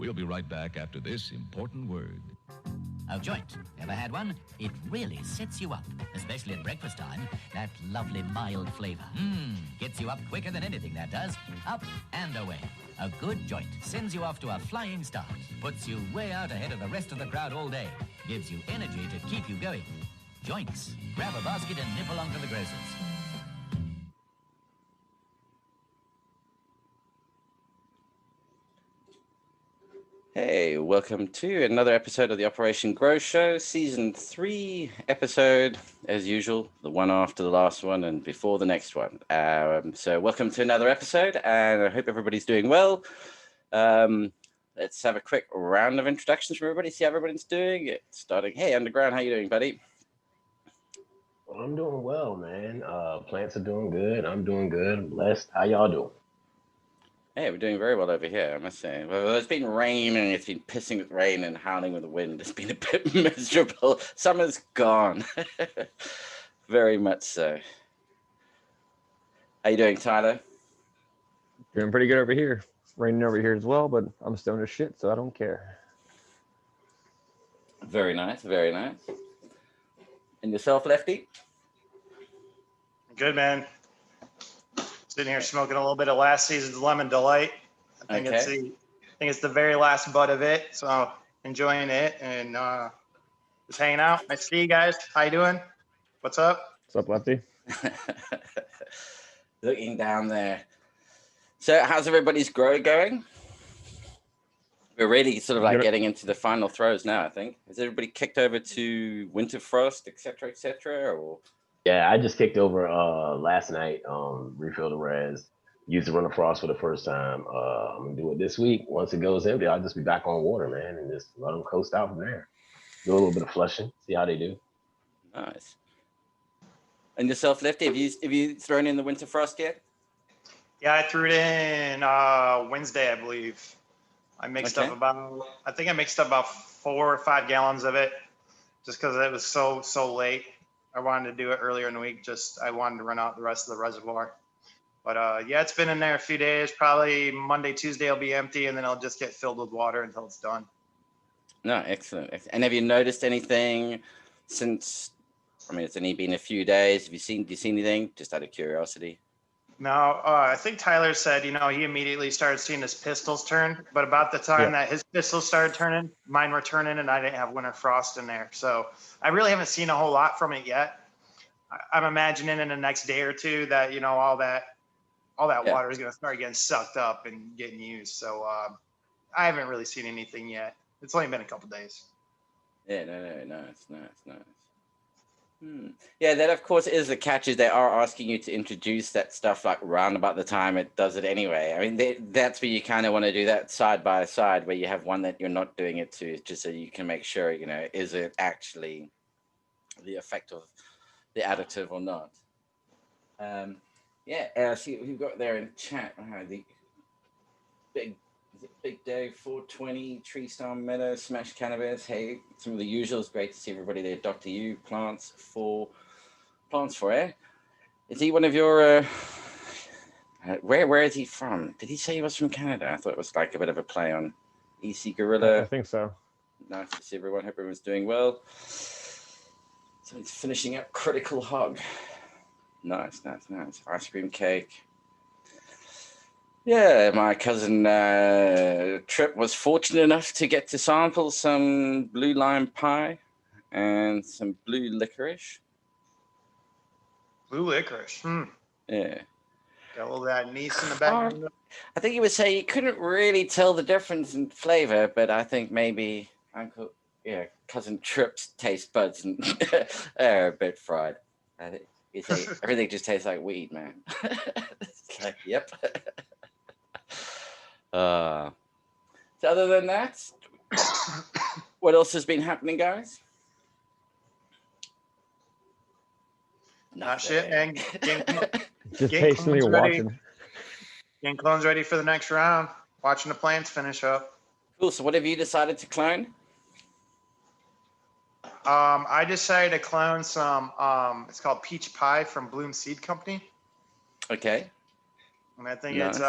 We'll be right back after this important word. Oh, joint. Ever had one? It really sets you up, especially at breakfast time. That lovely mild flavor. Gets you up quicker than anything, that does. Up and away. A good joint sends you off to a flying start. Puts you way out ahead of the rest of the crowd all day. Gives you energy to keep you going. Joints. Grab a basket and nip along to the grocer's. Hey, welcome to another episode of the Operation Grow Show, Season 3 episode, as usual, the one after the last one and before the next one. So welcome to another episode, and I hope everybody's doing well. Let's have a quick round of introductions for everybody, see how everybody's doing. Starting, hey, Underground, how you doing, buddy? Well, I'm doing well, man. Plants are doing good. I'm doing good. I'm blessed. How y'all doing? Hey, we're doing very well over here, I must say. Well, it's been raining, it's been pissing with rain and howling with the wind. It's been a bit miserable. Summer's gone. Very much so. How you doing, Tyler? Doing pretty good over here. It's raining over here as well, but I'm stoned as shit, so I don't care. Very nice, very nice. And yourself, Lefty? Good, man. Sitting here smoking a little bit of last season's Lemon Delight. I think it's the very last bud of it, so enjoying it and just hanging out. Nice to see you guys. How you doing? What's up? What's up, Lefty? Looking down there. So how's everybody's grow going? We're really sort of like getting into the final throws now, I think. Has everybody kicked over to Winter Frost, et cetera, or... Yeah, I just kicked over last night, refilled the res, used the Runner Frost for the first time. I'm gonna do it this week. Once it goes empty, I'll just be back on water, man, and just let them coast out from there. Do a little bit of flushing, see how they do. Nice. And yourself, Lefty, have you thrown in the Winter Frost yet? Yeah, I threw it in Wednesday, I believe. I mixed up about 4 or 5 gallons of it just because it was so late. I wanted to do it earlier in the week. I wanted to run out the rest of the reservoir. But yeah, it's been in there a few days. Probably Monday, Tuesday, it'll be empty, and then it'll just get filled with water until it's done. No, excellent. And have you noticed anything since? I mean, it's only been a few days. Do you see anything? Just out of curiosity. No, I think Tyler said, he immediately started seeing his pistols turn. But about the time that his pistols started turning, mine were turning, and I didn't have Winter Frost in there. So I really haven't seen a whole lot from it yet. I'm imagining in the next day or two that, all that water is going to start getting sucked up and getting used. So I haven't really seen anything yet. It's only been a couple days. Yeah, nice. Yeah, that of course is the catch. Is they are asking you to introduce that stuff like round about the time it does it anyway. I mean, that's where you kind of want to do that side by side, where you have one that you're not doing it to, just so you can make sure, is it actually the effect of the additive or not. See we've got there in chat. The Big Day 420 Tree Star Meadow Smash Cannabis. Hey, some of the usuals. Great to see everybody there. Dr. U Plants for Air. Is he one of your where is he from? Did he say he was from Canada? I thought it was like a bit of a play on EC Gorilla. I think so. Nice to see everyone. Hope everyone's doing well. So he's finishing up Critical Hog. Nice. Ice cream cake. Yeah, my cousin Trip was fortunate enough to get to sample some blue lime pie and some blue licorice. Blue licorice. Yeah. Got all that anise in the background. I think he would say you couldn't really tell the difference in flavor, but I think maybe cousin Trip's taste buds are a bit fried. I think everything just tastes like weed, man. It's like, yep. So other than that, what else has been happening, guys? Not shit, man. Just patiently watching. Getting clones ready for the next round. Watching the plants finish up. Cool. So what have you decided to clone? I decided to clone some, it's called Peach Pie from Bloom Seed Company. Okay. And I think nice. it's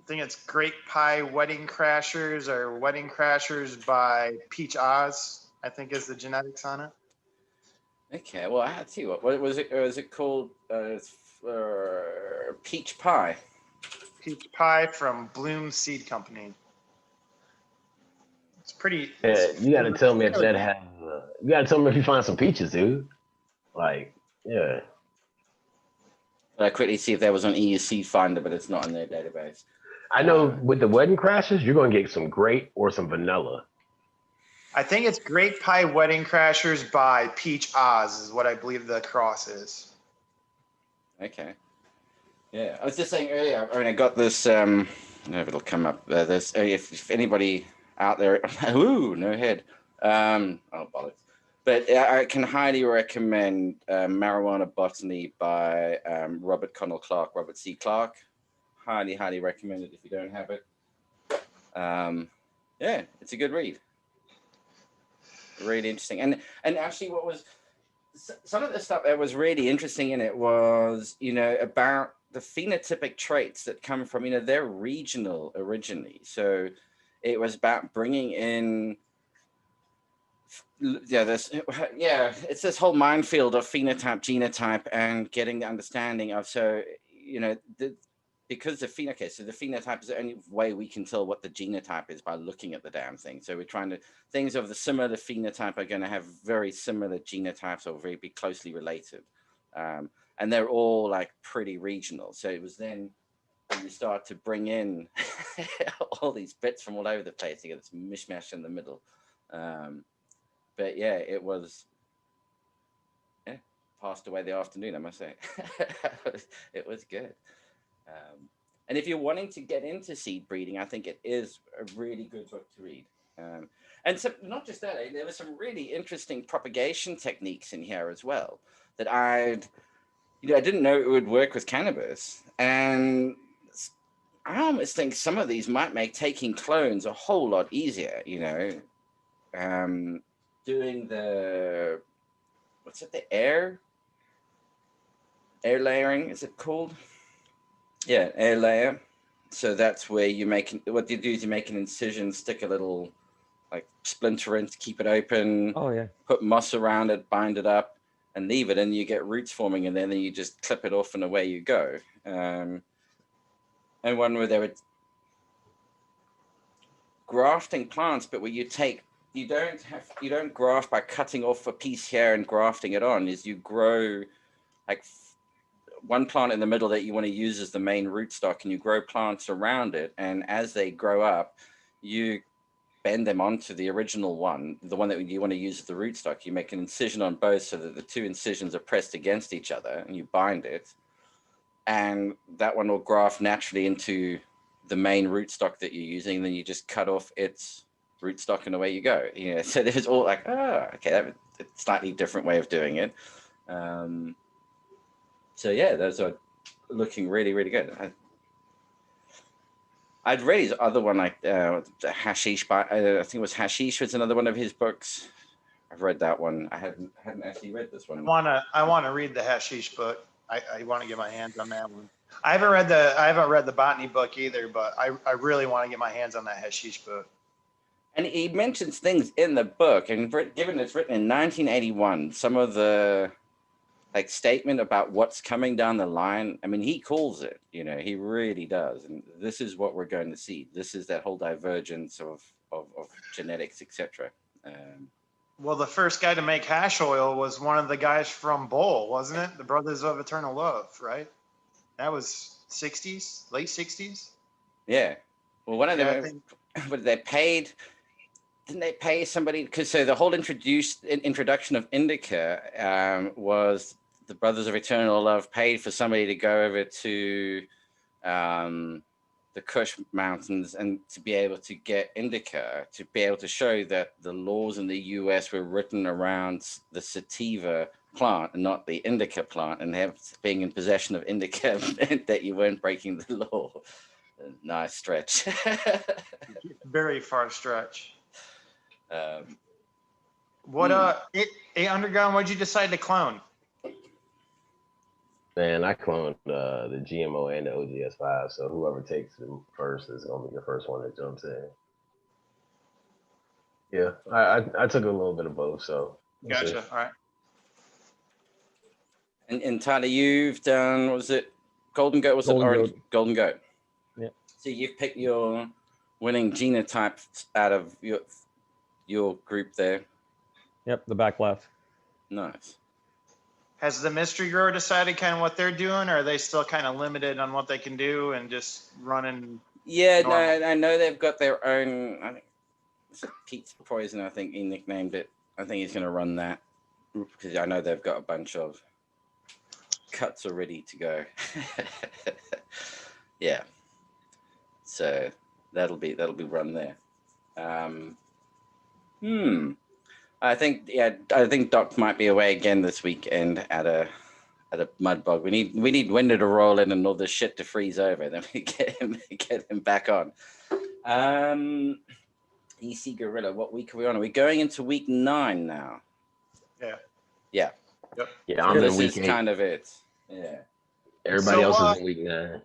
think it's Grape Pie Wedding Crashers or Wedding Crashers by Peach Oz, I think is the genetics on it. Okay, well, I had to see what was it? Was it called Peach Pie? Peach Pie from Bloom Seed Company. It's pretty. Yeah, you gotta tell me if really- that has. You gotta tell me if you find some peaches, dude. Like, yeah. But I quickly see if there was on EU Seed Finder, but it's not in their database. I know with the Wedding Crashers, you're gonna get some grape or some vanilla. I think it's Grape Pie Wedding Crashers by Peach Oz is what I believe the cross is. Okay. Yeah, I was just saying earlier. I mean, I got this. I don't know if it'll come up. This if anybody out there, ooh, no head. Oh bollocks. But I can highly recommend Marijuana Botany by Robert Connell Clark, Robert C. Clark. Highly, highly recommend it if you don't have it. Yeah, it's a good read. Really interesting. And actually, what was some of the stuff that was really interesting in it was, about the phenotypic traits that come from, they're regional originally. So it was about bringing in, it's this whole minefield of phenotype, genotype, and getting the understanding of, because the phenotype is the only way we can tell what the genotype is by looking at the damn thing. So we're trying to, things of the similar phenotype are going to have very similar genotypes or be closely related. And they're all like pretty regional. So it was then when you start to bring in all these bits from all over the place, you get this mishmash in the middle. But yeah, it was, passed away the afternoon, I must say. It was good. And if you're wanting to get into seed breeding, I think it is a really good book to read. And so, not just that, there were some really interesting propagation techniques in here as well that I didn't know it would work with cannabis. And I almost think some of these might make taking clones a whole lot easier, doing the, the air layering, is it called? Yeah, air layer. So that's where what you do is you make an incision, stick a little like splinter in to keep it open. Oh yeah. Put moss around it, bind it up, and leave it, and you get roots forming, and then you just clip it off, and away you go. And one where they were grafting plants, but where you don't graft by cutting off a piece here and grafting it on. Is you grow like one plant in the middle that you want to use as the main rootstock, and you grow plants around it. And as they grow up, you bend them onto the original one, the one that you want to use as the rootstock. You make an incision on both so that the two incisions are pressed against each other, and you bind it. And that one will graft naturally into the main rootstock that you're using. And then you just cut off its rootstock and away you go. So there's all like, okay, that's a slightly different way of doing it. So yeah, those are looking really, really good. I'd read his other one, like the Hashish. I think it was Hashish was another one of his books. I've read that one. I hadn't actually read this one. I want to read the Hashish book. I want to get my hands on that one. I haven't read the botany book either, but I really want to get my hands on that Hashish book. And he mentions things in the book, and given it's written in 1981, some of the like statement about what's coming down the line. I mean, he calls it, he really does. And this is what we're going to see. This is that whole divergence of genetics, etc. Well, the first guy to make hash oil was one of the guys from Bowl, wasn't it? The Brothers of Eternal Love, right? That was 60s, late 60s. Yeah. Well, one of them, but didn't they pay somebody? Because so the whole introduction of indica was the Brothers of Eternal Love paid for somebody to go over to the Kush Mountains and to be able to get indica, to be able to show that the laws in the US were written around the sativa plant and not the indica plant, and being in possession of indica meant that you weren't breaking the law. Nice stretch. Very far stretch. Underground, what'd you decide to clone? Man, I cloned the GMO and the OGS5, so whoever takes them first is gonna be the first one that jumps in. Yeah, I took a little bit of both, so we'll see. Gotcha. All right. And Tyler, you've done, what was it? Golden Goat? Was Golden it orange? Goat. Golden Goat. Yeah. So you've picked your winning genotype out of your group there. Yep, the back left. Nice. Has the mystery grower decided kind of what they're doing, or are they still kind of limited on what they can do and just running? Yeah, Normal. no, I know they've got their own. I think it's Pizza Poison. I think he nicknamed it. I think he's going to run that because I know they've got a bunch of cuts are ready to go. Yeah, so that'll be run there. I think Doc might be away again this weekend at a mud bog. We need winter to roll in and all this shit to freeze over. Then we get him back on. EC Gorilla, what week are we on? Are we going into week 9 now? Yeah. Yeah. Yep. Yeah, So I'm in this week is 8. kind of it. Yeah. Everybody So, else is in week 9.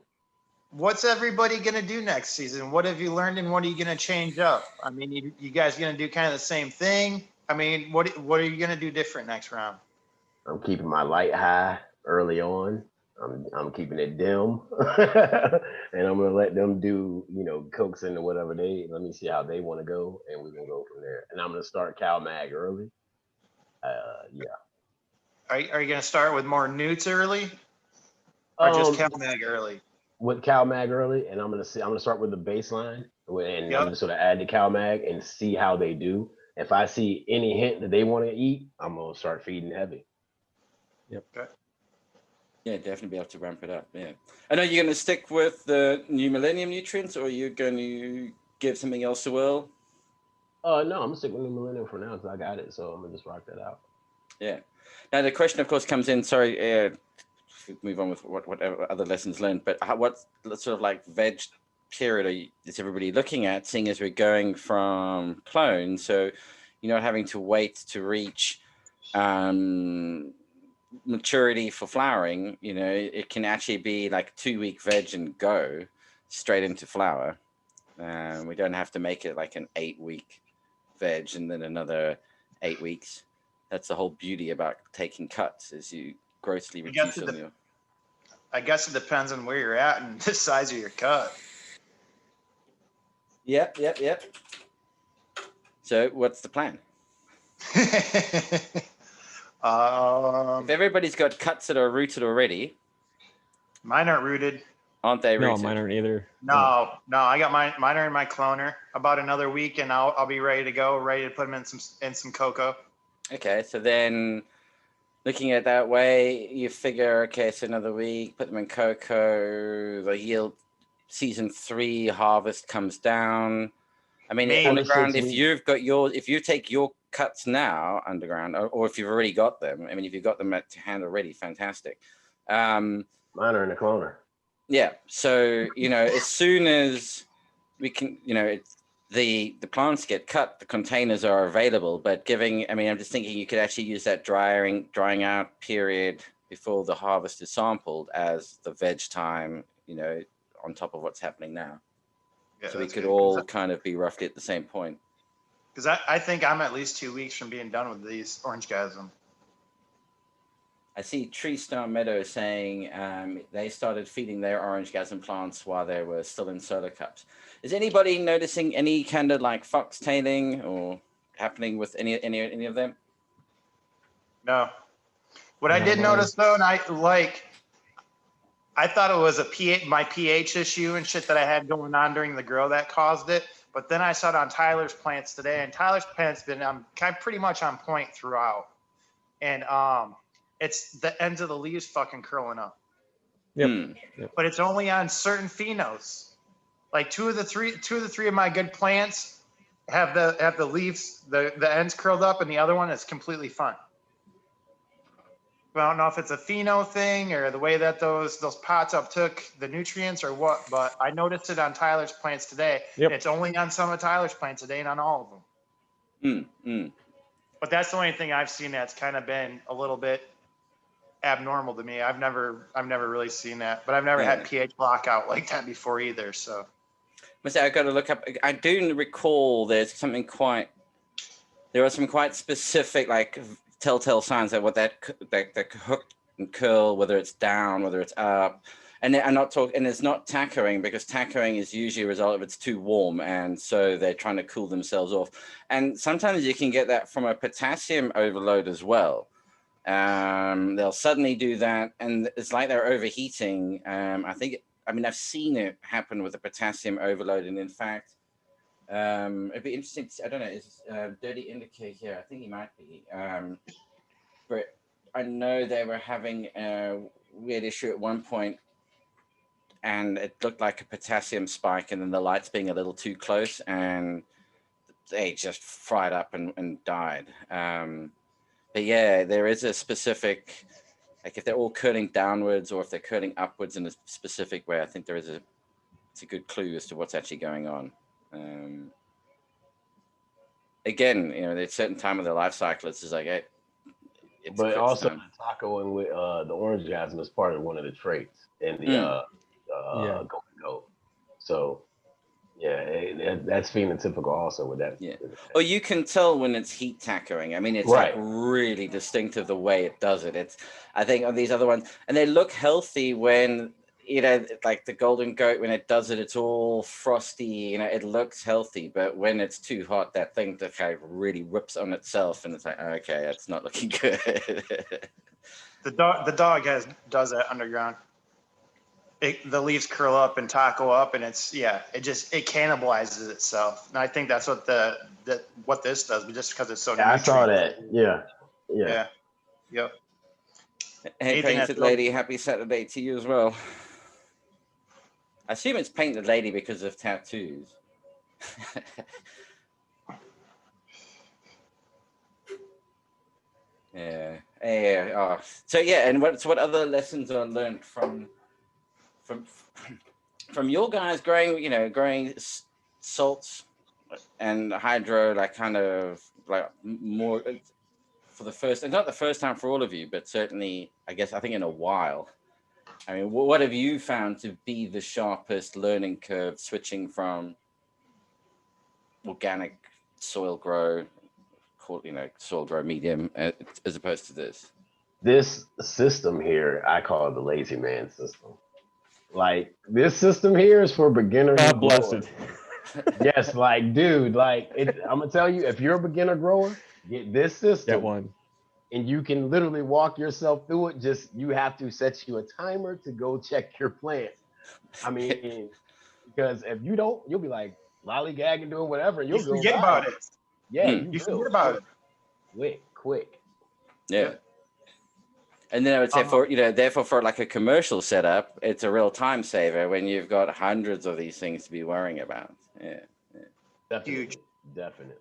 What's everybody gonna do next season? What have you learned, and what are you gonna change up? I mean, you guys gonna do kind of the same thing? I mean, what are you gonna do different next round? I'm keeping my light high early on. I'm keeping it dim, and I'm gonna let them do coax into whatever they. Let me see how they want to go, and we're gonna go from there. And I'm gonna start Cal Mag early. Yeah. Are you gonna start with more newts early, or just Cal Mag early? With Cal Mag early, and I'm gonna start with the baseline, and Yep. I'm just gonna add the Cal Mag and see how they do. If I see any hint that they want to eat, I'm gonna start feeding heavy. Yep. Okay. Yeah, definitely be able to ramp it up. Yeah. I know you're going to stick with the new Millennium nutrients, or you're going to give something else a whirl. No, I'm gonna stick with the Millennium for now because I got it, so I'm gonna just rock that out. Yeah. Now the question, of course, comes in. Sorry, move on with whatever other lessons learned. But what sort of like veg period is everybody looking at? Seeing as we're going from clone, so you're not having to wait to reach maturity for flowering. It can actually be like 2-week veg and go straight into flower. We don't have to make it like an 8-week veg and then another 8 weeks. That's the whole beauty about taking cuts, is you grossly reduce on your. I guess it depends on where you're at and the size of your cut. Yep. So what's the plan? If everybody's got cuts that are rooted already, mine aren't rooted. aren't they rooted? No, mine aren't either. No, I got mine are in my cloner. About another week, and I'll be ready to go, ready to put them in some cocoa. Okay, so then looking at that way, you figure, okay, so another week, put them in cocoa, the yield season 3 harvest comes down. I mean, Maybe. underground, if you take your cuts now underground, or if you've already got them, I mean, if you've got them at hand already, fantastic. Mine are in the cloner. Yeah, so as soon as we can, the plants get cut, the containers are available, but I'm just thinking you could actually use that drying out period before the harvest is sampled as the veg time, on top of what's happening now. Yeah, so we could good. all kind of be roughly at the same point. Because I think I'm at least 2 weeks from being done with these orange guys. I see Tree Star Meadow saying they started feeding their orange gasm plants while they were still in solar cups. Is anybody noticing any kind of like foxtailing or happening with any of them? No. What I did notice though, and I thought it was my pH issue and shit that I had going on during the grow that caused it. But then I saw it on Tyler's plants today, and Tyler's plants been kind of pretty much on point throughout. And it's the ends of the leaves fucking curling up. Yep. But it's only on certain phenos. Like two of the three of my good plants have the leaves, the ends curled up, and the other one is completely fine. I don't know if it's a pheno thing or the way that those pots uptook the nutrients or what, but I noticed it on Tyler's plants today. Yep. It's only on some of Tyler's plants today, not all of them. But that's the only thing I've seen that's kind of been a little bit abnormal to me. I've never really seen that, but I've never had pH lockout like that before either. So, I've got to look up. I do recall there are some quite specific like telltale signs that what that hook and curl, whether it's down, whether it's up. And I'm not talking, and it's not tackering, because tackering is usually a result of it's too warm, and so they're trying to cool themselves off. And sometimes you can get that from a potassium overload as well. They'll suddenly do that, and it's like they're overheating. I've seen it happen with a potassium overload, and in fact, it'd be interesting. I don't know. Is Dirty Indicate here? I think he might be. But I know they were having a weird issue at one point, and it looked like a potassium spike, and then the lights being a little too close, and they just fried up and died. But yeah, there is a specific, like if they're all curling downwards or if they're curling upwards in a specific way, I think it's a good clue as to what's actually going on. Again, there's a certain time of their life cycle. It's just like, but also the taco and with the orange jasmine is part of one of the traits in the Golden Goat. So yeah, that's phenotypical also with that. Yeah. Oh, you can tell when it's heat tackering. I mean, it's like really distinctive the way it does it. I think on these other ones, and they look healthy when, like the Golden Goat, when it does it, it's all frosty, it looks healthy. But when it's too hot, that thing that kind of really rips on itself, and it's like, okay, that's not looking good. the dog does that underground. The leaves curl up and taco up, and it cannibalizes itself. And I think that's what what this does, but just because it's so. Yeah, I saw that. Yeah. Yep. Hey, Painted Lady, happy Saturday to you as well. I assume it's Painted Lady because of tattoos. Yeah. Oh. So yeah, and what other lessons are learned from your guys growing salts and hydro, like kind of like more for the first, and not the first time for all of you, but certainly I think in a while. I mean, what have you found to be the sharpest learning curve switching from organic soil grow, soil grow medium, as opposed to this? This system here, I call it the lazy man system. Like, this system here is for beginners. God bless it. Yes, like, dude, like, I'm gonna tell you, if you're a beginner grower, get this system. Get one. And you can literally walk yourself through it. Just, you have to set you a timer to go check your plants. I mean, because if you don't, you'll be like lollygagging, doing whatever. You'll forget about it. Yeah, you forget about it. Quick. Yeah. And then I would say therefore for like a commercial setup, it's a real time saver when you've got hundreds of these things to be worrying about. Yeah. Definitely.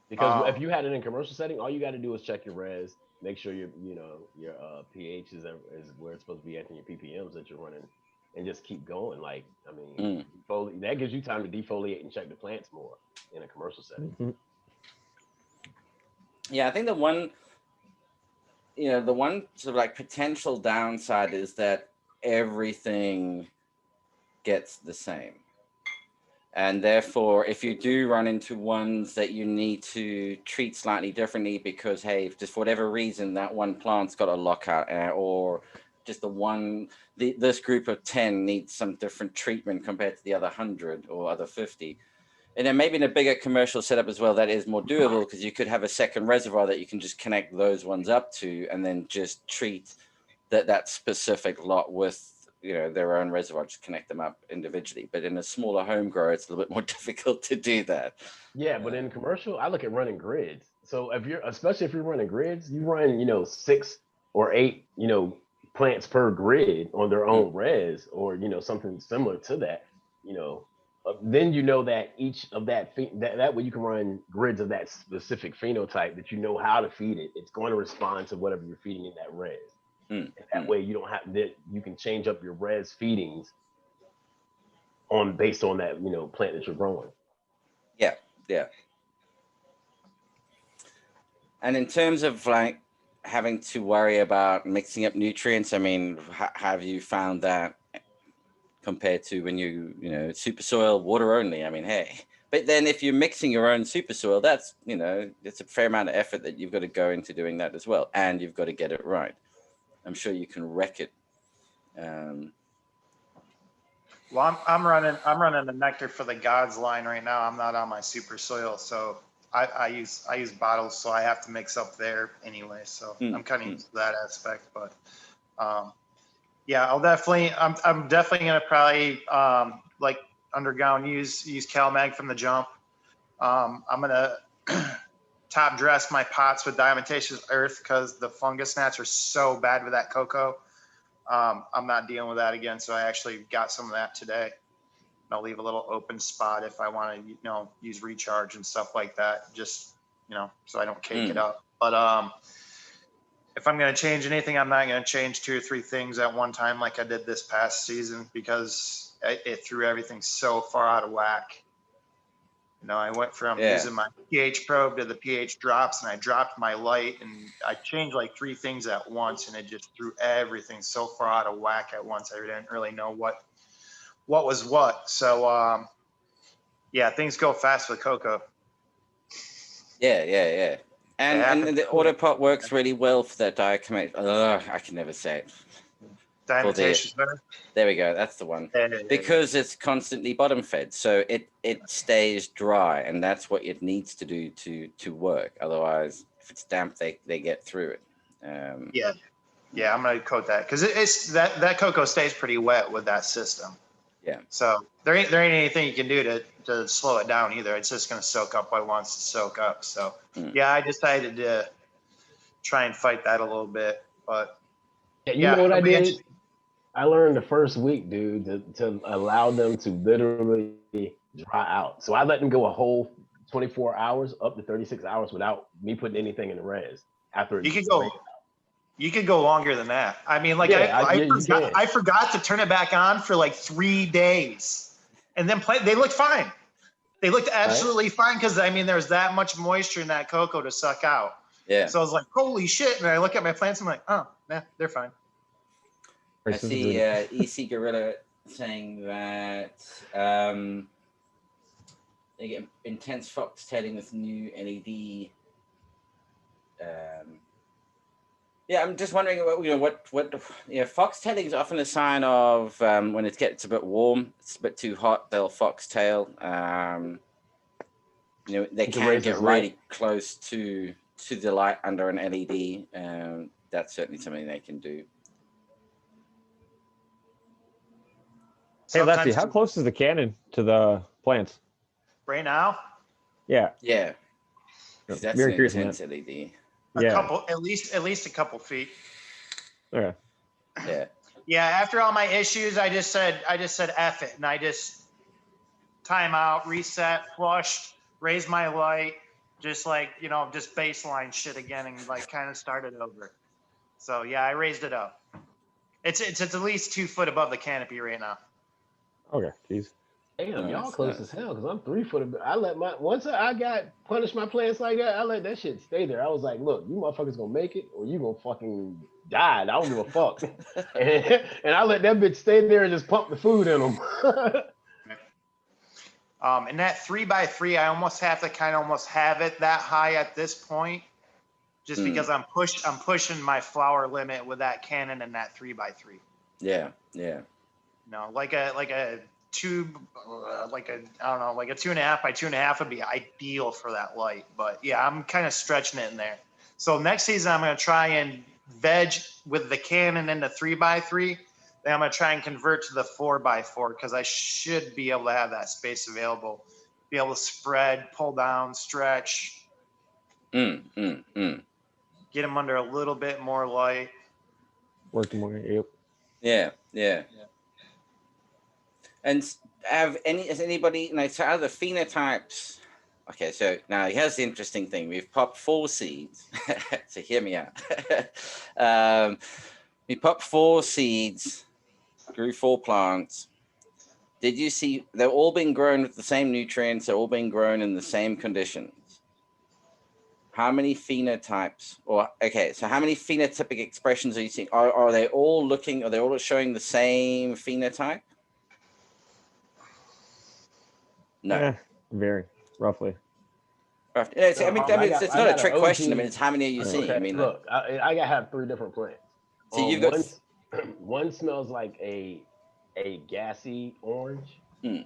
Because if you had it in commercial setting, all you got to do is check your res, make sure your pH is where it's supposed to be at in your ppms that you're running, and just keep going. Like, I mean, that gives you time to defoliate and check the plants more in a commercial setting. Mm-hmm. Yeah, I think the one sort of like potential downside is that everything gets the same. And therefore, if you do run into ones that you need to treat slightly differently because, hey, if just for whatever reason, that one plant's got a lockout, or just this group of 10 needs some different treatment compared to the other 100 or other 50. And then maybe in a bigger commercial setup as well, that is more doable because you could have a second reservoir that you can just connect those ones up to and then just treat that specific lot with their own reservoir, just connect them up individually. But in a smaller home grower, it's a little bit more difficult to do that. Yeah, but in commercial, I look at running grids. So especially if you're running grids, you run 6 or 8 plants per grid on their own res, or something similar to that. Then that each of that way you can run grids of that specific phenotype that how to feed it. It's going to respond to whatever you're feeding in that res. And that way you don't have that, you can change up your res feedings based on that plant that you're growing. Yeah. And in terms of like having to worry about mixing up nutrients? I mean, have you found that compared to when super soil, water only? I mean, hey, but then if you're mixing your own super soil, that's, it's a fair amount of effort that you've got to go into doing that as well. And you've got to get it right. I'm sure you can wreck it. Well, I'm running the Nectar for the Gods line right now. I'm not on my super soil, so I use bottles, so I have to mix up there anyway. So I'm kind of used to that aspect, but yeah, I'm definitely gonna probably like underground use CalMag from the jump. I'm gonna top dress my pots with diatomaceous earth because the fungus gnats are so bad with that cocoa. I'm not dealing with that again, so I actually got some of that today. And I'll leave a little open spot if I want to, use recharge and stuff like that, just, so I don't cake it up. But if I'm going to change anything, I'm not going to change 2 or 3 things at one time like I did this past season because it threw everything so far out of whack. I went from using my pH probe to the pH drops, and I dropped my light, and I changed like 3 things at once, and it just threw everything so far out of whack at once. I didn't really know what was what. So, yeah, things go fast with cocoa. Yeah. And the Autopot works really well for that diatomaceous. I can never say it. Diatomaceous better. There we go. That's the one. Because it's constantly bottom fed, so it stays dry, and that's what it needs to do to work. Otherwise, if it's damp, they get through it. Yeah, I'm gonna coat that because it's that cocoa stays pretty wet with that system. Yeah. So there ain't anything you can do to slow it down either. It's just gonna soak up what it wants to soak up. So yeah, I decided to try and fight that a little bit, but you know what I did? I learned the first week, dude, to allow them to literally dry out. So I let them go a whole 24 hours, up to 36 hours without me putting anything in the res. After you could go longer than that. I mean, like I forgot to turn it back on for like 3 days, and then they looked fine. They looked absolutely fine because there's that much moisture in that cocoa to suck out. Yeah. So I was like, holy shit! And I look at my plants, I'm like, oh, nah, they're fine. I see EC Gorilla saying that they get intense foxtailing with new LED. Yeah, I'm just wondering what foxtailing is often a sign of when it gets a bit warm, it's a bit too hot, they'll foxtail. They can get really close to the light under an LED. That's certainly something they can do. Hey, Lefty, how close is the cannon to the plants? Right now? Yeah. Yeah. That's very an curious intense LED. A couple, at least a couple feet. Okay. Yeah. Yeah. After all my issues, I just said F it, and I just time out, reset, flushed, raised my light, just just baseline shit again, and kind of started over. So yeah, I raised it up. It's at least 2 foot above the canopy right now. Okay, jeez. Damn, y'all close as hell because I'm 3 foot. Once I got punished my plants like that, I let that shit stay there. I was like, look, you motherfuckers gonna make it or you gonna fucking die. I don't give a fuck. and I let that bitch stay there and just pump the food in them. And that 3x3, I almost have to almost have it that high at this point, just because I'm pushing my flower limit with that cannon and that 3x3. Yeah. Like a tube, like a 2.5 by 2.5 would be ideal for that light. But yeah, I'm kind of stretching it in there. So next season, I'm going to try and veg with the cannon into 3x3. Then I'm going to try and convert to the 4x4 because I should be able to have that space available, be able to spread, pull down, stretch. Get them under a little bit more light. Working more. Yep. Yeah. And has anybody, so out of the phenotypes, okay, so now here's the interesting thing. We've popped 4 seeds, so hear me out. We popped 4 seeds, grew 4 plants. Did you see, they're all being grown with the same nutrients, they're all being grown in the same conditions. how many phenotypes, or okay, so how many phenotypic expressions are you seeing? Are they all looking? Are they all showing the same phenotype? No. Eh, very roughly. It's, No, it's I not a got an trick question. I mean, OG. it's how many are you seeing? I Okay, mean, look, I got have 3 different plants. so you've got One smells like a gassy orange. Hmm.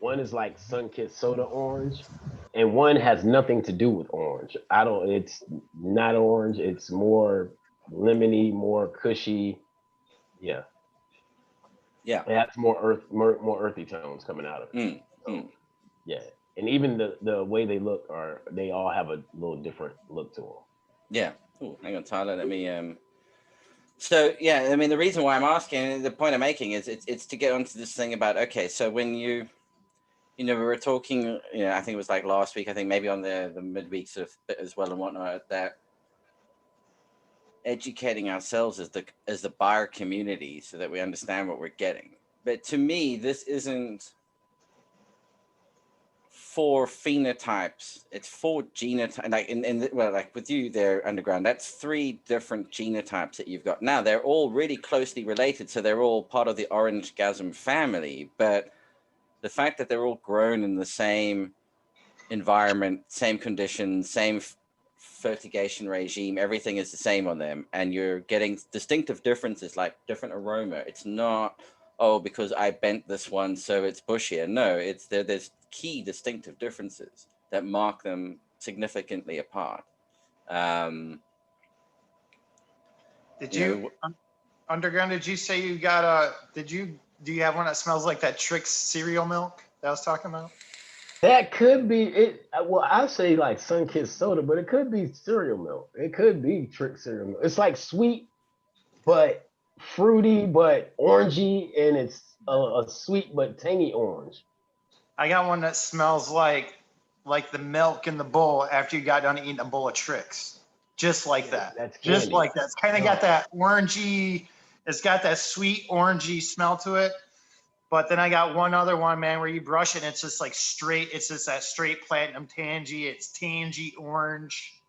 One is like sun-kissed soda orange, and one has nothing to do with orange. I don't. It's not orange. It's more lemony, more cushy. Yeah, yeah. it has more earthy tones coming out of it. Mm, So, mm. yeah, and even the way they look they all have a little different look to them. Yeah. Oh, hang on, Tyler. Let me. So yeah, I mean, the reason why I'm asking, the point I'm making is it's to get onto this thing about, okay, so when you know, we were talking, you know, I think it was like last week, I think maybe on the midweek sort of bit as well and whatnot, that educating ourselves as the buyer community so that we understand what we're getting. But to me, this isn't 4 phenotypes, it's 4 genotypes. Like well, like with you there, Underground, that's 3 different genotypes that you've got. Now they're all really closely related, so they're all part of the Orangegasm family, but the fact that they're all grown in the same environment, same conditions, same fertigation regime, everything is the same on them, and you're getting distinctive differences, like different aroma. It's not, oh, because I bent this one so it's bushier. No, it's there's key distinctive differences that mark them significantly apart. Did you, Underground, did you say you got do you have one that smells like that Trix cereal milk that I was talking about? That could be it. Well, I say like sun-kissed soda, but it could be cereal milk. It could be trick cereal milk. It's like sweet, but fruity, but orangey, and it's a sweet but tangy orange. I got one that smells like the milk in the bowl after you got done eating a bowl of Trix. Just like that. That's Just candy. like that. It's kind of got that orangey, it's got that sweet orangey smell to it. But then I got one other one, man, where you brush it and it's just like straight, it's just that straight platinum tangy. It's tangy orange.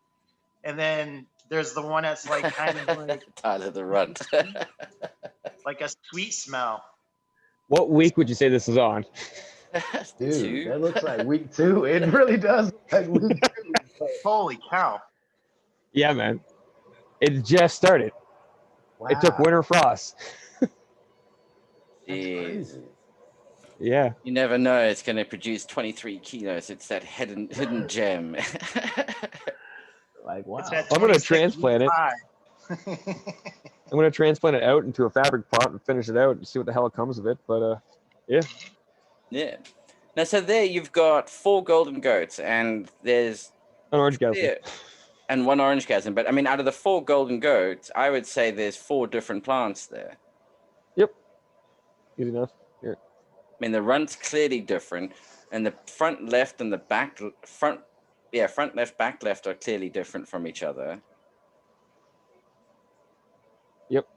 And then there's the one that's like kind of like, Tyler the Runt. like a sweet smell. What week would you say this is on? Dude, 2. that looks like week 2. It really does look like week 2. Holy cow. Yeah, man. It just started. Wow. It took winter frost. That's Jeez. crazy. Yeah. You never know, it's going to produce 23 kilos. It's that hidden gem. Like, wow. It's that I'm gonna 26 transplant it. high. I'm going to transplant it out into a fabric pot and finish it out and see what the hell comes of it. But yeah. Yeah. Now, so there you've got 4 golden goats, and there's An orange gas. and 1 Orangegasm. But I mean, out of the 4 golden goats, I would say there's 4 different plants there. Yep. Easy enough. Here. I mean, the runt's clearly different, and the front left and the front left, back left are clearly different from each other. Yep.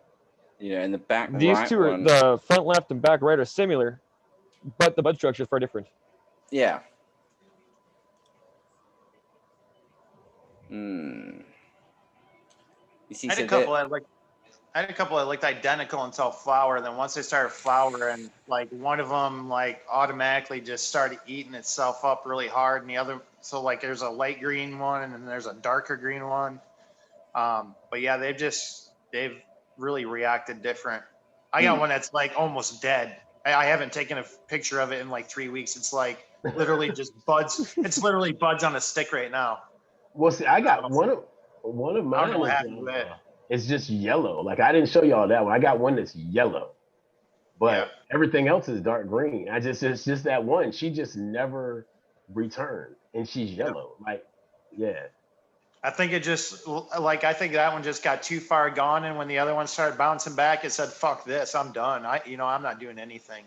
You know, and the back These right 2 are one, the front left and back right are similar, but the bud structure is far different. yeah. You see, I had a couple that looked identical until flower. Then once they started flowering, like one of them like automatically just started eating itself up really hard, and the other, so like there's a light green one and then there's a darker green one. But yeah, they've really reacted different. I got one that's like almost dead. I haven't taken a picture of it in like 3 weeks. It's like literally just buds. It's literally buds on a stick right now. Well, see, I got one of I don't mine. know what happened with it. It's just yellow. Like I didn't show y'all that one. I got one that's yellow, but everything else is dark green. It's just that one. She just never returned, and she's yellow. Like, yeah. I think it just I think that one just got too far gone, and when the other one started bouncing back, it said, "Fuck this, I'm done. I'm not doing anything."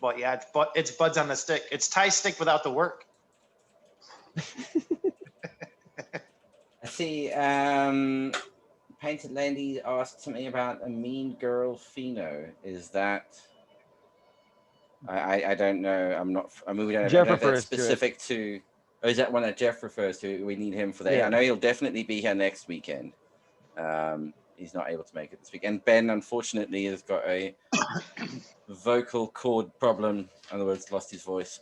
But yeah, it's buds on the stick. It's tie stick without the work. I see. Painted Lady asked something about a mean girl pheno. Is that? I don't know. I'm not. I mean, we don't know. I don't know if that's specific to. Or is that one that Jeff refers to? We need him for that. Yeah. I know he'll definitely be here next weekend. He's not able to make it this week. And Ben, unfortunately, has got a vocal cord problem. In other words, lost his voice.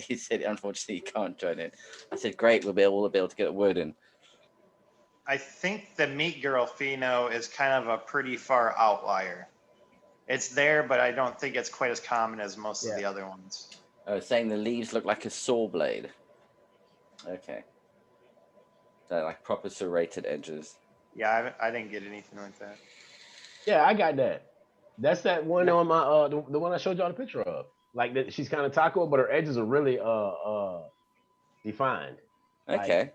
He said, unfortunately, he can't join in. I said, great, we'll be able to get a word in. I think the Meat Girl Pheno is kind of a pretty far outlier. It's there, but I don't think it's quite as common as most of the other ones. Oh, saying the leaves look like a saw blade. Okay. They're like proper serrated edges. Yeah, I didn't get anything like that. Yeah, I got that. That's that one on my the one I showed y'all the picture of. Like that, she's kind of taco, but her edges are really defined. Okay.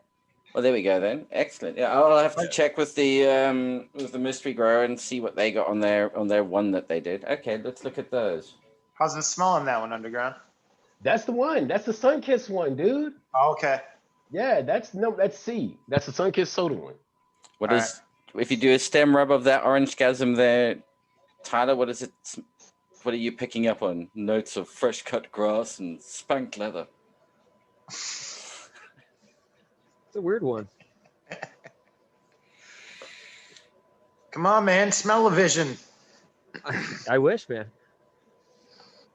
Well, there we go then. Excellent. Yeah, I'll have to check with the mystery grower and see what they got on their one that they did. Okay, let's look at those. How's it smelling, that one, Underground? That's the one. That's the Sunkist one, dude. Oh, okay. Yeah, that's C. That's the Sunkist soda one. What is if you do a stem rub of that orange gasm there, Tyler? What is it? What are you picking up on? Notes of fresh cut grass and spanked leather. It's a weird one. Come on, man. Smell-o-vision. I wish, man.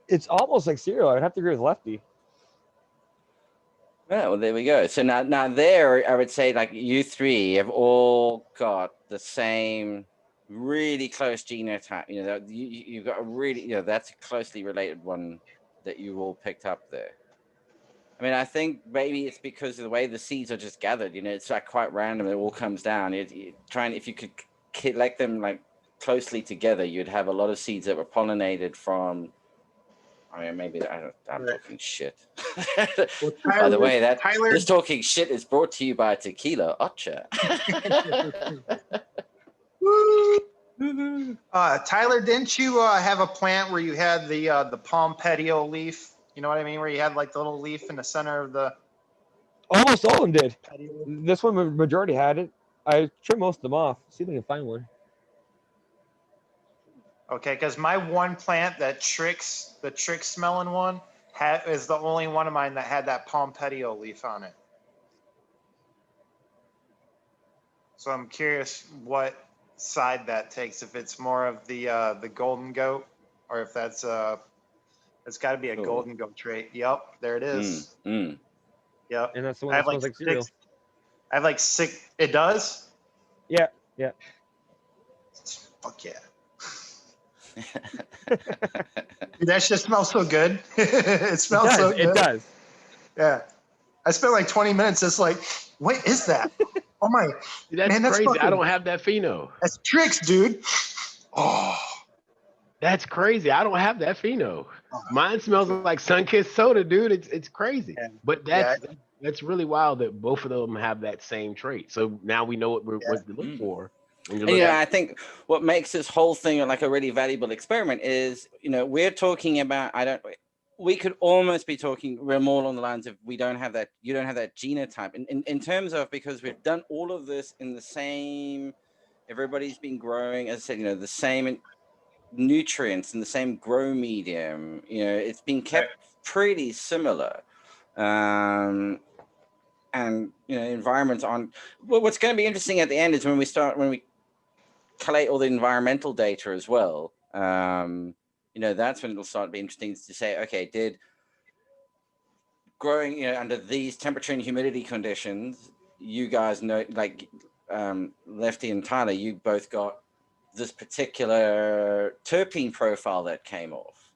It's almost like cereal. I'd have to agree with Lefty. Yeah, well, there we go. So now there, I would say like you three have all got the same really close genotype. You know, you've got a really, that's a closely related one that you all picked up there. I mean, I think maybe it's because of the way the seeds are just gathered. It's like quite random. It all comes down. If you could collect them like closely together, you'd have a lot of seeds that were pollinated from. I mean, maybe I'm talking shit. Well, By the way, Tyler, this talking shit is brought to you by Tequila Ocha. Tyler, didn't you have a plant where you had the palm petio leaf? You know what I mean? Where you had like the little leaf in the center of the Almost all of them did. petio. This one, majority had it. I trimmed most of them off. See if I can find one. Okay, because my one plant that the trick smelling one is the only one of mine that had that palm petio leaf on it. So I'm curious what side that takes. If it's more of the golden goat, or if that's it's got to be a golden goat trait. Yep, there it is. Yep. And that's the one that smells like cereal. I have like 6. It does? Yeah. Fuck yeah. Dude, that shit smells so good. It smells so good. It does. Yeah. I spent like 20 minutes just like, what is that? Oh my. That's man, that's crazy. fucking, I don't have that pheno. That's tricks, dude. Oh. That's crazy. I don't have that pheno. Mine smells like Sunkist soda, dude. It's crazy. Yeah. But that's really wild that both of them have that same trait. So now we know what to look for. I think what makes this whole thing like a really valuable experiment is, we're talking about, we could almost be talking, we're more along the lines of you don't have that genotype in terms of, because we've done all of this in the same, everybody's been growing, as I said, the same nutrients in the same grow medium, it's been kept pretty similar. And, environments on, well, what's going to be interesting at the end is when we collate all the environmental data as well. That's when it'll start to be interesting to say, okay, did growing, under these temperature and humidity conditions, you guys know, like Lefty and Tyler, you both got this particular terpene profile that came off.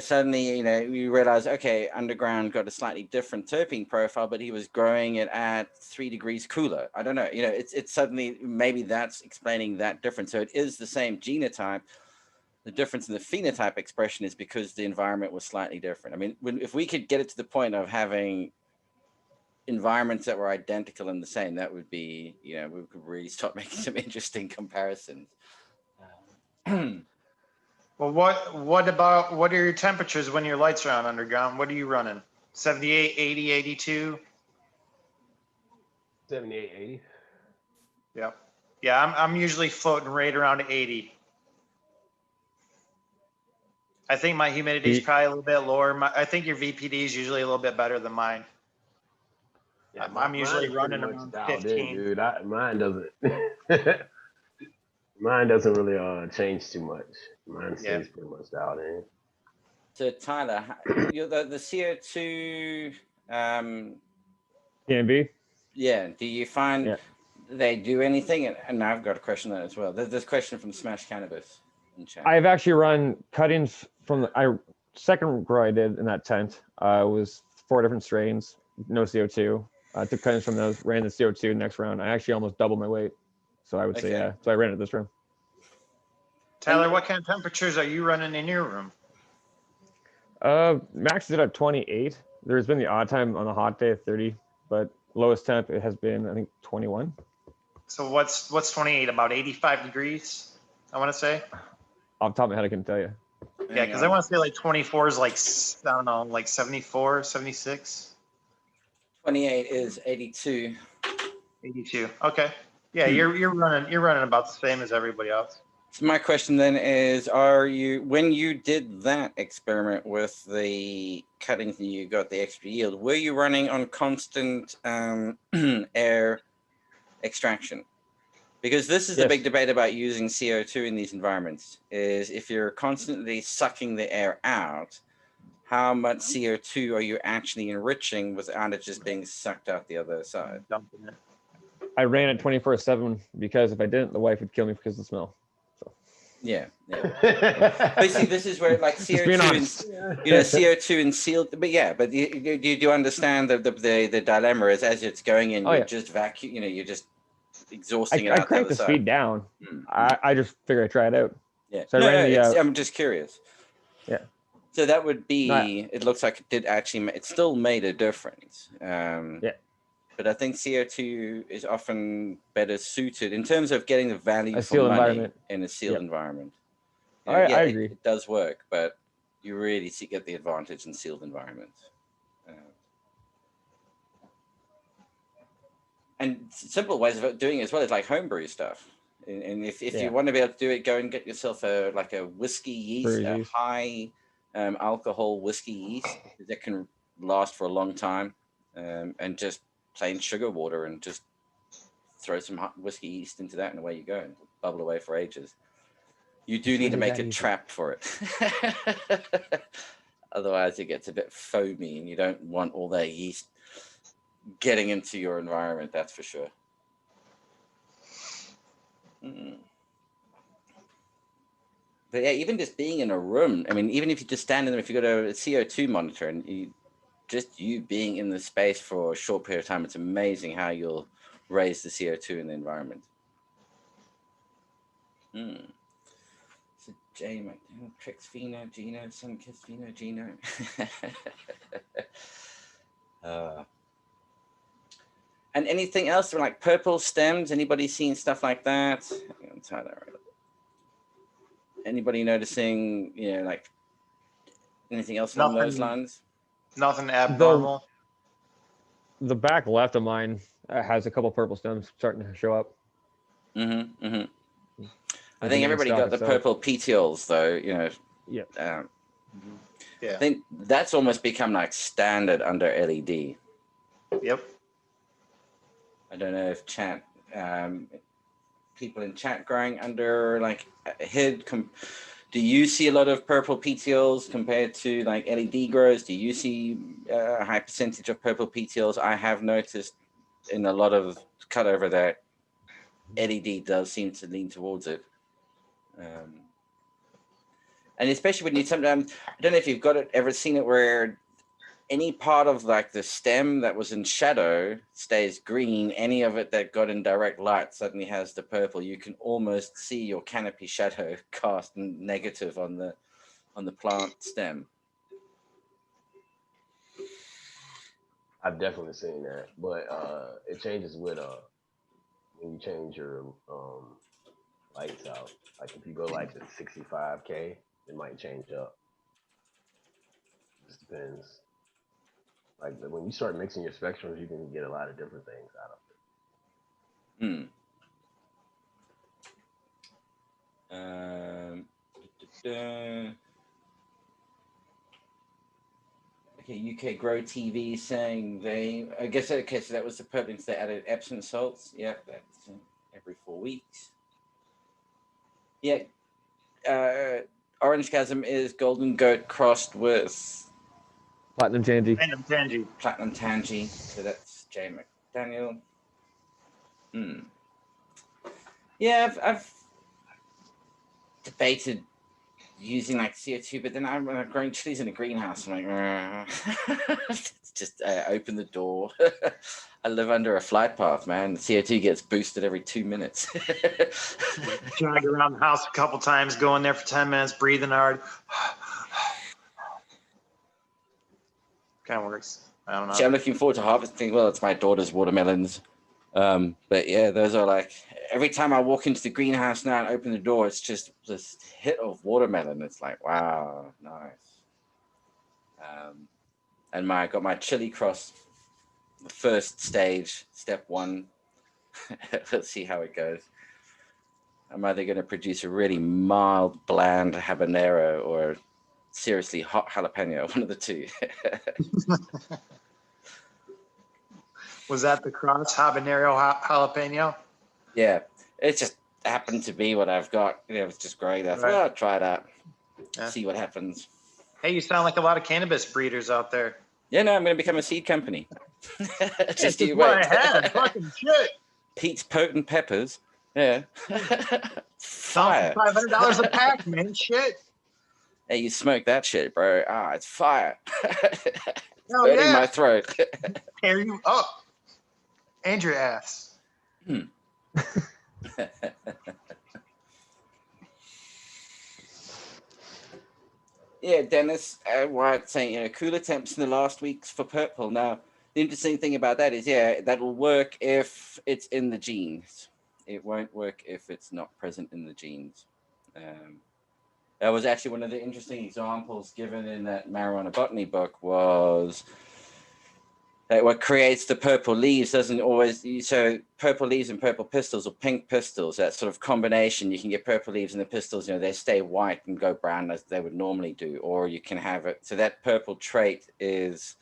Suddenly, we realize, okay, Underground got a slightly different terpene profile, but he was growing it at 3 degrees cooler. I don't know. It's suddenly, maybe that's explaining that difference. So it is the same genotype. The difference in the phenotype expression is because the environment was slightly different. I mean, if we could get it to the point of having environments that were identical and the same, that would be, we could really start making some interesting comparisons. Well, what are your temperatures when your lights are on, Underground? What are you running? 78, 80, 82? 78, 80. Yep. Yeah, I'm usually floating right around 80. I think my humidity is probably a little bit lower. I think your VPD is usually a little bit better than mine. Yeah, I'm usually mine's pretty running much around dialed in, 15. dude. Mine doesn't. Mine doesn't really change too much. Mine Yeah. stays pretty much dialed in. So Tyler, you're the CO2. PNB. Yeah. Do you find Yeah. they do anything? And I've got a question on that as well. There's this question from Smash Cannabis in chat. I've actually run cuttings from the second grow I did in that tent. Was 4 different strains, no CO2. Took cuttings from those, ran the CO2 next round. I actually almost doubled my weight. So I would say, Okay. yeah. So I ran it this round. Tyler, what kind of temperatures are you running in your room? Max is at 28. There's been the odd time on a hot day of 30, but lowest temp it has been, I think, 21. So what's 28? About 85 degrees, I want to say. Off the top of my head, I can tell you. Yeah, because I want to say like 24 is like, I don't know, like 74, 76. 28 is 82. 82. Okay. Yeah, you're running about the same as everybody else. So my question then is, when you did that experiment with the cuttings and you got the extra yield, were you running on constant air extraction? Because this is the big debate about using CO2 in these environments, is if you're constantly sucking the air out, how much CO2 are you actually enriching without it just being sucked out the other side? Dumping it. I ran it 24/7 because if I didn't, the wife would kill me because of the smell. So. Yeah. Basically, this is where like CO2 and sealed. But you understand the dilemma is as it's going in, you're just vacuum. You're just exhausting it out. I cranked the speed down. I just figured I'd try it out. Yeah. So I'm just curious. Yeah. So that would be. It looks like it did actually. It still made a difference. Yeah. But I think CO2 is often better suited in terms of getting the value for money in a sealed environment. I agree. It does work, but you really get the advantage in sealed environments. And simple ways of doing it as well is like homebrew stuff. And if you want to be able to do it, go and get yourself a whiskey yeast, a high alcohol whiskey yeast that can last for a long time, and just plain sugar water and just throw some whiskey yeast into that and away you go and bubble away for ages. You do need to make a trap for it. Otherwise it gets a bit foamy and you don't want all that yeast getting into your environment, that's for sure. But yeah, even just being in a room, I mean, even if you just stand in there, if you got a CO2 monitor and you being in the space for a short period of time, it's amazing how you'll raise the CO2 in the environment. So Jay McDonald, Trix Fino, Gino, Sunkiss Fino, Gino. And anything else like purple stems? Anybody seen stuff like that? I'm gonna tie that right up. Anybody noticing, like anything else along those lines? Nothing abnormal. The back left of mine has a couple purple stems starting to show up. I think everybody got the purple petioles, though. Yeah. I think that's almost become like standard under LED. Yep. I don't know if people in chat growing under like HID. Do you see a lot of purple petioles compared to like LED grows? Do you see a high percentage of purple petioles? I have noticed in a lot of cutover that LED does seem to lean towards it. And especially when you sometimes, I don't know if you've ever seen it where any part of like the stem that was in shadow stays green. Any of it that got in direct light suddenly has the purple. You can almost see your canopy shadow cast negative on the plant stem. I've definitely seen that, but it changes with when you change your lights out. Like if you go like to 65K, it might change up. It just depends. Like when you start mixing your spectrums, you can get a lot of different things out of it. Okay, UK Grow TV saying I guess, okay, so that was the purplings they added Epsom salts. Yeah, that's every 4 weeks. Yeah. Orange Chasm is Golden Goat crossed with Platinum Tangy. Random Tangy. Platinum Tangy. So that's Jay McDaniel. Yeah, I've debated using like CO2, but then I'm growing chilies in a greenhouse. I'm like, just open the door. I live under a flight path, man. CO2 gets boosted every 2 minutes. Jog around the house a couple times, go in there for 10 minutes, breathing hard. Kind of works. I don't know. See, I'm looking forward to harvesting. Well, it's my daughter's watermelons. But yeah, those are like, every time I walk into the greenhouse now and open the door, it's just this hit of watermelon. It's like, wow, nice. And I got my chili cross, the first stage, step 1. Let's see how it goes. I'm either going to produce a really mild, bland habanero or seriously hot jalapeno, one of the two. Was that the cross habanero jalapeno? Yeah, it just happened to be what I've got. It was just growing that. Right. Well, I'll try that. Yeah. See what happens. Hey, you sound like a lot of cannabis breeders out there. Yeah, no, I'm going to become a seed company. Just you what wait. I had. Fucking shit. Pete's Potent Peppers. Yeah. Fire. $500 a pack, man. Shit. Hey, you smoke that shit, bro. Ah, it's fire. Hell Burning yeah. my throat. Tear you up. And your ass. Yeah, Dennis White saying, cooler temps in the last weeks for purple. Now, the interesting thing about that is, yeah, that will work if it's in the genes. It won't work if it's not present in the genes. That was actually one of the interesting examples given in that marijuana botany book was that what creates the purple leaves doesn't always, so purple leaves and purple pistils or pink pistils, that sort of combination, you can get purple leaves and the pistils, they stay white and go brown as they would normally do, or you can have it. So that purple trait is,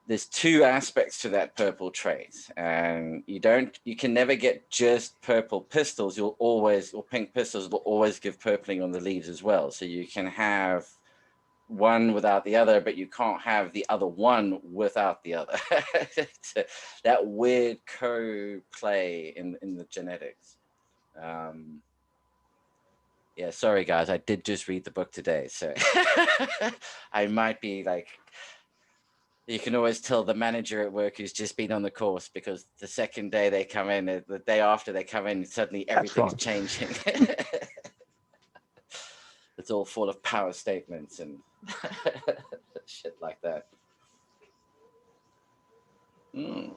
there's 2 aspects to that purple trait, and you can never get just purple pistils. Or pink pistils will always give purpling on the leaves as well. So you can have one without the other, but you can't have the other one without the other. That weird co-play in the genetics. Yeah, sorry guys, I did just read the book today, so I might be like, you can always tell the manager at work who's just been on the course, because the second day they come in, the day after they come in, suddenly everything's changing. It's all full of power statements and shit like that. Okay,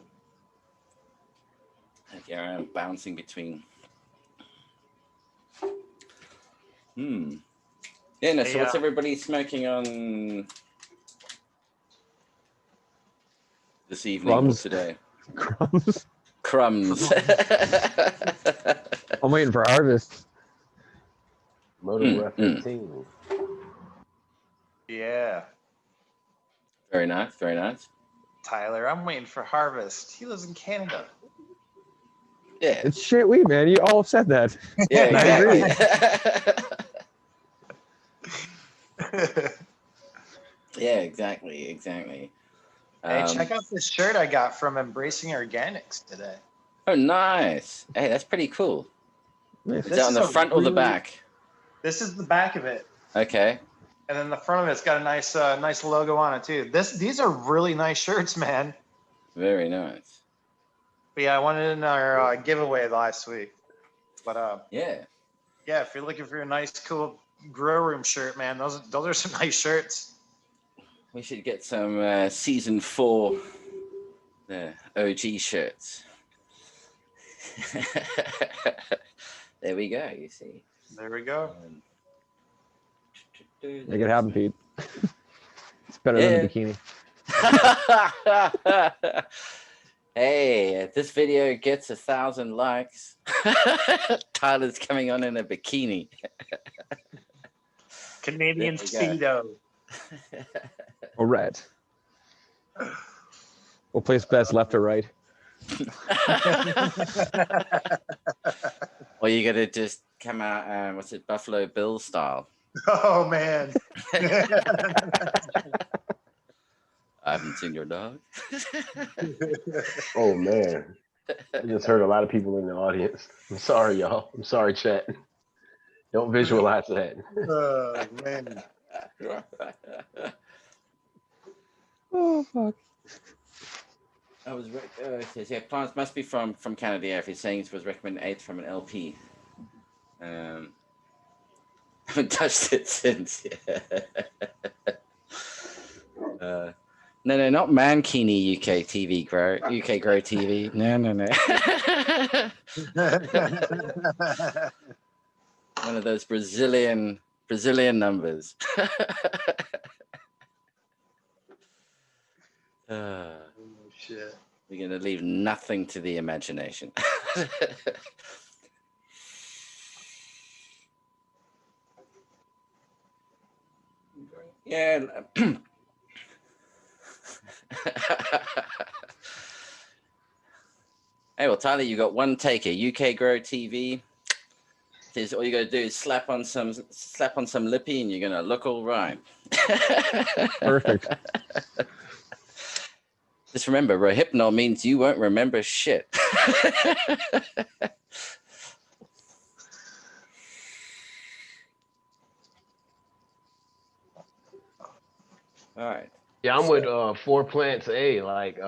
I'm bouncing between. Yeah, no, so what's everybody smoking on this evening or today? Crumbs. I'm waiting for harvest. Motor Ref 15. Yeah. Very nice, very nice. Tyler, I'm waiting for harvest. He lives in Canada. Yeah. It's shit weed, man. You all said that. Yeah, Hey, yeah, exactly. check out this shirt I got from Embracing Organics today. Oh, nice. Hey, that's pretty cool. Nice. Is that on the front or the back? This is the back of it. Okay. And then the front of it's got a nice nice logo on it too. These are really nice shirts, man. Very nice. But yeah, I won it in our giveaway last week. But Yeah. yeah, if you're looking for a nice, cool grow room shirt, man, those are some nice shirts. We should get some season 4 OG shirts. There we go, you see. There we go. Make it happen, Pete. It's better than the bikini. Hey, if this video gets 1,000 likes, Tyler's coming on in a bikini. Canadian Speedo. Or red. We'll place bets left or right. Or you gotta just come out, what's it, Buffalo Bill style? Oh man. I haven't seen your dog. Oh man, I just heard a lot of people in the audience. I'm sorry, y'all. I'm sorry, chat. Don't visualize that. Oh man. Oh fuck. I was it says, yeah, plants must be from Canada. Yeah, if he's saying it was recommended 8 from an LP. Haven't touched it since. Yeah. No, not Mankini UK TV Grow. UK Grow TV. No. One of those Brazilian numbers. Oh shit. We're going to leave nothing to the imagination. Yeah. Hey, well, Tyler, you got one taker. UK Grow TV. Says all you got to do is slap on some lippy, and you're gonna look all right. Perfect. Just remember, Rohypnol means you won't remember shit. All right. Yeah, I'm with 4 Plants A. Like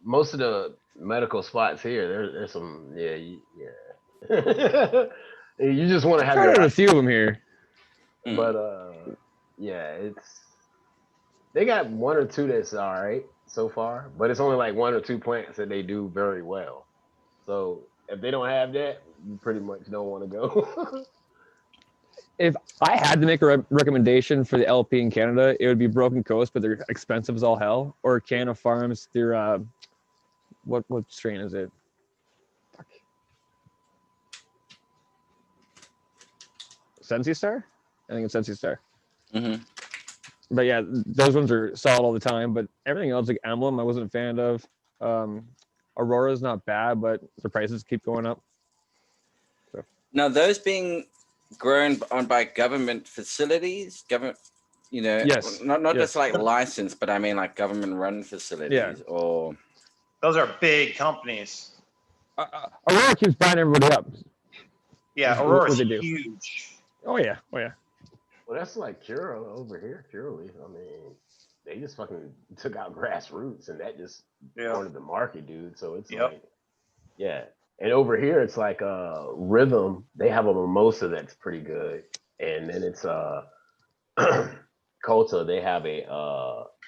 most of the medical spots here, there's some. Yeah. You just want to have Tried your a few of them here. But yeah, they got 1 or 2 that's all right so far, but it's only like 1 or 2 plants that they do very well. So if they don't have that, you pretty much don't want to go. If I had to make a recommendation for the LP in Canada, it would be Broken Coast, but they're expensive as all hell. Or Canna Farms, they're what strain is it? Fuck. Sensi Star? I think it's Sensi Star. Mm-hmm. But yeah, those ones are solid all the time. But everything else, like Emblem, I wasn't a fan of. Aurora's not bad, but the prices keep going up. So. Now, those being grown by government facilities, Yes. not just like licensed, but I mean like government run facilities, or Those are big companies. Aurora keeps buying everybody up. Yeah, What Aurora's they do. huge. Oh yeah. Well, that's like Cura over here, Curaleaf. I mean, they just fucking took out Grassroots, and that just cornered the market, dude. So it's like, yeah. And over here, it's like Rhythm. They have a mimosa that's pretty good, and then it's Colta. They have a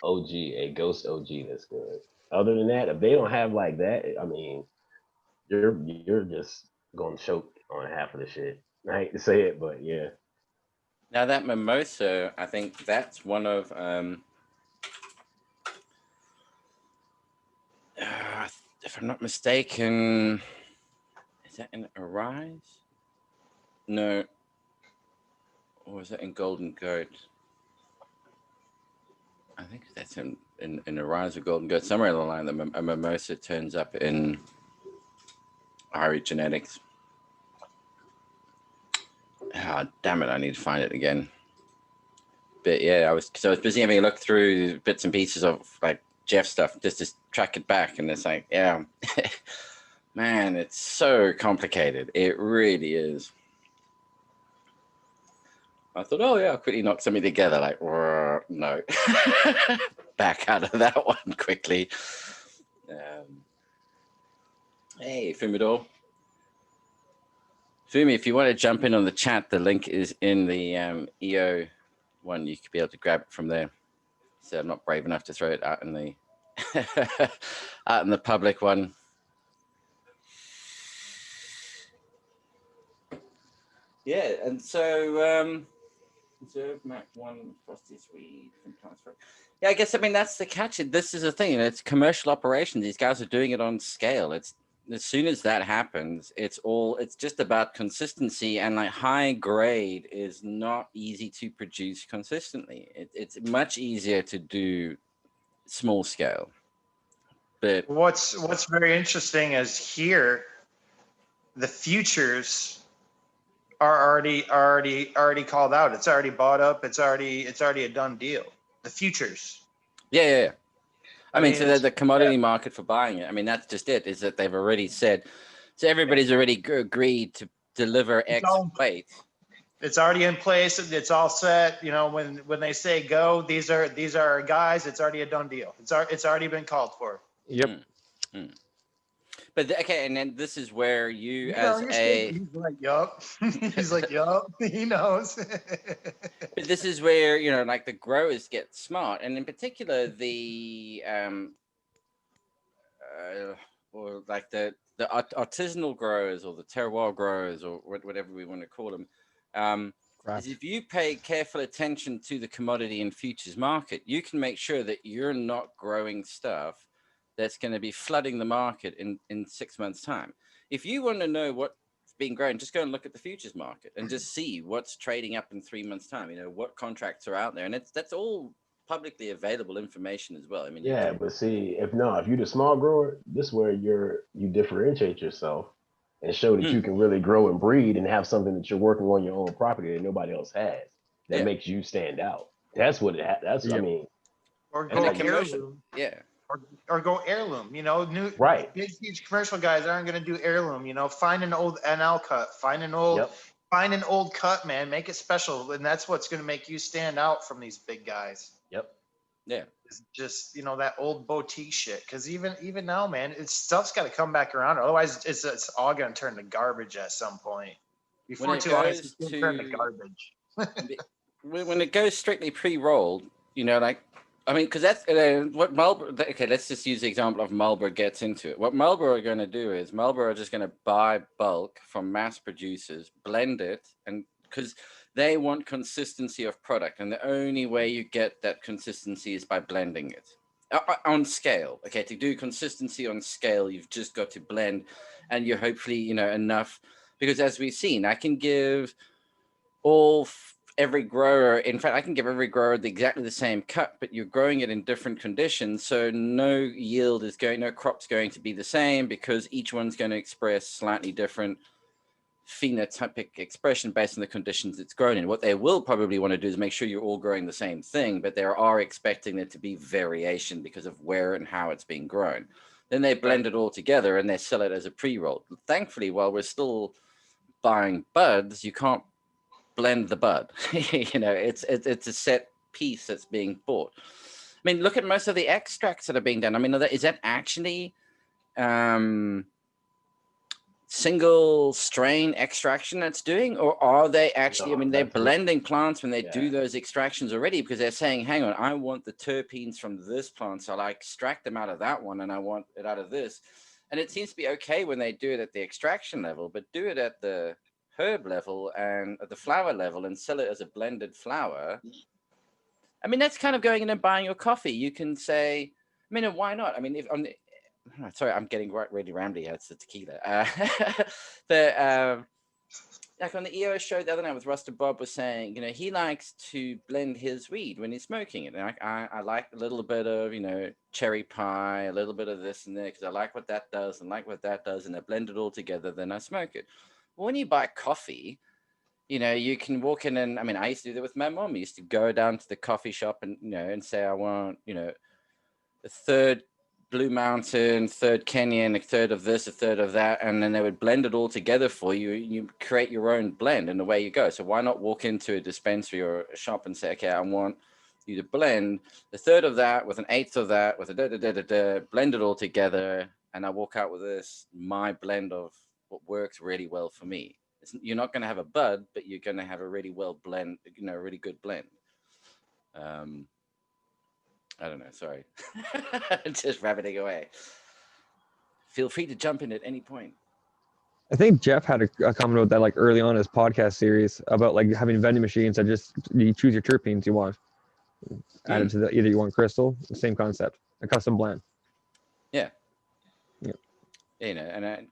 OG, a Ghost OG that's good. Other than that, if they don't have like that, I mean, you're just gonna choke on half of the shit. I hate to say it, but yeah. now that mimosa, I think that's one of if I'm not mistaken, is that in Arise? No. Or is that in Golden Goat? I think that's in Arise or Golden Goat. Somewhere along the line, a mimosa turns up in Ari Genetics. Ah, damn it, I need to find it again. But yeah, I was busy having a look through bits and pieces of like Jeff stuff just to track it back, and it's like, yeah, man, it's so complicated. It really is. I thought, oh yeah, I'll quickly knock something together. Like, no, back out of that one quickly. Hey, Fumidor. Fumi, if you want to jump in on the chat, the link is in the EO one. You could be able to grab it from there. So I'm not brave enough to throw it out in the out in the public one. Yeah, and so Reserve Mac 1 Frosty Sweet from transfer. Yeah, I mean that's the catch. This is a thing. It's commercial operation. These guys are doing it on scale. It's as soon as that happens, it's just about consistency, and like high grade is not easy to produce consistently. It's much easier to do small scale. But What's very interesting is here, the futures are already called out. It's already bought up. It's already a done deal. The futures. yeah. I mean, so it's- the commodity market for buying it. I mean, that's just it. Is that they've already said, so everybody's already agreed to deliver X all- weight. It's already in place. It's all set. You know, when they say go, these are our guys. It's already a done deal. It's already been called for. Yep. But okay, and then this is where you, You know, as you're a, He's like, yup. He's like, yup. He knows. but this is where, you know, like the growers get smart, and in particular the or like the artisanal growers or the terroir growers or whatever we want to call them. Is if you pay careful attention to the commodity and futures market, you can make sure that you're not growing stuff that's going to be flooding the market in 6 months' time. If you want to know what's being grown, just go and look at the futures market and just see what's trading up in 3 months' time. You know, what contracts are out there, and that's all publicly available information as well. I mean, Yeah, but see, if you're the small grower, this is where you differentiate yourself and show that you can really grow and breed and have something that you're working on your own property that nobody else has. That makes you stand out. That's what that's. I mean, or and go the commercial, heirloom. yeah. Or go heirloom. You know, right. Big huge commercial guys aren't going to do heirloom. You know, find an old NL cut. Find an old cut, man. Make it special, and that's what's going to make you stand out from these big guys. Yep. Yeah. It's just, you know, that old boutique shit. Because even now, man, stuff's got to come back around. Otherwise, it's all going to turn to garbage at some point. Before too long, it's going to turn to garbage. When it goes strictly pre-rolled, you know, like, I mean, because that's what Marlboro. Okay, let's just use the example of Marlboro gets into it. What Marlboro are going to do is Marlboro are just going to buy bulk from mass producers, blend it, and because they want consistency of product, and the only way you get that consistency is by blending it on scale. Okay, to do consistency on scale, you've just got to blend, and you're hopefully, you know, enough. Because as we've seen, I can give every grower, in fact, I can give every grower exactly the same cut, but you're growing it in different conditions. So no crop's going to be the same because each one's going to express slightly different phenotypic expression based on the conditions it's grown in. What they will probably want to do is make sure you're all growing the same thing, but they are expecting there to be variation because of where and how it's being grown. Then they blend it all together and they sell it as a pre-roll. Thankfully, while we're still buying buds, you can't blend the bud. You know, it's a set piece that's being bought. I mean, look at most of the extracts that are being done. I mean, is that actually single strain extraction that's doing, or are they actually, I mean, they're blending plants when they do those extractions already, because they're saying, hang on, I want the terpenes from this plant, so I extract them out of that one and I want it out of this. And it seems to be okay when they do it at the extraction level, but do it at the herb level and at the flower level and sell it as a blended flower. I mean, that's kind of going in and buying your coffee. You can say, I mean, why not? I mean, if on the, sorry, I'm getting really rambly. It's the tequila. Like on the EO show the other night with Rusted Bob was saying, you know, he likes to blend his weed when he's smoking it. And I like a little bit of, you know, cherry pie, a little bit of this and there, because I like what that does and like what that does, and I blend it all together, then I smoke it. Well, when you buy coffee, you know, you can walk in and, I mean, I used to do that with my mom. I used to go down to the coffee shop and, you know, and say, I want, you know, a third Blue Mountain, third Kenyan, a third of this, a third of that, and then they would blend it all together for you. You create your own blend, and away you go. So why not walk into a dispensary or a shop and say, okay, I want you to blend a third of that with an eighth of that with a blend it all together, and I walk out with this, my blend of what works really well for me. You're not going to have a bud, but you're going to have a really well blend, you know, a really good blend. I don't know. Sorry. Just rabbiting away. Feel free to jump in at any point. I think Jeff had a comment about that like early on in his podcast series about like having vending machines that just you choose your terpenes you want. Added to either you want crystal, the same concept, a custom blend. Yeah. And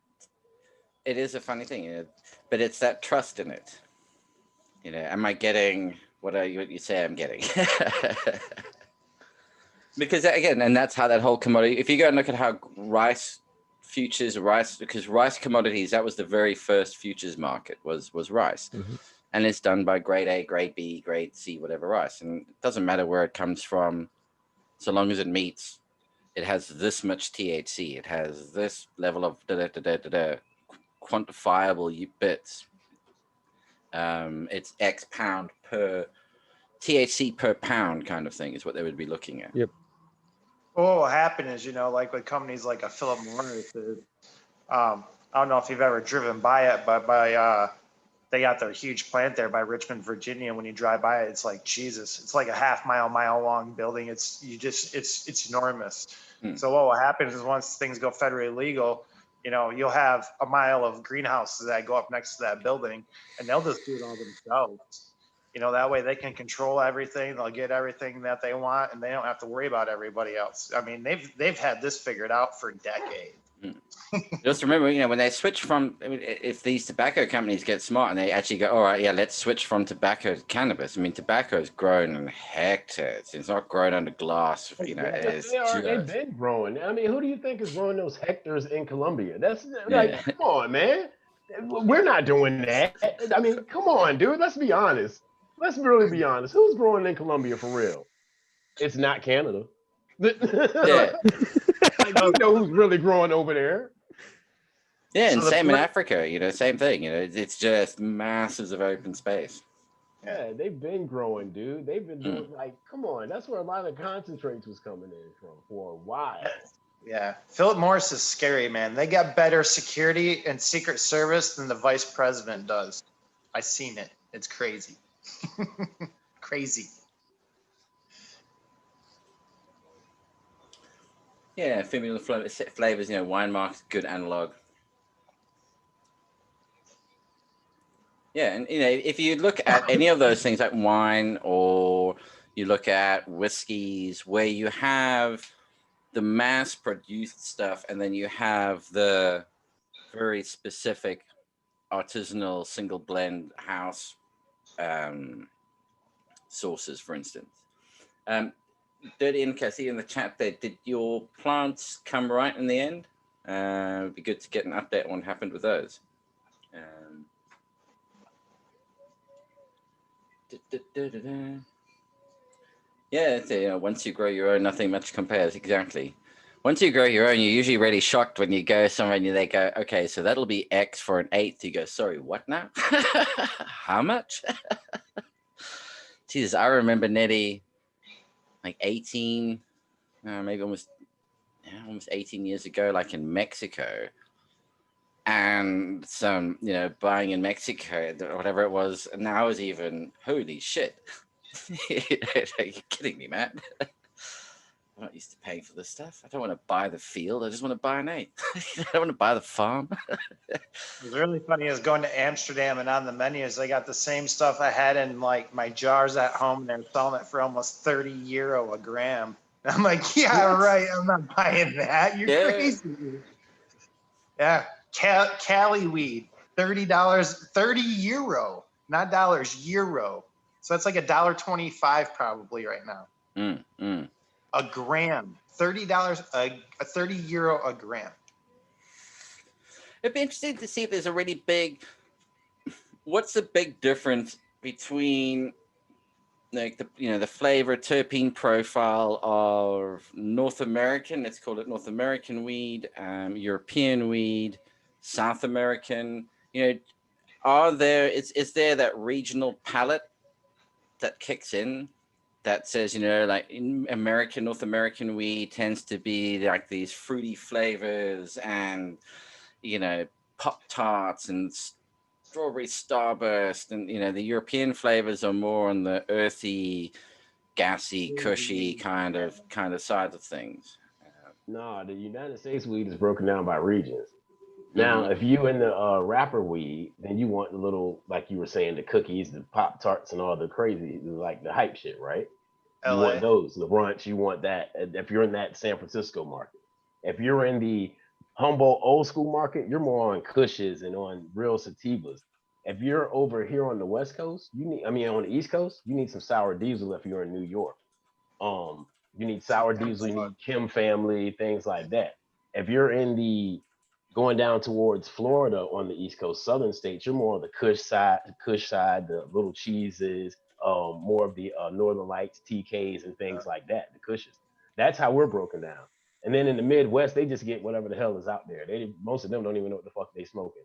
it is a funny thing, but it's that trust in it. Am I getting what you say I'm getting? Because again, and that's how that whole commodity. If you go and look at how rice because rice commodities, that was the very first futures market was rice, and it's done by grade A, grade B, grade C, whatever rice, and it doesn't matter where it comes from, so long as it meets. It has this much THC. It has this level of quantifiable bits. It's X pound per THC per pound kind of thing is what they would be looking at. Yep. Well, what will happen is, like with companies like a Philip Morris, I don't know if you've ever driven by it, but they got their huge plant there by Richmond, Virginia. When you drive by it, it's like Jesus. It's like a mile long building. It's enormous. So what will happen is once things go federally legal, you'll have a mile of greenhouses that go up next to that building, and they'll just do it all themselves. That way they can control everything. They'll get everything that they want, and they don't have to worry about everybody else. I mean, they've had this figured out for decades. Just remember, when they switch from, if these tobacco companies get smart and they actually go, all right, yeah, let's switch from tobacco to cannabis. I mean, tobacco is grown in hectares. It's not grown under glass. They've been growing. I mean, who do you think is growing those hectares in Colombia? That's like, come on, man. We're not doing that. I mean, come on, dude. Let's be honest. Let's really be honest. Who's growing in Colombia for real? It's not Canada. Yeah. You know who's really growing over there. Yeah, and same in Africa, same thing. It's just masses of open space. Yeah, they've been growing, dude. They've been doing come on. That's where a lot of concentrates was coming in from for a while. Yeah, Philip Morris is scary, man. They got better security and Secret Service than the vice president does. I seen it. It's crazy. Crazy. Yeah, familiar flavors, wine marks, good analog. Yeah, and if you look at any of those things like wine, or you look at whiskeys, where you have the mass-produced stuff, and then you have the very specific artisanal single blend house sources, for instance. Dirty and Cassie in the chat there, did your plants come right in the end? It'd be good to get an update on what happened with those. Yeah, once you grow your own, nothing much compares. Exactly. Once you grow your own, you're usually really shocked when you go somewhere and they go, okay, so that'll be X for an eighth. You go, sorry, what now? How much? Jesus, I remember Nettie, like 18, maybe almost 18 years ago, like in Mexico. And some, buying in Mexico, whatever it was. And I was even, holy shit. Are you kidding me, man? I'm not used to paying for this stuff. I don't want to buy the field. I just want to buy an eighth. I don't want to buy the farm. It's really funny is going to Amsterdam, and on the menus, they got the same stuff I had in like my jars at home. And they're selling it for almost €30 a gram. And I'm like, yeah, right. I'm not buying that. You're crazy. Yeah. Cali weed, $30, €30, not dollars, euro. So that's like $1.25 probably right now. A gram, $30, €30 a gram. It'd be interesting to see if there's a really what's the big difference between like the flavor terpene profile of North American, let's call it North American weed, European weed, South American, is there that regional palate that kicks in that says, like in North American weed tends to be like these fruity flavors and, Pop-Tarts and strawberry starburst, and, the European flavors are more on the earthy, gassy, cushy kind of side of things. No, the United States weed is broken down by regions. Now, if you in the wrapper weed, then you want the little, like you were saying, the cookies, the Pop-Tarts, and all the crazy, like the hype shit, right? You want those, the brunch, you want that. If you're in that San Francisco market, if you're in the Humboldt old school market, you're more on Kushes and on real sativas. If you're over here on the West Coast, on the East Coast, you need some sour diesel if you're in New York. You need sour diesel, you need Kim family, things like that. If you're in the going down towards Florida on the East Coast, southern states, you're more on the Kush side, the little cheeses, more of the Northern Lights, TKs, and things like that, the Kushes. That's how we're broken down. And then in the Midwest, they just get whatever the hell is out there. Most of them don't even know what the fuck they smoking.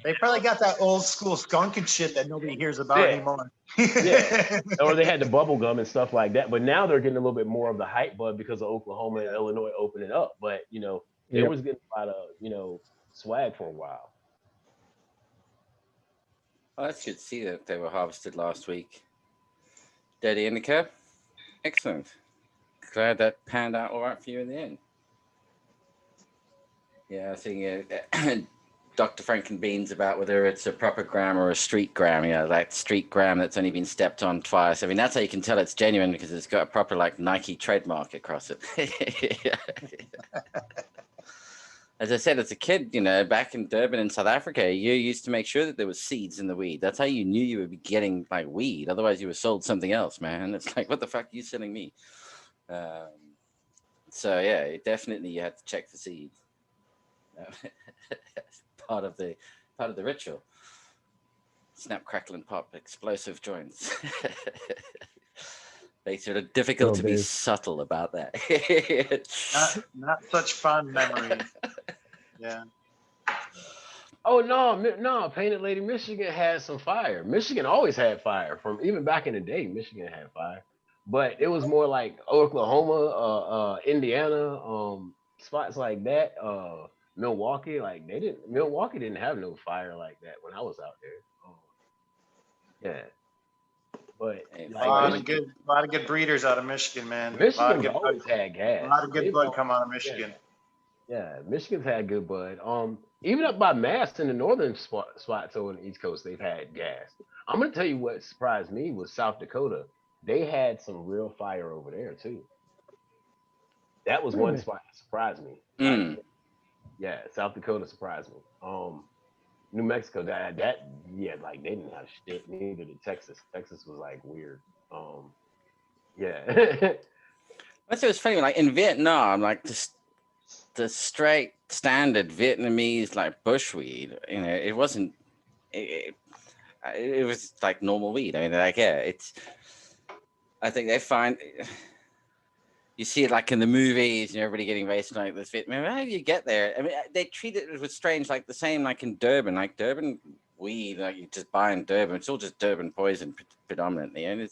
They probably got that old school skunk and shit that nobody hears about anymore. Yeah. Or they had the bubble gum and stuff like that. But now they're getting a little bit more of the hype bud because of Oklahoma and Illinois opening up. But they was getting a lot of swag for a while. Well, that's good to see that they were harvested last week. Daddy Indica, excellent. Glad that panned out all right for you in the end. Yeah, I think Dr. Frankenbeans about whether it's a proper gram or a street gram. Like street gram that's only been stepped on twice. I mean, that's how you can tell it's genuine because it's got a proper like Nike trademark across it. As I said, as a kid, back in Durban in South Africa, you used to make sure that there was seeds in the weed. That's how you knew you would be getting like weed. Otherwise, you were sold something else, man. It's like, what the fuck are you selling me? So yeah, definitely you had to check for seeds. part of the ritual. Snap, crackle, and pop, explosive joints. Makes it difficult to be subtle about that. not such fun memories. Yeah. Oh no, Painted Lady, Michigan had some fire. Michigan always had fire from even back in the day. Michigan had fire, but it was more like Oklahoma, Indiana, spots like that. Milwaukee, Milwaukee didn't have no fire like that when I was out there. Yeah. But a lot of good breeders out of Michigan, man. Michigan's always had gas. A lot of good bud come out of Michigan. Yeah, Michigan's had good bud. Even up by Mass in the northern spots over on the East Coast, they've had gas. I'm gonna tell you what surprised me was South Dakota. They had some real fire over there too. That was one spot that surprised me. Yeah, South Dakota surprised me. New Mexico, like they didn't have shit. Neither did Texas. Texas was like weird. Yeah. That's what's funny. Like in Vietnam, like the straight standard Vietnamese like bushweed. It wasn't. It was like normal weed. I mean, like it's. I think they find. You see it like in the movies, everybody getting raced like this. How do you get there? I mean, they treat it with strange, like the same, like in Durban, like Durban weed, like you just buy in Durban. It's all just Durban poison predominantly, and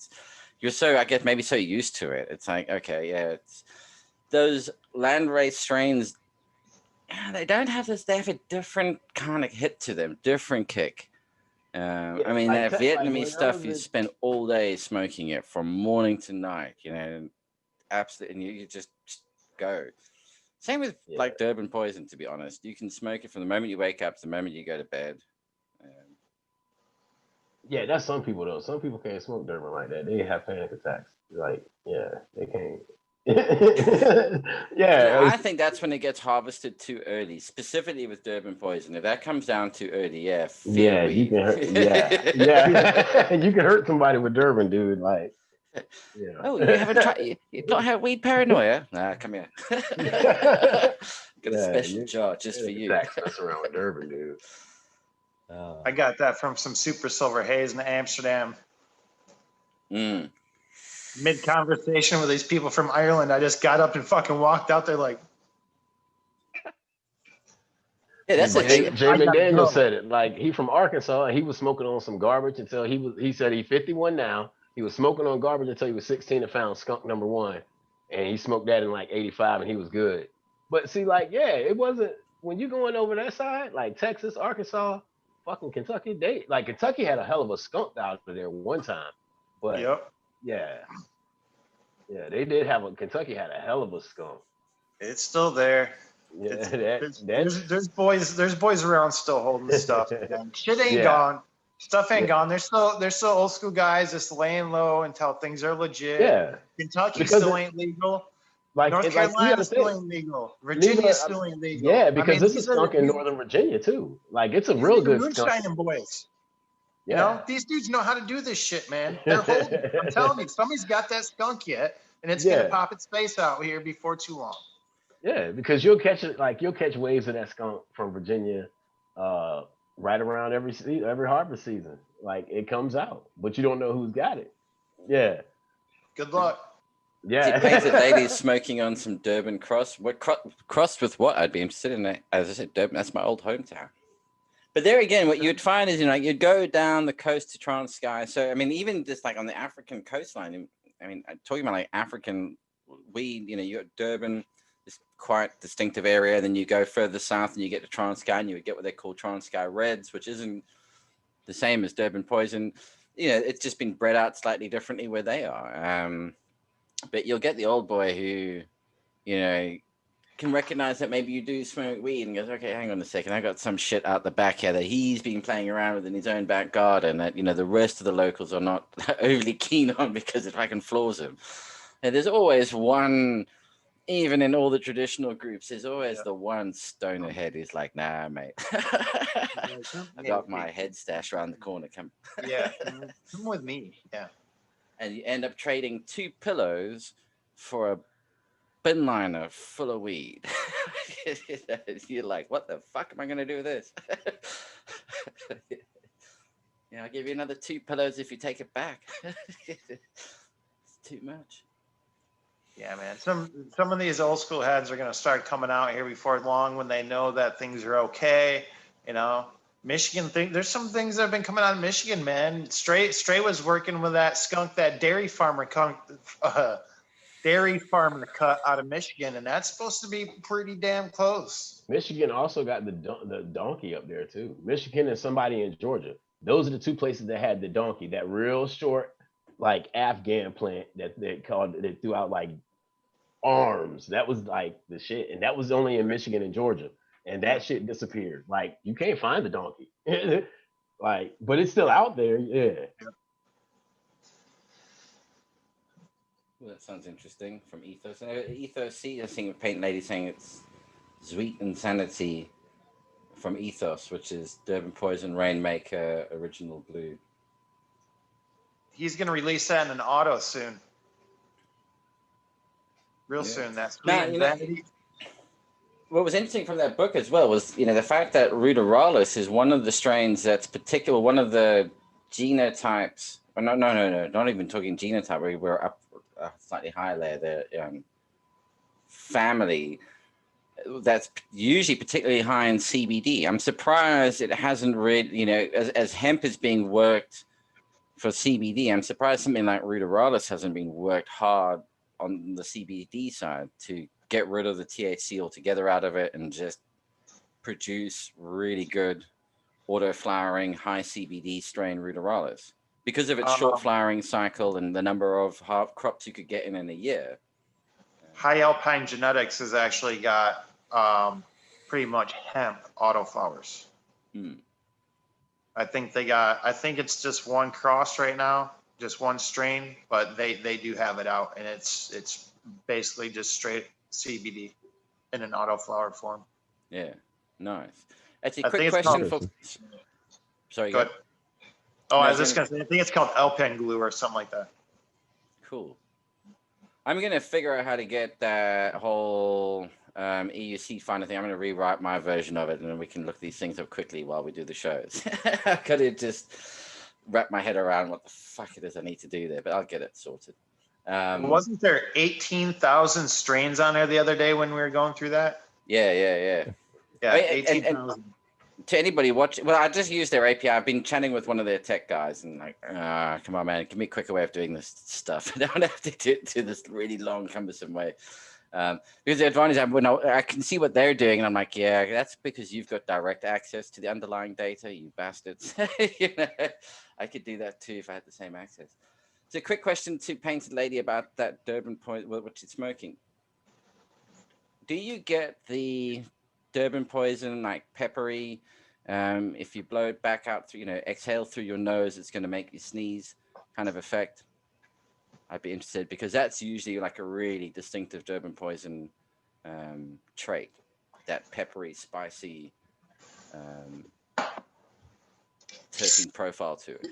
you're so, I guess, maybe so used to it. It's like, okay, yeah, it's those landrace strains. They don't have this. They have a different kind of hit to them, different kick. I mean, that Vietnamese stuff, you spend all day smoking it from morning to night, absolutely, and you just go. Same with like Durban poison, to be honest. You can smoke it from the moment you wake up to the moment you go to bed. Yeah, that's some people though. Some people can't smoke Durban like that. They have panic attacks. Like, they can't. I think that's when it gets harvested too early, specifically with Durban poison. If that comes down too early, you can hurt. You can hurt somebody with Durban, dude. Like. Yeah. Oh, you haven't tried? You don't have weed paranoia? Nah, come here. Got a special jar just for you. That's around with Durban, dude. I got that from some Super Silver Haze in Amsterdam. Mid conversation with these people from Ireland, I just got up and fucking walked out there like. Yeah, that's Jay McDaniel said it. Like, he from Arkansas, and he was smoking on some garbage until he said he's 51 now. He was smoking on garbage until he was 16 and found skunk number 1. And he smoked that in like 85 and he was good. But see, like, it wasn't, when you going over that side, like Texas, Arkansas, fucking Kentucky, Kentucky had a hell of a skunk out there one time. But they did Kentucky had a hell of a skunk. It's still there. Yeah, there's boys around still holding the stuff. Shit ain't gone. Stuff ain't gone. There's still old school guys just laying low until things are legit. Yeah. Kentucky still ain't legal. Like, North you Carolina gotta still think. illegal. Virginia is still illegal. Yeah, I because mean, this is skunk in Northern Virginia too. Like, it's a these real are good skunk. moonshining boys. You Yeah. know, these dudes know how to do this shit, man. They're holding. I'm telling you, somebody's got that skunk yet, and it's gonna Yeah. pop its face out here before too long. Yeah, because you'll catch waves of that skunk from Virginia, right around every harvest season. Like, it comes out, but you don't know who's got it. Yeah, Good luck. yeah. Painted ladies smoking on some Durban cross. What crossed with what? I'd be interested in it. As I said, Durban. That's my old hometown. But there again, what you'd find is, you'd go down the coast to Transkei. So, I mean, even just like on the African coastline, I mean, talking about like African weed, you got Durban, this quite distinctive area. Then you go further south and you get to Transkei, and you would get what they call Transkei Reds, which isn't the same as Durban Poison. It's just been bred out slightly differently where they are. But you'll get the old boy who, can recognize that maybe you do smoke weed and goes, okay, hang on a second, I got some shit out the back here that he's been playing around with in his own back garden that, the rest of the locals are not overly keen on because it fucking floors him. And there's always one, even in all the traditional groups, there's always the one stoner head who's like, nah, mate, I got my head stash around the corner. Come with me. Yeah. And you end up trading 2 pillows for a bin liner full of weed. You're like, what the fuck am I going to do with this? I'll give you another 2 pillows if you take it back. It's too much. Yeah, man. Some of these old school heads are going to start coming out here before long when they know that things are okay. Michigan there's some things that have been coming out of Michigan, man. Stray was working with that skunk, that dairy farmer cut out of Michigan, and that's supposed to be pretty damn close. Michigan also got the donkey up there too. Michigan and somebody in Georgia. Those are the 2 places that had the donkey, that real short, like Afghan plant that they threw out like arms. That was like the shit, and that was only in Michigan and Georgia. And that shit disappeared. Like, you can't find the donkey. Like, but it's still out there. Yeah. Well, that sounds interesting. From Ethos. Ethos C, I think Paint Lady saying it's Sweet Insanity from Ethos, which is Durban Poison Rainmaker Original Blue. He's going to release that in an auto soon. Real soon. That's what was interesting from that book as well was, the fact that ruderalis is one of the strains that's particular, one of the genotypes. No, not even talking genotype. We're up slightly higher there. The family that's usually particularly high in CBD. I'm surprised it hasn't really, as hemp is being worked for CBD. I'm surprised something like ruderalis hasn't been worked hard on the CBD side to get rid of the THC altogether out of it and just produce really good auto flowering high CBD strain ruderalis because of its short flowering cycle and the number of half crops you could get in a year. High Alpine Genetics has actually got pretty much hemp autoflowers. I think it's just one cross right now, just one strain, but they do have it out, and it's basically just straight CBD in an autoflower form. Yeah, nice. Actually, quick question for. Sorry, go ahead. Oh, I was just gonna say, I think it's called Alpine Glue or something like that. Cool. I'm gonna figure out how to get that whole EUC finder thing. I'm gonna rewrite my version of it, and then we can look these things up quickly while we do the shows. I could just wrap my head around what the fuck it is I need to do there, but I'll get it sorted. Wasn't there 18,000 strains on there the other day when we were going through that? Yeah. 18,000. To anybody watching, well, I just used their API. I've been chatting with one of their tech guys and like, come on, man, give me a quicker way of doing this stuff. I don't have to do it to this really long, cumbersome way. Because the advantage, I can see what they're doing, and I'm like, yeah, that's because you've got direct access to the underlying data, you bastards. I could do that too if I had the same access. So, quick question to Painted Lady about that Durban Poison, what she's smoking. Do you get the Durban Poison like peppery? If you blow it back out through, exhale through your nose, it's going to make you sneeze, kind of effect. I'd be interested because that's usually like a really distinctive Durban poison trait, that peppery, spicy terpene profile to it.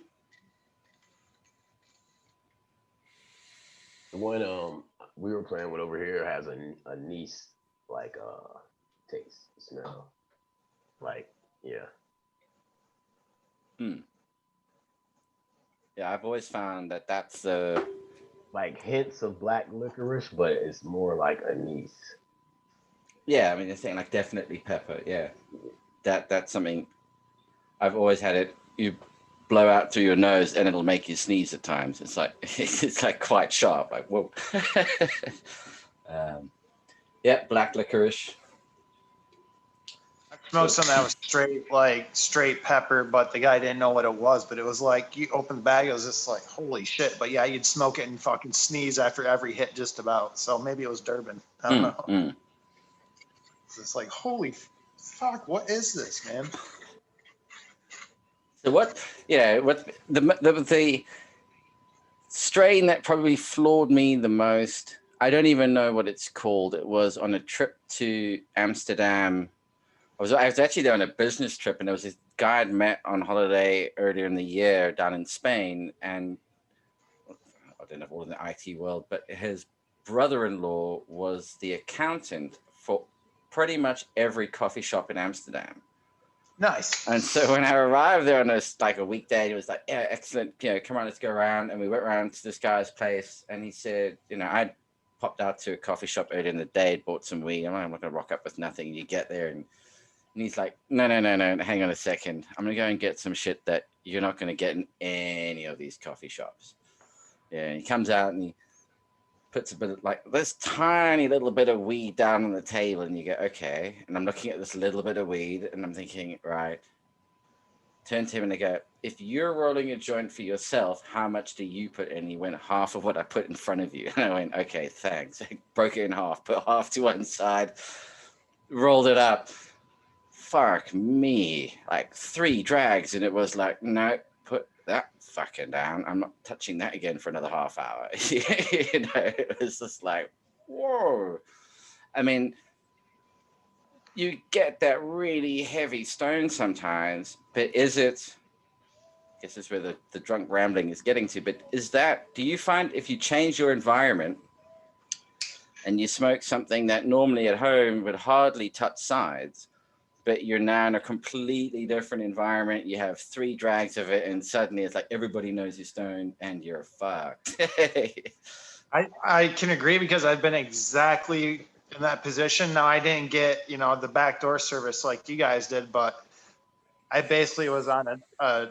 The one we were playing with over here has a anise like taste, smell. Like, yeah. Yeah, I've always found that that's the Like hints of black licorice, but it's more like anise. yeah. I mean, they're saying like definitely pepper. Yeah, that's something I've always had it. You blow out through your nose and it'll make you sneeze at times. It's like it's like quite sharp. Like whoa. Yeah, black licorice. Smoked something that was straight pepper, but the guy didn't know what it was. But it was like you open the bag, it was just like holy shit. But yeah, you'd smoke it and fucking sneeze after every hit, just about. So maybe it was Durban. I don't know. It's just like holy fuck, what is this, man? So what? Yeah, what the strain that probably floored me the most. I don't even know what it's called. It was on a trip to Amsterdam. I was actually there on a business trip, and there was this guy I'd met on holiday earlier in the year down in Spain, and I don't know if all in the IT world, but his brother-in-law was the accountant for pretty much every coffee shop in Amsterdam. Nice. And so when I arrived there on a weekday, he was like, "Yeah, excellent. Come on, let's go around." And we went around to this guy's place, and he said, I popped out to a coffee shop earlier in the day, bought some weed. I'm not going to rock up with nothing. You get there, and he's like, no, hang on a second. I'm going to go and get some shit that you're not going to get in any of these coffee shops. Yeah, and he comes out and he puts a bit of like this tiny little bit of weed down on the table, and you go, okay. And I'm looking at this little bit of weed, and I'm thinking, right. Turn to him and I go, if you're rolling a joint for yourself, how much do you put in? He went, half of what I put in front of you. And I went, okay, thanks. I broke it in half, put half to one side, rolled it up. Fuck me. Like 3 drags. And it was like, no, put that fucking down. I'm not touching that again for another half hour. It was just like, whoa. I mean, you get that really heavy stone sometimes, but is it, I guess this is where the drunk rambling is getting to, but do you find if you change your environment and you smoke something that normally at home would hardly touch sides, but you're now in a completely different environment, you have 3 drags of it, and suddenly it's like everybody knows you're stoned and you're fucked. I can agree because I've been exactly in that position. Now I didn't get, the backdoor service like you guys did, but I basically was on a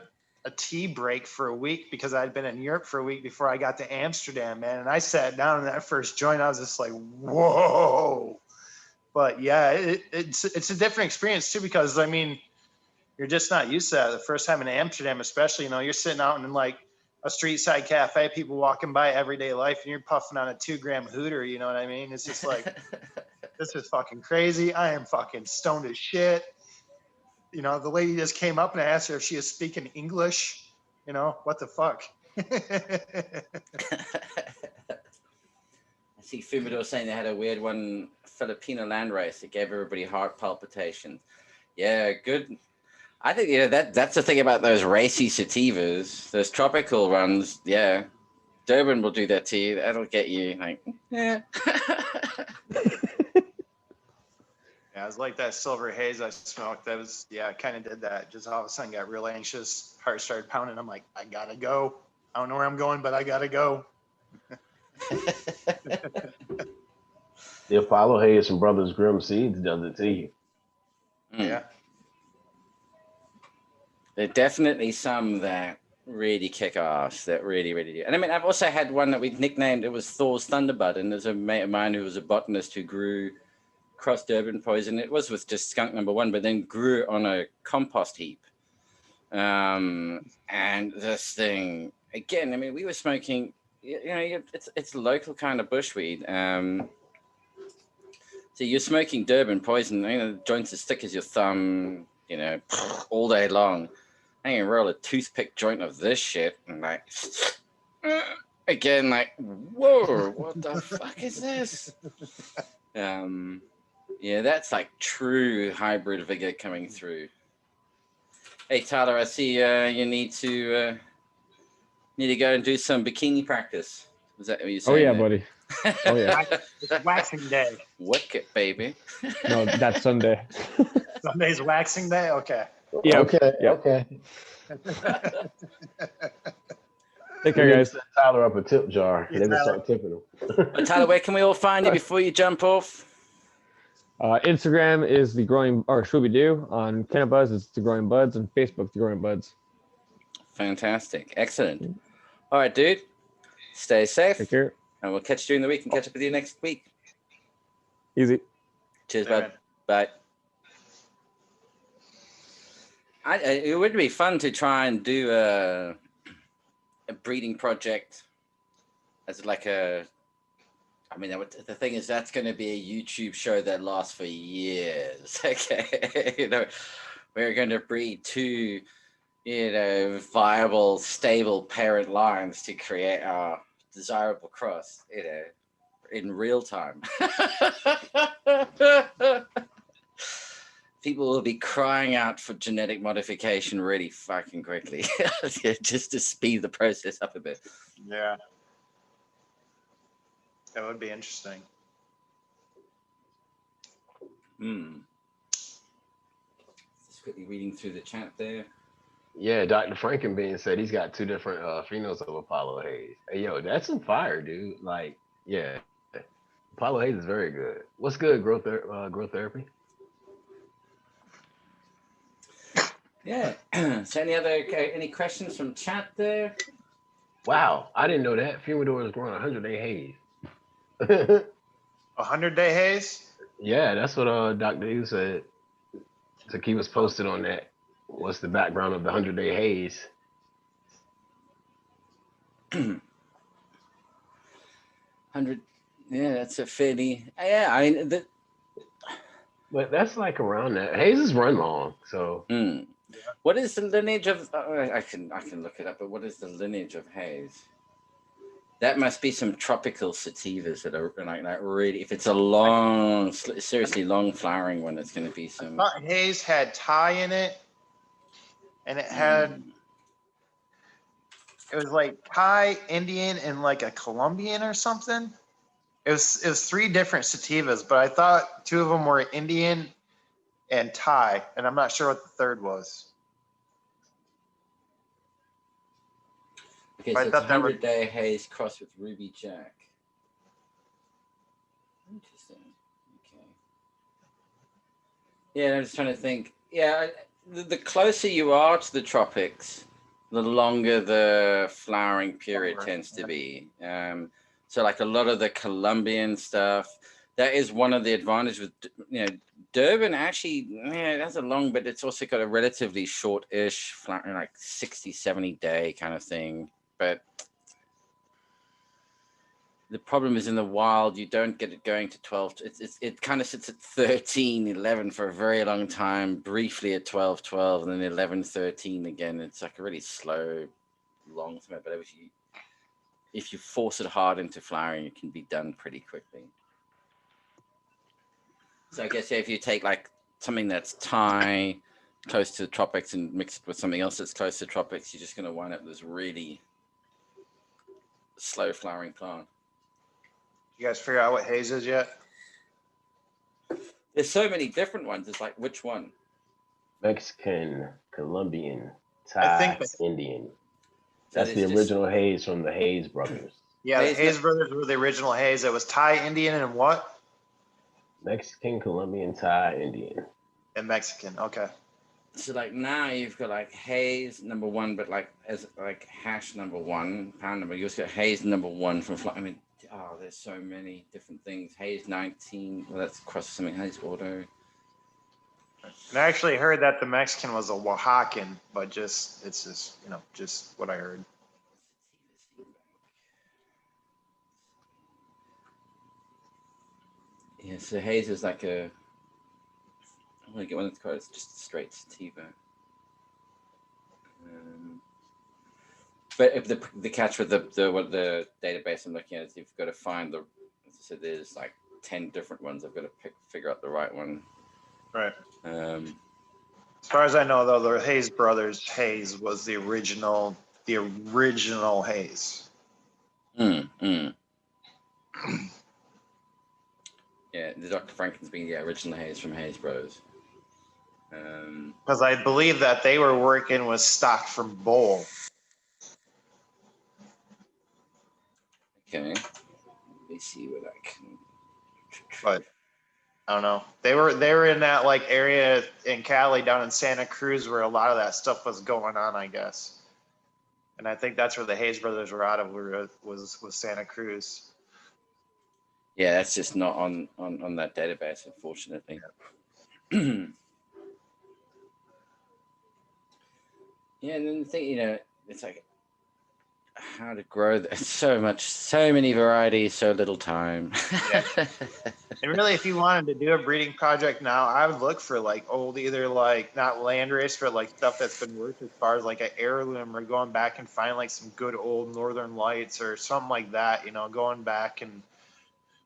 tea break for a week because I'd been in Europe for a week before I got to Amsterdam, man. And I sat down in that first joint. I was just like, whoa. But yeah, it's a different experience too, because I mean, you're just not used to that. The first time in Amsterdam, especially, you're sitting out in like a street side cafe, people walking by everyday life, and you're puffing on a 2-gram hooter. You know what I mean? It's just like, this is fucking crazy. I am fucking stoned as shit. The lady just came up and I asked her if she was speaking English. What the fuck? I see Fumador saying they had a weird one, Filipino land race that gave everybody heart palpitations. Yeah, good. I think that's the thing about those racy sativas, those tropical ones. Yeah, Durban will do that to you. That'll get you like, yeah. Yeah, it was like that silver haze I smoked. That was, I kind of did that. Just all of a sudden got real anxious. Heart started pounding. I'm like, I gotta go. I don't know where I'm going, but I gotta go. The Apollo haze from Brothers Grimm Seeds does it to you. Yeah. There are definitely some that really kick ass, that really, really do. And I mean, I've also had one that we nicknamed, it was Thor's Thunderbud. And there's a mate of mine who was a botanist who grew cross Durban poison. It was with just skunk number 1, but then grew on a compost heap. And this thing, again, I mean, we were smoking, it's local kind of bushweed. So you're smoking Durban poison, the joint's as thick as your thumb, all day long. I can roll a toothpick joint of this shit and like, again, like, whoa, what the fuck is this? Yeah, that's like true hybrid vigor coming through. Hey Tyler, I see you need to go and do some bikini practice. Was that what you Oh saying? yeah, there? buddy. Oh yeah. It's waxing day. Work it, baby. No, that's Sunday. Sunday's waxing day. Okay. Yeah. Okay. Yep. Okay. Take We care, need to guys. set Tyler up a tip jar. Hey, They can Tyler. start tipping him. But Tyler, where can we all find you before you jump off? Instagram is the growing or Shooby Doo. On Kennebuzz, it's the Growing Buds, and Facebook, the Growing Buds. Fantastic. Excellent. All right, dude. Stay safe. Take care. And we'll catch you during the week and catch up with you next week. Easy. Cheers, Yeah, bud. Bye. It would be fun to try and do a breeding project as like a. I mean, the thing is, that's going to be a YouTube show that lasts for years. Okay, we're going to breed two, viable, stable parent lines to create our desirable cross. In real time. People will be crying out for genetic modification really fucking quickly, just to speed the process up a bit. Yeah. That would be interesting. Just quickly reading through the chat there. Yeah, Dr. Frankenbean said he's got 2 different phenols of Apollo Haze. Hey, yo, that's some fire, dude. Like, yeah, Apollo Haze is very good. What's good, growth therapy? Yeah. So any questions from chat there? Wow, I didn't know that. Fumador is growing 100-day haze. 100-day haze? Yeah, that's what Dr. Hughes said. So he was posted on that. What's the background of the 100-day haze? 100. Yeah, that's a fairly. Yeah, I mean, But that's like around that. Hazes run long, so. What is the lineage of? I can look it up. But what is the lineage of haze? That must be some tropical sativas that are like really. If it's a long, seriously long flowering one, it's going to be some. I thought haze had Thai in it, and it had. It was like Thai, Indian, and like a Colombian or something. It was 3 different sativas, but I thought 2 of them were Indian and Thai, and I'm not sure what the third was. Okay, I so it's thought that was- 100-day haze crossed with Ruby Jack. Interesting. Okay. Yeah, I'm just trying to think. Yeah, the closer you are to the tropics, the longer the flowering period tends to be. So like a lot of the Colombian stuff, that is one of the advantages with, Durban actually, yeah, it has a long, but it's also got a relatively short-ish flowering, like 60, 70 day kind of thing. But the problem is in the wild, you don't get it going to 12. It kind of sits at 13, 11 for a very long time, briefly at 12, 12, and then 11, 13 again. It's like a really slow, long time. But if you force it hard into flowering, it can be done pretty quickly. So I guess if you take like something that's Thai, close to the tropics, and mix it with something else that's close to the tropics, you're just going to wind up with this really slow flowering plant. You guys figure out what haze is yet? There's so many different ones. It's like, which one? Mexican, Colombian, I Thai, think that- Indian. That That's is the just- original haze from the Hayes brothers. Yeah, Haze- the Hayes brothers were the original haze. It was Thai, Indian, and what? Mexican, Colombian, Thai, Indian. And Mexican. Okay. So like now you've got like haze number 1, but like as like hash number 1, pound number. You also got haze number 1 from. I mean, there's so many different things. Haze 19. Well, that's across something. Haze auto. And I actually heard that the Mexican was a Oaxacan, but it's just just what I heard. Yeah, so haze is like a. I'm gonna get one that's called. It's just straight sativa. But if the catch with the database I'm looking at is you've got to find the. So there's like 10 different ones. I've got to figure out the right one. Right. Um, As far as I know, though, the Hayes brothers Hayes was the original Hayes. Yeah, the Dr. Franken's being the original Hayes from Hayes Brothers. Because I believe that they were working with stock from Bowl. Okay. Let me see what I can. But I don't know. They were in that like area in Cali down in Santa Cruz where a lot of that stuff was going on, I guess. And I think that's where the Hayes brothers were out of, was Santa Cruz. Yeah, that's just not on that database, unfortunately. Yeah. Yeah, and then the thing, it's like how to grow so many varieties, so little time. Yeah. And really, if you wanted to do a breeding project now, I would look for like old, either like not landrace, for like stuff that's been worked as far as like an heirloom, or going back and find like some good old Northern Lights or something like that, going back and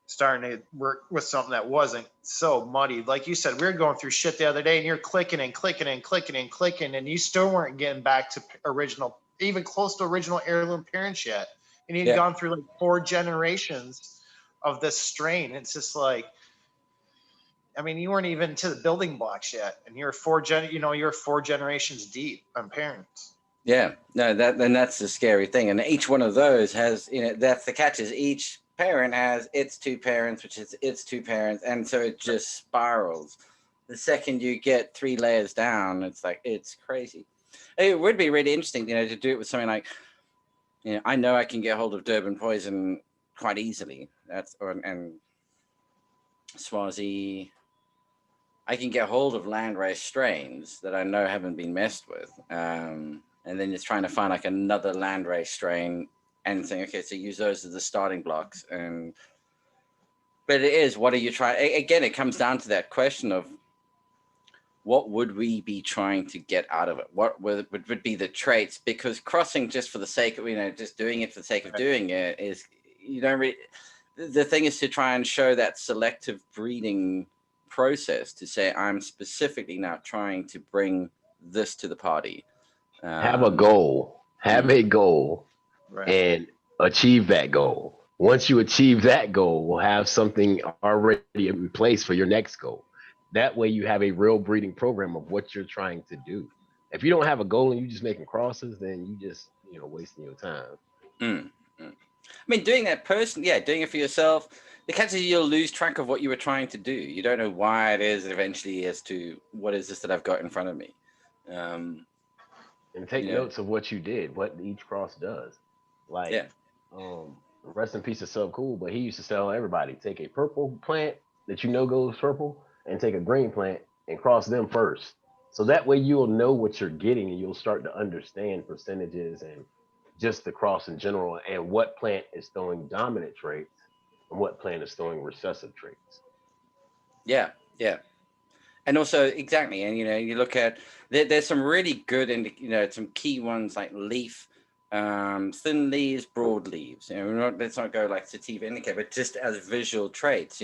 starting to work with something that wasn't so muddy. Like you said, we were going through shit the other day and you're clicking and clicking and clicking and clicking, and you still weren't getting back to original, even close to original heirloom parents yet. And you'd gone through like 4 generations of this strain. It's just like, I mean, you weren't even to the building blocks yet, and you're 4 generations deep on parents. Yeah, no, that's the scary thing. And each one of those has, that's the catch, is each parent has its 2 parents, which is its 2 parents, and so it just spirals. The second you get 3 layers down, it's like, it's crazy. It would be really interesting, to do it with something like, I know I can get hold of Durban poison quite easily. And Swazi, I can get hold of landrace strains that I know haven't been messed with. And then it's trying to find like another landrace strain and saying, okay, so use those as the starting blocks. But it is, what are you trying? Again, it comes down to that question of what would we be trying to get out of it? What would be the traits? Because crossing just for the sake of, just doing it for the sake of doing it is, you don't really, the thing is to try and show that selective breeding process, to say, I'm specifically now trying to bring this to the party. Have a goal, Right. and achieve that goal. Once you achieve that goal, we'll have something already in place for your next goal. That way you have a real breeding program of what you're trying to do. If you don't have a goal and you just making crosses, then you just, wasting your time. I mean, doing that doing it for yourself, the catch is you'll lose track of what you were trying to do. You don't know why it is eventually as to what is this that I've got in front of me. And take notes of what you did, what each cross does. Like, rest in peace of Sub Cool, but he used to tell everybody, take a purple plant that goes purple, and take a green plant and cross them first. So that way you'll know what you're getting, and you'll start to understand percentages and just the cross in general, and what plant is throwing dominant traits and what plant is throwing recessive traits. Yeah. And also, exactly. And, you look at, there's some really good, and, some key ones like leaf, thin leaves, broad leaves. Let's not go like sativa indica, but just as visual traits,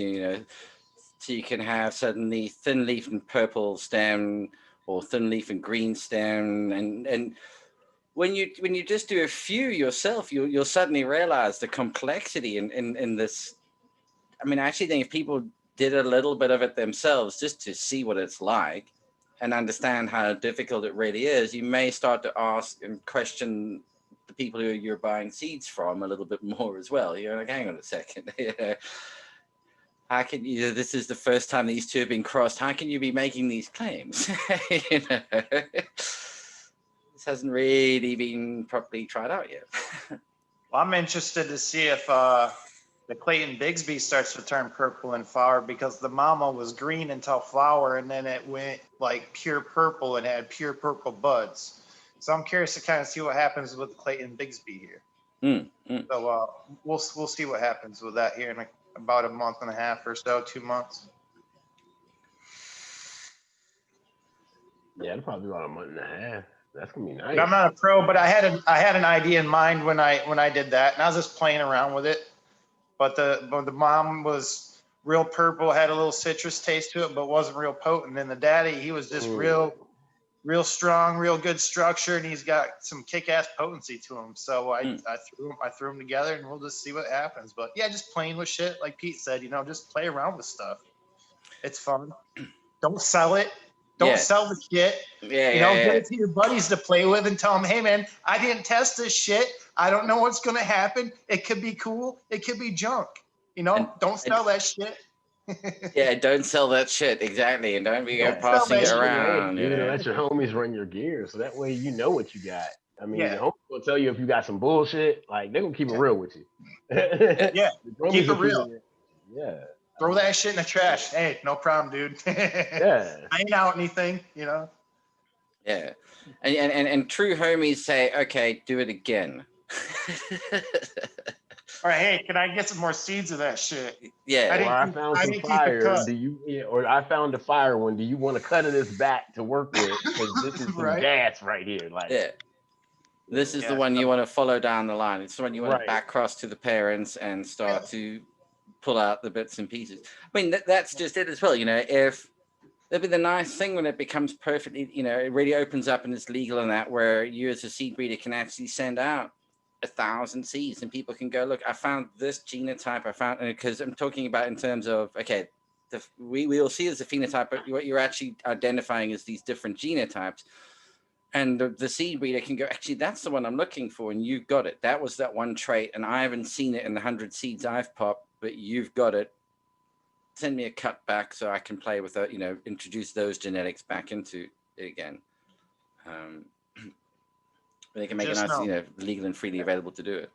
so you can have suddenly thin leaf and purple stem, or thin leaf and green stem. And when you just do a few yourself, you'll suddenly realize the complexity in this. I mean, I actually think if people did a little bit of it themselves just to see what it's like and understand how difficult it really is, you may start to ask and question the people who you're buying seeds from a little bit more as well. You're like, hang on a second. How can you, this is the first time these 2 have been crossed. How can you be making these claims? This hasn't really been properly tried out yet. Well, I'm interested to see if the Clayton Bigsby starts to turn purple in flower, because the mama was green until flower, and then it went like pure purple and had pure purple buds. So I'm curious to kind of see what happens with Clayton Bigsby here. So we'll see what happens with that here in about a month and a half or so, 2 months. Yeah, it'll probably be about a month and a half. That's gonna be I'm nice. not a pro, but I had an idea in mind when I did that, and I was just playing around with it. But the mom was real purple, had a little citrus taste to it, but wasn't real potent. And the daddy, he was just real strong, real good structure, and he's got some kick-ass potency to him. So I threw them together, and we'll just see what happens. But yeah, just playing with shit, like Pete said, just play around with stuff. It's fun. Don't sell it. Don't sell the shit. Give it to your buddies to play with and tell them, hey man, I didn't test this shit. I don't know what's gonna happen. It could be cool. It could be junk. Don't sell that shit. Yeah, don't sell that shit. Exactly. And don't be passing it around. Let your homies run your gear, so that way you know what you got. I mean, Yeah. the homies will tell you if you got some bullshit. Like, they're gonna keep it real with you. Yeah, The keep it homies will real. Yeah. Throw that shit in the trash. Hey, no problem, dude. Yeah. I ain't out anything, Yeah. And true homies say, okay, do it again. All right, hey, can I get some more seeds of that shit? Yeah. Or I found some fire. Or I found a fire one. Do you want a cut of this back to work with? Because this is some gas right here. Like, yeah. This is the one you want to follow down the line. It's the one you want to back cross to the parents and start to pull out the bits and pieces. I mean, that's just it as well. If that'd be the nice thing when it becomes perfectly, it really opens up and it's legal and that, where you as a seed breeder can actually send out 1,000 seeds and people can go, look, I found this genotype. I found, because I'm talking about in terms of, okay, we will see as a phenotype, but what you're actually identifying is these different genotypes. And the seed breeder can go, actually, that's the one I'm looking for. And you've got it. That was that one trait. And I haven't seen it in the 100 seeds I've popped, but you've got it. Send me a cut back so I can play with it, introduce those genetics back into it again. They can make it nice, legal and freely available to do it.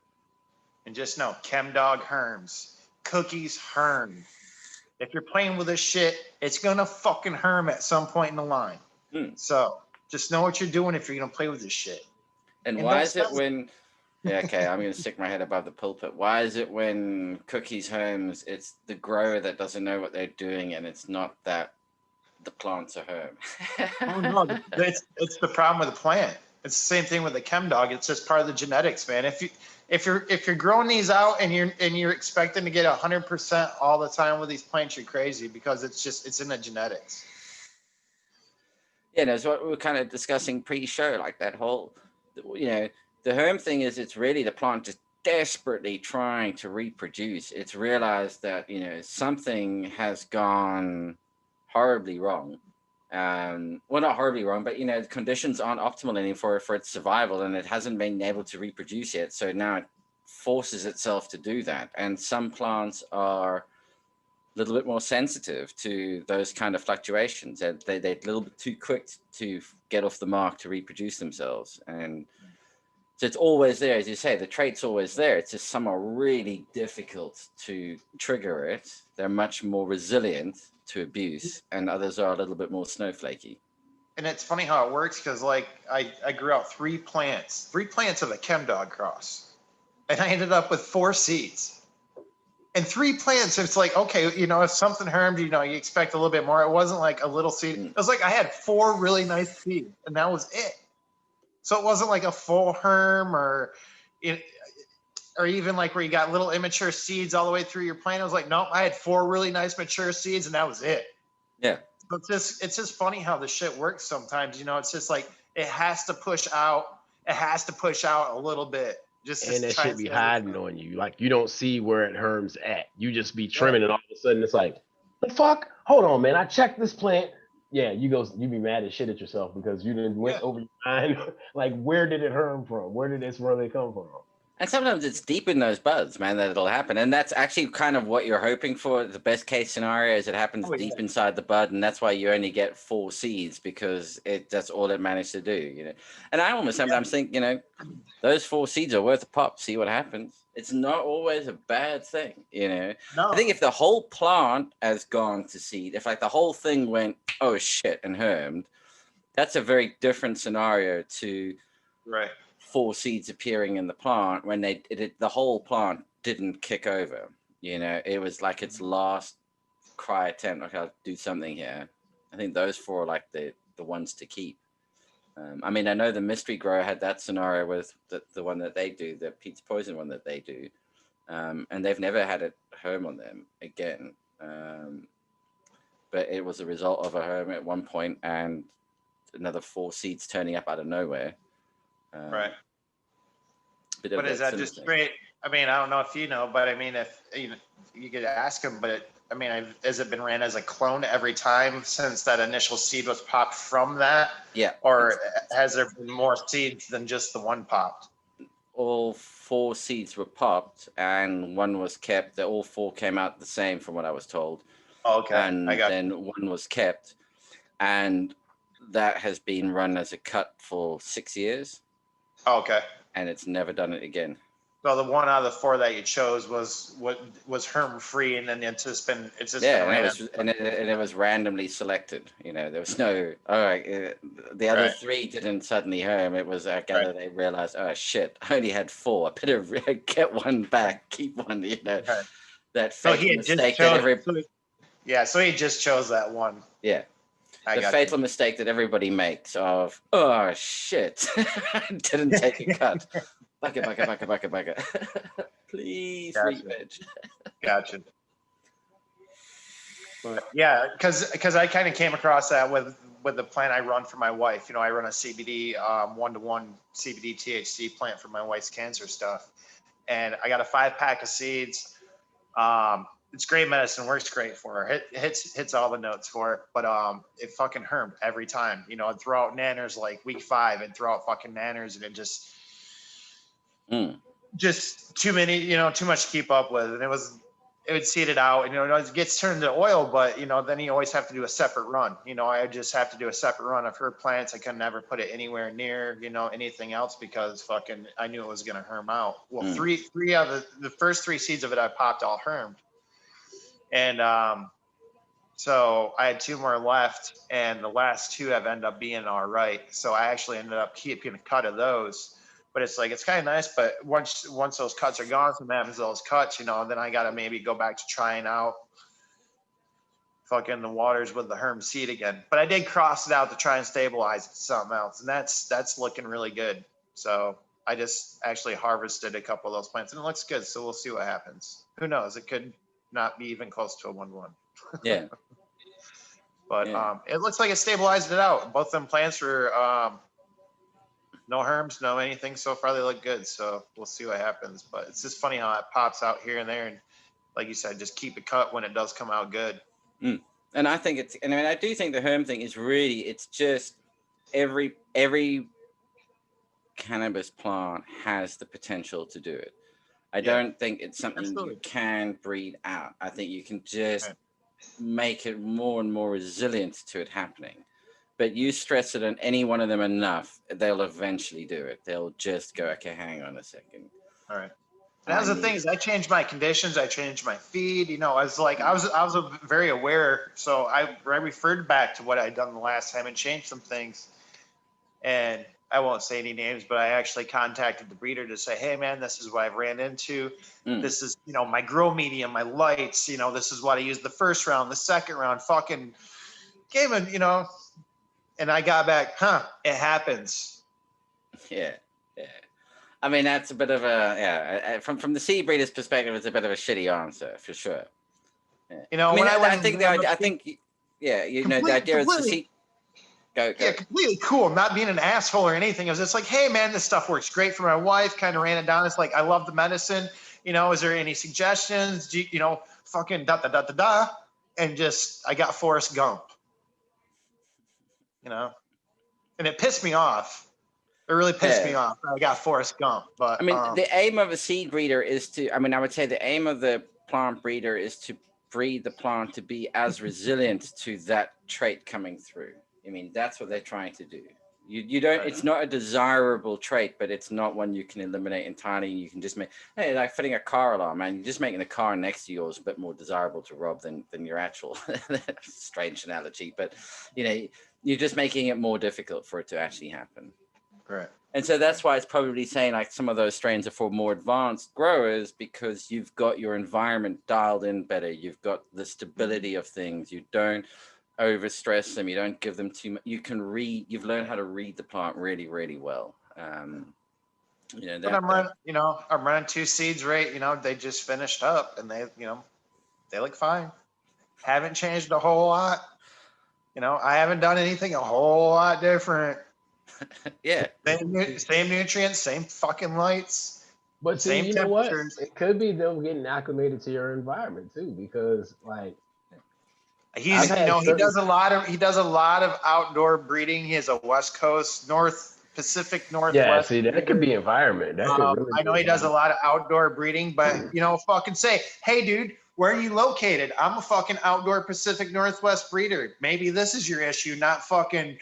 And just know, ChemDog Herms, Cookies Herm. If you're playing with this shit, it's gonna fucking herm at some point in the line. So just know what you're doing if you're gonna play with this shit. And why is it when? Yeah, okay, I'm gonna stick my head above the pulpit. Why is it when Cookies Herms, it's the grower that doesn't know what they're doing, and it's not that the plants are herm? Oh no, it's the problem with the plant. It's the same thing with the ChemDog. It's just part of the genetics, man. If you're growing these out and you're expecting to get 100% all the time with these plants, you're crazy, because it's in the genetics. Yeah, that's what we were kind of discussing pre-show, like that whole, the herm thing is, it's really the plant just desperately trying to reproduce. It's realized that, something has gone horribly wrong. Well, not horribly wrong, but the conditions aren't optimal anymore for its survival, and it hasn't been able to reproduce yet. So now it forces itself to do that. And some plants are a little bit more sensitive to those kind of fluctuations. They're a little bit too quick to get off the mark to reproduce themselves. And so it's always there, as you say, the trait's always there. It's just some are really difficult to trigger it. They're much more resilient to abuse, and others are a little bit more snowflakey. And it's funny how it works, because like I grew out three plants of the ChemDog cross, and I ended up with 4 seeds. And 3 plants, it's like, okay, if something hermed, you expect a little bit more. It wasn't like a little seed. It was like I had 4 really nice seeds, and that was it. So it wasn't like a full herm or even like where you got little immature seeds all the way through your plant. I was like, no, I had 4 really nice mature seeds, and that was it. Yeah. So it's just funny how this shit works sometimes. It's just like it has to push out. It has to push out a little bit. And that shit be hiding on you. Like, you don't see where it herms at. You just be trimming it, all of a sudden it's like, the fuck? Hold on, man. I checked this plant. Yeah, you be mad as shit at yourself because you didn't went over your mind. Like, where did it herm from? Where did this really come from? And sometimes it's deep in those buds, man, that it'll happen. And that's actually kind of what you're hoping for. The best case scenario is it happens deep inside the bud, and that's why you only get 4 seeds, because that's all it managed to do, And I almost sometimes think, those 4 seeds are worth a pop. See what happens. It's not always a bad thing, No. I think if the whole plant has gone to seed, if like the whole thing went, oh shit, and hermed, that's a very different scenario to 4 seeds appearing in the plant when the whole plant didn't kick over. It was like its last cry attempt. Like, I'll do something here. I think those 4 are like the ones to keep. I mean, I know the Mystery Grower had that scenario with the one that they do, the Pete's Poison one that they do, and they've never had a herm on them again. But it was a result of a herm at one point and another 4 seeds turning up out of nowhere. Right. But is that just straight? I mean, I don't know if you know, but I mean, if you could ask him, but I mean, has it been ran as a clone every time since that initial seed was popped from that? Yeah. Or has there been more seeds than just the one popped? All 4 seeds were popped and one was kept. All 4 came out the same from what I was told. Okay. And then one was kept. And that has been run as a cut for 6 years. Okay. And it's never done it again. So the one out of the 4 that you chose was herm free, and then it's just been and it was randomly selected. There was no the other 3 didn't suddenly herm. It was I gather they realized, oh shit, I only had 4. I better get one back, keep one. That fatal mistake so he just chose that one. Yeah. The fatal mistake that everybody makes of, oh shit, didn't take a cut. Bucket. Please, gotcha. veg. Gotcha. But yeah, because I kind of came across that with the plant I run for my wife. I run a CBD 1-to-1 CBD THC plant for my wife's cancer stuff, and I got a 5-pack of seeds. It's great medicine, works great for her. It hits all the notes for it, but it fucking hermed every time. I'd throw out nanners like week 5 and throw out fucking nanners, and it just too many, too much to keep up with. And it would seed it out, and it gets turned into oil, but then you always have to do a separate run. I just have to do a separate run of her plants. I could never put it anywhere near anything else because fucking I knew it was gonna herm out. Well, three out of the first 3 seeds of it I popped all hermed. And so I had 2 more left, and the last 2 have ended up being all right. So I actually ended up keeping a cut of those. But it's kind of nice. But once those cuts are gone, something happens to those cuts, then I got to maybe go back to trying out fucking the waters with the herm seed again. But I did cross it out to try and stabilize it to something else, and that's looking really good. So I just actually harvested a couple of those plants, and it looks good. So we'll see what happens. Who knows? It could not be even close to a 1-1. Yeah. But it looks like it stabilized it out. Both them plants were no herms, no anything. So far they look good. So we'll see what happens. But it's just funny how it pops out here and there. And like you said, just keep it cut when it does come out good. And I think I do think the herm thing is really, it's just every cannabis plant has the potential to do it. I don't think it's something you can breed out. I think you can just make it more and more resilient to it happening. But you stress it on any one of them enough, they'll eventually do it. They'll just go, okay, hang on a second. All right. And that's the thing is I changed my conditions. I changed my feed. I was very aware. So I referred back to what I'd done the last time and changed some things. And I won't say any names, but I actually contacted the breeder to say, hey man, this is what I've ran into. This is, my grow medium, my lights, this is what I used the first round, the second round, fucking gave him, and I got back, it happens. Yeah. I mean, that's a bit of from the seed breeder's perspective, it's a bit of a shitty answer for sure. Yeah. I think the idea is to see. Go. Yeah, completely cool. Not being an asshole or anything. It was just like, hey man, this stuff works great for my wife. Kind of ran it down. It's like, I love the medicine. Is there any suggestions? Do you, fucking da. And just, I got Forrest Gump. And it pissed me off. It really pissed me off. I got Forrest Gump. But the aim of a seed breeder is to, I would say the aim of the plant breeder is to breed the plant to be as resilient to that trait coming through. That's what they're trying to do. You don't, it's not a desirable trait, but it's not one you can eliminate entirely. You can just make, like fitting a car alarm, man. You're just making the car next to yours a bit more desirable to rob than your actual, strange analogy, but you're just making it more difficult for it to actually happen. Right. And so that's why it's probably saying like some of those strains are for more advanced growers because you've got your environment dialed in better. You've got the stability of things. You don't, overstress them. You don't give them too much. You've learned how to read the plant really, really well. But I'm running 2 seeds right. They just finished up and they look fine. Haven't changed a whole lot. I haven't done anything a whole lot different. Yeah. Same nutrients, same fucking lights. But see, same you know what? temperatures. It could be them getting acclimated to your environment too, because like he does a lot of outdoor breeding. He has a West Coast, Pacific Northwest. Yeah, see, that could be environment. That could really I know he does a lot of outdoor breeding, but fucking say, hey, dude, where are you located? I'm a fucking outdoor Pacific Northwest breeder. Maybe this is your issue, not fucking.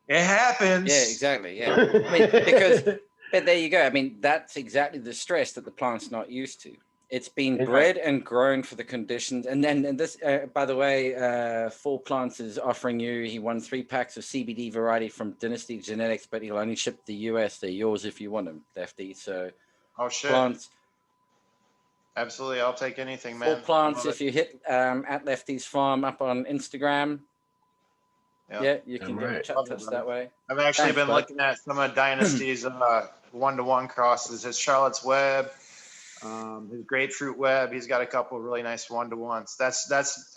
It happens. Yeah, exactly. Yeah, I mean, but there you go. I mean, that's exactly the stress that the plant's not used to. It's been bred and grown for the conditions. And this, by the way, Full Plants is offering you. He won 3 packs of CBD variety from Dynasty Genetics, but he'll only ship to the US. They're yours if you want them, Lefty. So, oh shit. Plants. Absolutely, I'll take anything, man. Full Plants. If you hit at Lefty's Farm up on Instagram. Yeah, you can get a chat to us that way. I've actually been looking at some of Dynasty's one-to-one crosses. His Charlotte's Web, his Grapefruit Web. He's got a couple of really nice one-to-ones.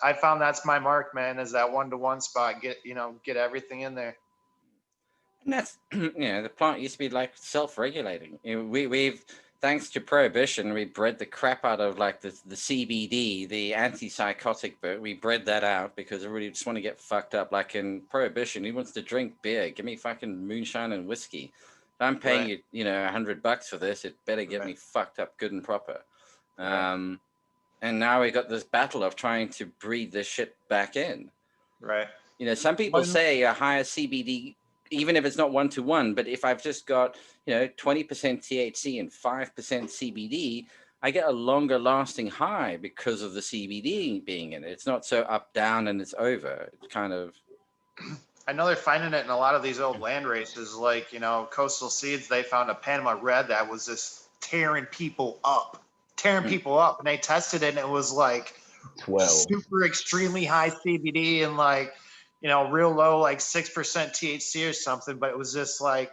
I found that's my mark, man. Is that one-to-one spot? Get everything in there. And that's the plant used to be like self-regulating. We've thanks to prohibition, we bred the crap out of like the CBD, the antipsychotic bit. We bred that out because everybody just want to get fucked up. Like in prohibition, who wants to drink beer? Give me fucking moonshine and whiskey. If I'm paying you, $100 for this, it better get me fucked up good and proper. And now we got this battle of trying to breed this shit back in. Right. Some people say a higher CBD, even if it's not 1-to-1, but if I've just got 20% THC and 5% CBD, I get a longer lasting high because of the CBD being in it. It's not so up down and it's over. It's kind of. I know they're finding it in a lot of these old land races, like Coastal Seeds. They found a Panama Red that was just tearing people up, and they tested it and it was like 12, super extremely high CBD and like real low, like 6% THC or something, but it was just like,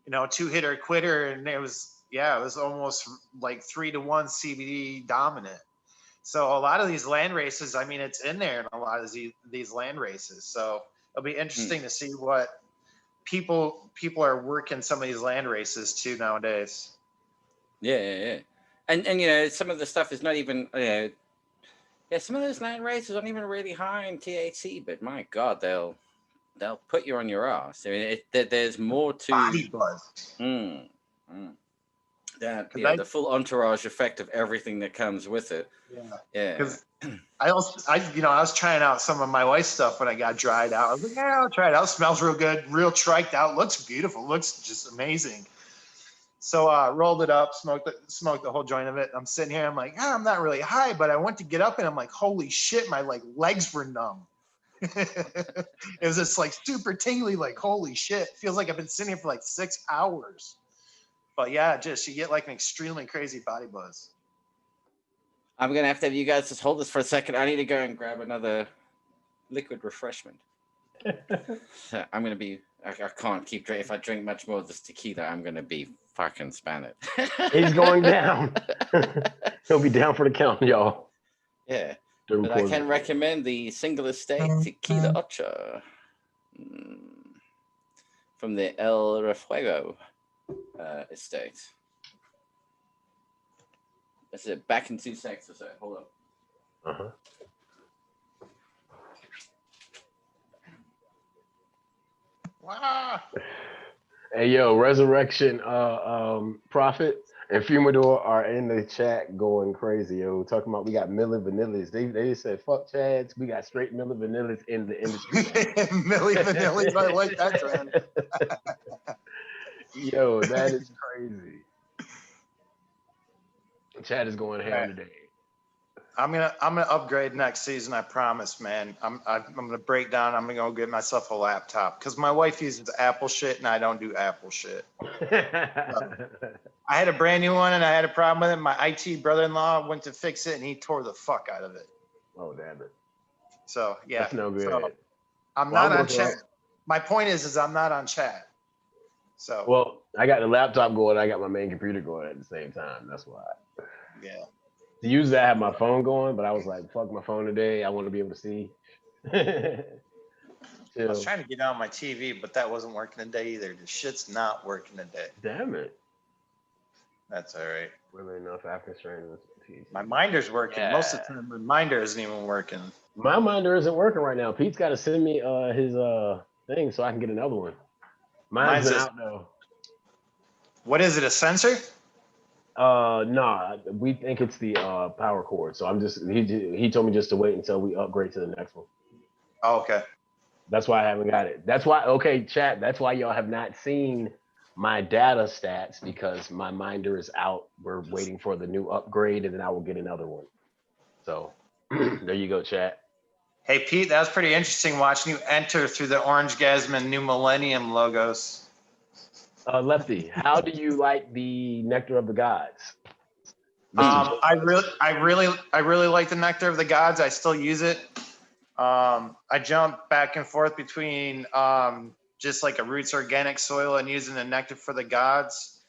2-hitter quitter. And it was almost like 3-to-1 CBD dominant. So a lot of these land races, I mean, it's in there in a lot of these land races. So it'll be interesting to see what people are working some of these land races too nowadays. Yeah. And some of the stuff is not even, some of those land races aren't even really high in THC, but my God, they'll put you on your ass. I mean, there's more to body buzz. The full entourage effect of everything that comes with it. Yeah. Because I was trying out some of my wife's stuff when I got dried out. I was like, I'll try it out. Smells real good, real triked out, looks beautiful, looks just amazing. So rolled it up, smoked the whole joint of it. I'm sitting here, I'm like, I'm not really high, but I went to get up and I'm like, holy shit, my legs were numb. It was just like super tingly, like holy shit. Feels like I've been sitting here for like 6 hours. But yeah, just you get like an extremely crazy body buzz. I'm gonna have to have you guys just hold this for a second. I need to go and grab another liquid refreshment. So I'm gonna be. I can't keep drinking. If I drink much more of this tequila, I'm gonna be fucking Spanish. He's going down. He'll be down for the count, y'all. Yeah. But I can recommend the Single Estate Tequila Ocho from the El Refuego estate. That's it. Back in 2 seconds or so. Hold on. Wow. Hey, yo, Resurrection Prophet and Fumador are in the chat going crazy, yo. Talking about we got Milli Vanillas. They said, fuck Chads. We got straight Milli Vanillas in the industry. Milli Vanillas, I like that trend. Yo, that is crazy. Chad is going ham today. I'm gonna upgrade next season. I promise, man. I'm gonna break down. I'm gonna go get myself a laptop because my wife uses Apple shit and I don't do Apple shit. I had a brand new one and I had a problem with it. My IT brother-in-law went to fix it and he tore the fuck out of it. Oh damn it! So yeah, that's no good. I'm Well, not I'm on working chat. My point is I'm not on chat. So Well, I got the laptop going. I got my main computer going at the same time. That's why. yeah. Usually I have my phone going, but I was like, fuck my phone today. I want to be able to see. I was Chill. trying to get on my TV, but that wasn't working today either. The shit's not working today. Damn it. That's all right. Really enough after straining this. My minder's working. Most of the time, my minder isn't even working. My minder isn't working right now. Pete's got to send me his thing so I can get another one. Mine's been just- out though. What is it? A sensor? Nah, we think it's the power cord. So I'm just he told me just to wait until we upgrade to the next one. Oh, okay. That's why I haven't got it. That's why chat, that's why y'all have not seen my data stats because my minder is out. We're waiting for the new upgrade and then I will get another one. So there you go, chat. Hey, Pete, that was pretty interesting watching you enter through the Orange Gasman New Millennium logos. Lefty, how do you like the Nectar of the Gods? I really like the Nectar of the Gods. I still use it. I jump back and forth between just like a roots organic soil and using the Nectar for the Gods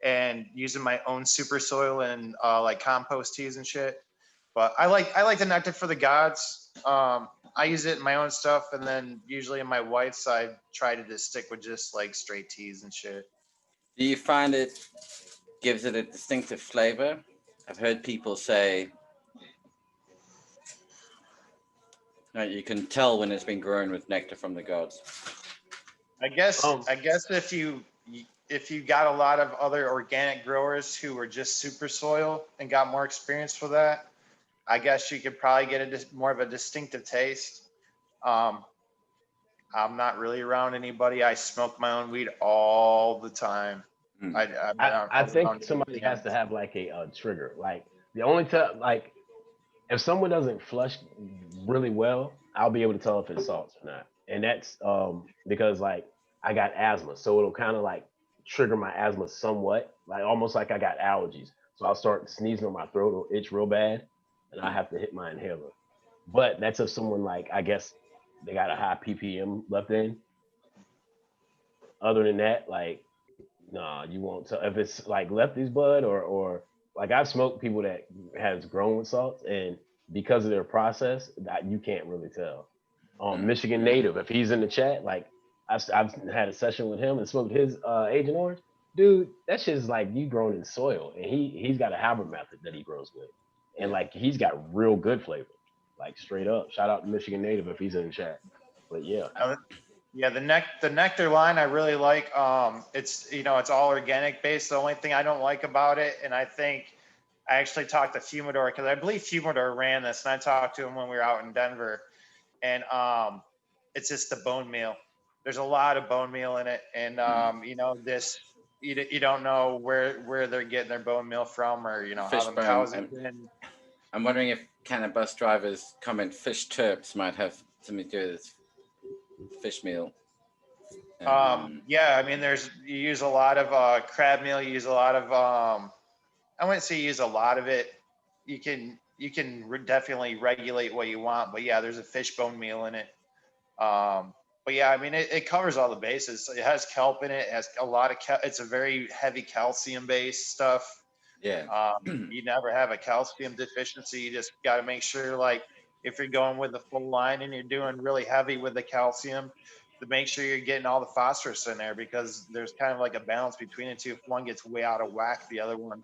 and using my own super soil and like compost teas and shit. But I like the Nectar for the Gods. I use it in my own stuff, and then usually in my wife's I try to just stick with just like straight teas and shit. Do you find it gives it a distinctive flavor? I've heard people say you can tell when it's been grown with nectar from the gods. I guess if you got a lot of other organic growers who were just super soil and got more experience with that, I guess you could probably get more of a distinctive taste. I'm not really around anybody. I smoke my own weed all the time. I think somebody has to have like a trigger. Like the only time, like if someone doesn't flush really well, I'll be able to tell if it's salts or not. And that's because like I got asthma, so it'll kind of like trigger my asthma somewhat, like almost like I got allergies. So I'll start sneezing on my throat, it'll itch real bad, and I have to hit my inhaler. But that's if someone like I guess they got a high ppm left in. Other than that, like nah, you won't tell if it's like lefty's bud or like I've smoked people that has grown with salts and because of their process that you can't really tell. Michigan native, if he's in the chat, like I've had a session with him and smoked his Agent Orange, dude, that shit's like you grown in soil and he's got a hybrid method that he grows with. And like he's got real good flavor. Like straight up. Shout out to Michigan native if he's in the chat. But yeah. Yeah, the nectar line I really like. It's it's all organic based. The only thing I don't like about it, and I think I actually talked to Fumidor because I believe Fumidor ran this, and I talked to him when we were out in Denver, and it's just the bone meal. There's a lot of bone meal in it, and this you don't know where they're getting their bone meal from, or how the cows have been. I'm wondering if kind of bus drivers comment fish terps might have something to do with this fish meal. Yeah, I mean, you use a lot of crab meal. You use a lot of I wouldn't say you use a lot of it. You can definitely regulate what you want, but yeah, there's a fish bone meal in it. But yeah, I mean, it covers all the bases. It has kelp in it. It has a lot of it's a very heavy calcium based stuff. Yeah. You never have a calcium deficiency. You just got to make sure, like, if you're going with the full line and you're doing really heavy with the calcium, to make sure you're getting all the phosphorus in there, because there's kind of like a balance between the two. If one gets way out of whack, the other one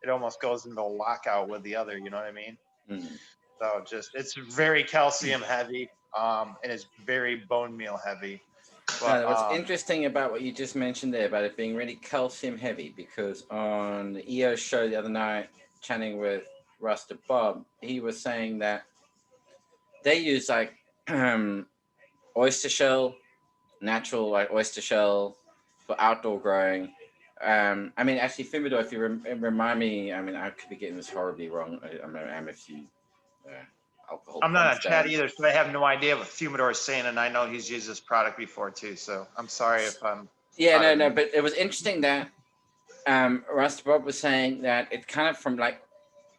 it almost goes into a lockout with the other. You know what I mean? Mm-hmm. So it's very calcium heavy, and it's very bone meal heavy. But, what's interesting about what you just mentioned there about it being really calcium heavy, because on the EO show the other night, chatting with Rasta Bob, he was saying that they use like oyster shell, natural like oyster shell for outdoor growing. I mean, actually, Fumidor, if you remind me, I mean, I could be getting this horribly wrong. I'm a few alcohol. I'm not a chat either, so I have no idea what Fumidor is saying, and I know he's used this product before too. So I'm sorry if I'm. Yeah, no, but it was interesting that Rasta Bob was saying that it kind of from like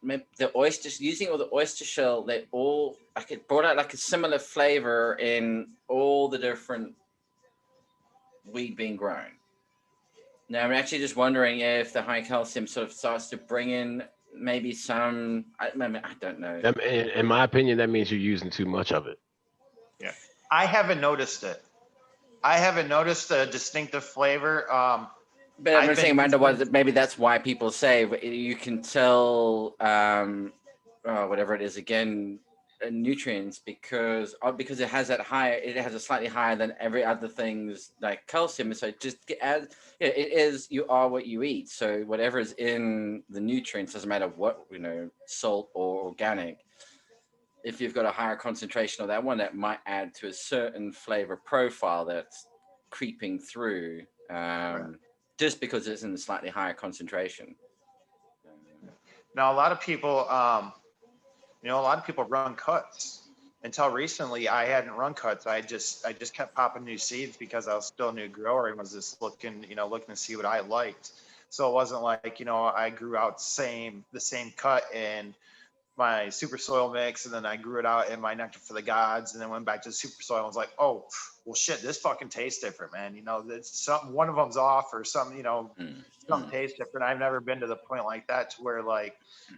the oysters, using all the oyster shell, they all like it brought out like a similar flavor in all the different weed being grown. Now I'm actually just wondering if the high calcium sort of starts to bring in maybe some. I don't know. In my opinion, that means you're using too much of it. Yeah, I haven't noticed it. I haven't noticed a distinctive flavor. But I'm saying, maybe that's why people say you can tell, whatever it is again, nutrients because it has that higher, it has a slightly higher than every other things like calcium. So just it is, you are what you eat. So whatever is in the nutrients, doesn't matter what, salt or organic. If you've got a higher concentration of that one, that might add to a certain flavor profile that's creeping through. Right. Just because it's in a slightly higher concentration. Now, a lot of people, run cuts. Until recently, I hadn't run cuts. I just kept popping new seeds because I was still a new grower and was just looking to see what I liked. So it wasn't like, I grew out the same cut in my super soil mix, and then I grew it out in my nectar for the gods, and then went back to the super soil and was like, oh, well, shit, this fucking tastes different, man. It's something, one of them's off or something, something tastes different. I've never been to the point like that to where, like,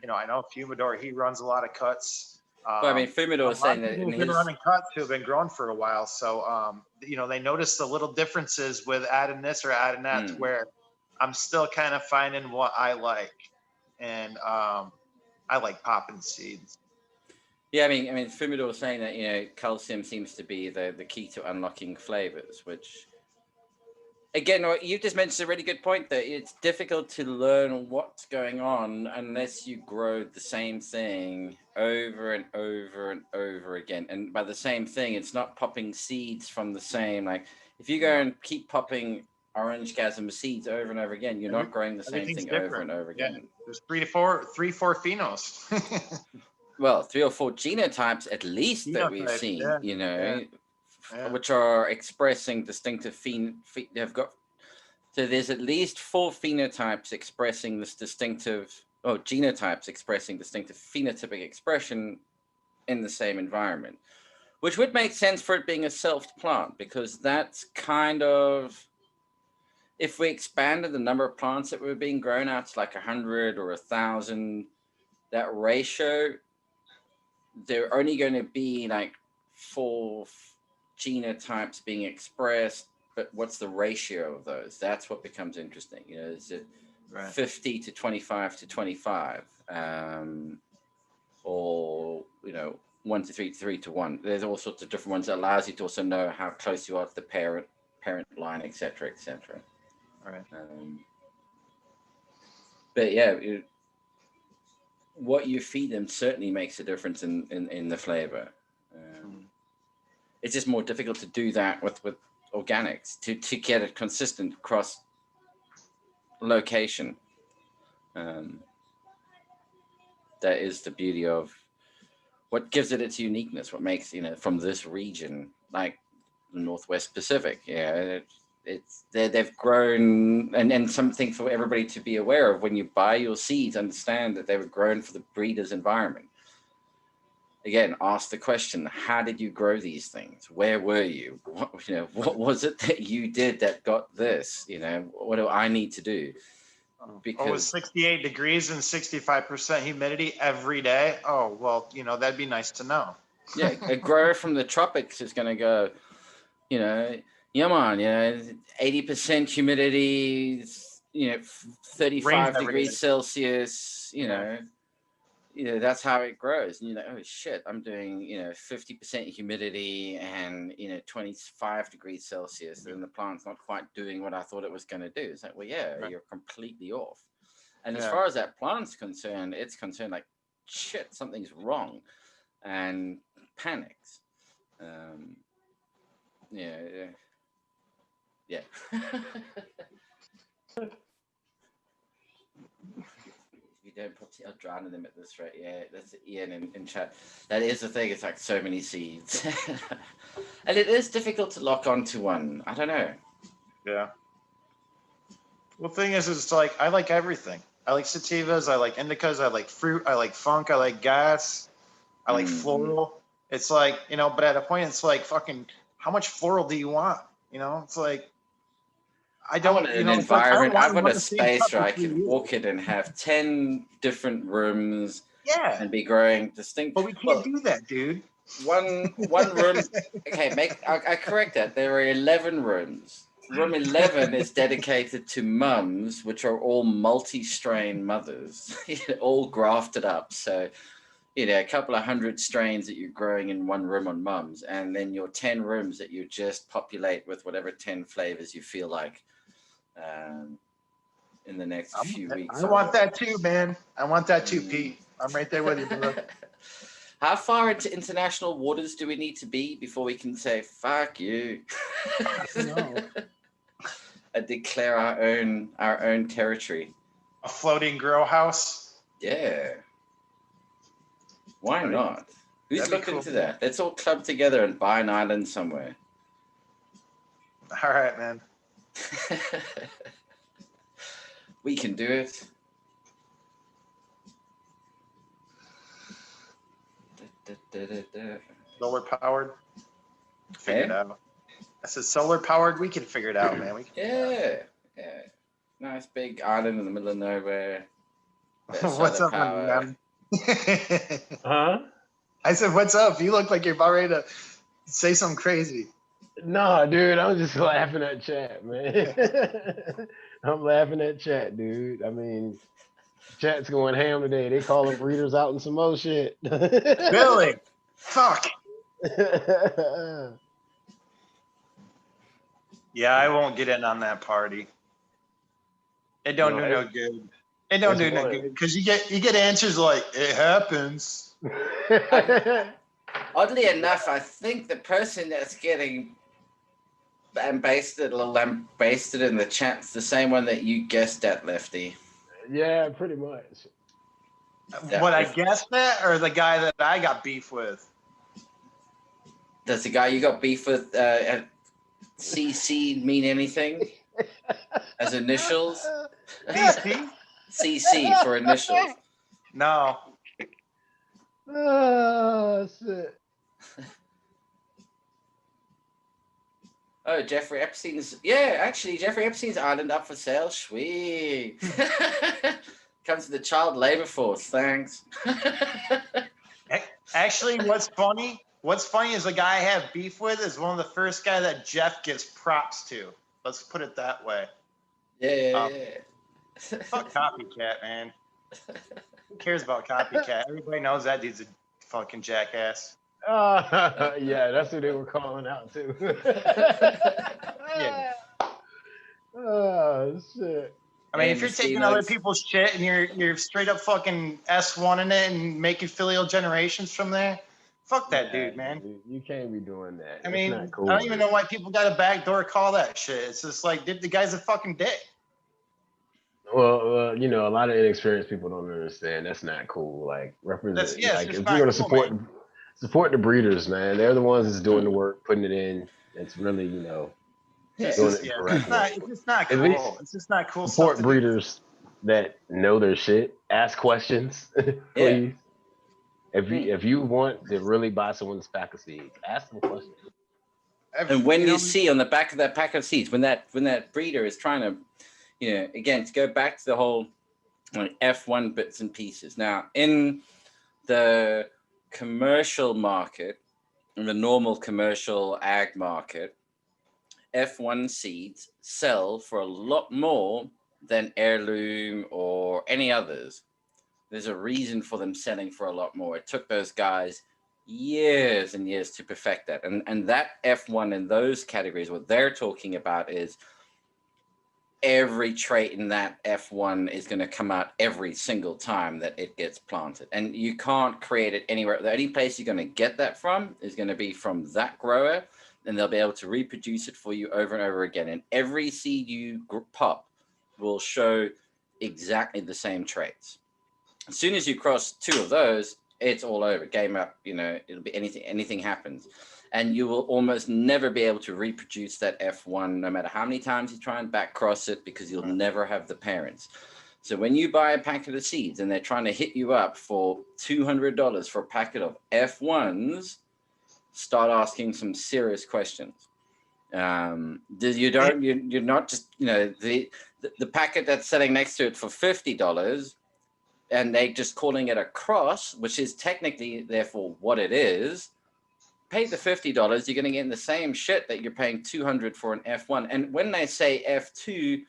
I know Fumidor, he runs a lot of cuts. Well, Fumidor was saying that he's been running cuts who have been growing for a while. So, they notice the little differences with adding this or adding that to where I'm still kind of finding what I like. And, I like popping seeds. Yeah, I mean, Fumidor was saying that calcium seems to be the key to unlocking flavors. Which, again, you just mentioned a really good point. That it's difficult to learn what's going on unless you grow the same thing over and over and over again. And by the same thing, it's not popping seeds from the same. Like if you go and keep popping Orange Gasm seeds over and over again, you're not growing the same thing over and over again. Yeah. There's three, four phenos. Well, 3 or 4 genotypes at least that we've seen, which are expressing distinctive they've got. So there's at least 4 phenotypes expressing this genotypes expressing distinctive phenotypic expression in the same environment, which would make sense for it being a selfed plant, because that's kind of, if we expanded the number of plants that were being grown out to like 100 or 1,000, that ratio, there are only going to be like 4 genotypes being expressed, but what's the ratio of those? That's what becomes interesting. Is it 50 to 25 to 25, or 1 to 3 to 3 to 1? There's all sorts of different ones that allows you to also know how close you are to the parent line, etc., etc. All right. But yeah, what you feed them certainly makes a difference in the flavor. It's just more difficult to do that with organics to get a consistent cross location. That is the beauty of what gives it its uniqueness. What makes from this region, like the Northwest Pacific. Yeah. They've grown, and something for everybody to be aware of when you buy your seeds. Understand that they were grown for the breeder's environment. Again, ask the question: how did you grow these things? Where were you? What was it that you did that got this? What do I need to do? Because it was 68 degrees and 65% humidity every day. Oh well, that'd be nice to know. Yeah, a grower from the tropics is going to go, yeah, man, 80% humidity, 35 degrees Celsius, that's how it grows. And you're like, oh shit, I'm doing, 50% humidity and, 25 degrees Celsius. And the plant's not quite doing what I thought it was going to do. It's like, well, yeah, right. You're completely off. And as far as that plant's concerned, it's concerned like, shit, something's wrong, and panics. Yeah. You don't put, I'll drown them at this rate. Yeah, that's Ian in chat. That is the thing. It's like so many seeds, and it is difficult to lock onto one. I don't know. Yeah. Well, the thing is, it's like I like everything. I like sativas. I like indicas. I like fruit. I like funk. I like gas. I like floral. It's like, but at a point it's like, fucking, how much floral do you want? It's like, I I don't, want an it's like, I don't environment. I want run a the same space cup where for I 3 can years. walk in and have 10 different rooms Yeah, and be growing distinct. but we can't Well, do that, dude. one room. Okay, I correct that. There are 11 rooms. Room 11 is dedicated to mums, which are all multi-strain mothers, all grafted up. So, a couple of hundred strains that you're growing in one room on mums, and then your 10 rooms that you just populate with whatever 10 flavors you feel like in the next few weeks. I want that too, man. I want that too, Pete. I'm right there with you, bro. How far into international waters do we need to be before we can say, fuck you? No. And declare our own territory. A floating grow house. Yeah. Why not? Who's That'd be looked cool. into that? Let's all club together and buy an island somewhere. All right, man. We can do it. Solar powered. Figure Hey? it out. I said solar powered. We can figure it out, man. We can Yeah. Nice big island in the middle of nowhere. What's Solar up, power. man? Huh? I said, "What's up?" You look like you're about ready to say something crazy. No, dude, I'm just laughing at chat, man. I'm laughing at chat, dude. I mean, chat's going ham today. They calling breeders out and some more shit. Really? Fuck. Yeah, I won't get in on that party. It don't do no good. It don't do no good because you get answers like it happens. Oddly enough, I think the person that's getting lambasted in the chat's the same one that you guessed at, Lefty. Yeah, pretty much. Yeah. What I guessed that, or the guy that I got beef with? Does the guy you got beef with CC mean anything as initials? DC? CC for initials. No. Oh shit. Oh, Jeffrey Epstein's. Yeah, actually, Jeffrey Epstein's island up for sale. Sweet. Comes to the child labor force. Thanks. Actually, what's funny is the guy I have beef with is one of the first guy that Jeff gives props to. Let's put it that way. Yeah. Fuck Copycat, man. Who cares about Copycat? Everybody knows that dude's a fucking jackass. Yeah, that's who they were calling out too. Yeah. Oh shit. I mean, And if you're the taking Steelers. other people's shit and you're straight up fucking S1 in it and making filial generations from there, fuck that dude, man. Dude, you can't be doing that. I It's mean, not cool, I don't even man. know why people got a backdoor call that shit. It's just like, dude, the guy's a fucking dick. Well, a lot of inexperienced people don't understand. That's not cool. Like represent, It's like just if not you're gonna cool, support the breeders, man. They're the ones that's doing the work, putting it in. It's really, It's doing just, it yeah, correctly. it's just not At cool. least It's just not cool. Support stuff to do. breeders that know their shit. Ask questions, please. If you want to really buy someone's pack of seeds, ask them questions. And when you know, see on the back of that pack of seeds, when that breeder is trying to, again, to go back to the whole F1 bits and pieces. Now, in the commercial market, in the normal commercial ag market, F1 seeds sell for a lot more than heirloom or any others. There's a reason for them selling for a lot more. It took those guys years and years to perfect that. And that F1 in those categories, what they're talking about is every trait in that F1 is going to come out every single time that it gets planted. And you can't create it anywhere. The only place you're going to get that from is going to be from that grower, and they'll be able to reproduce it for you over and over again. And every seed you pop will show exactly the same traits. As soon as you cross two of those, it's all over. Game up, it'll be anything happens. And you will almost never be able to reproduce that F1 no matter how many times you try and back cross it, because you'll never have the parents. So when you buy a packet of seeds and they're trying to hit you up for $200 for a packet of F1s, start asking some serious questions. You're not just, the packet that's sitting next to it for $50 and they just calling it a cross, which is technically therefore what it is. Pay the $50, you're going to get the same shit that you're paying $200 for an F1. And when they say F2,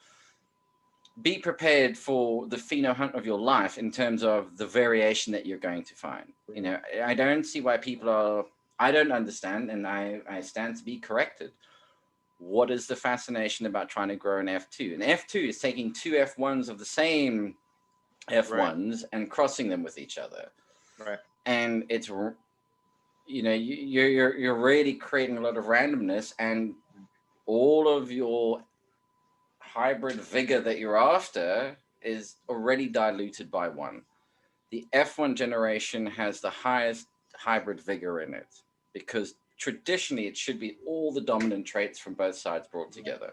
be prepared for the pheno hunt of your life in terms of the variation that you're going to find. I don't see why I don't understand, and I stand to be corrected. What is the fascination about trying to grow an F2? An F2 is taking two F1s of the same F1s and crossing them with each other. Right. And it's, you're really creating a lot of randomness, and all of your hybrid vigor that you're after is already diluted by one. The F1 generation has the highest hybrid vigor in it because traditionally it should be all the dominant traits from both sides brought together.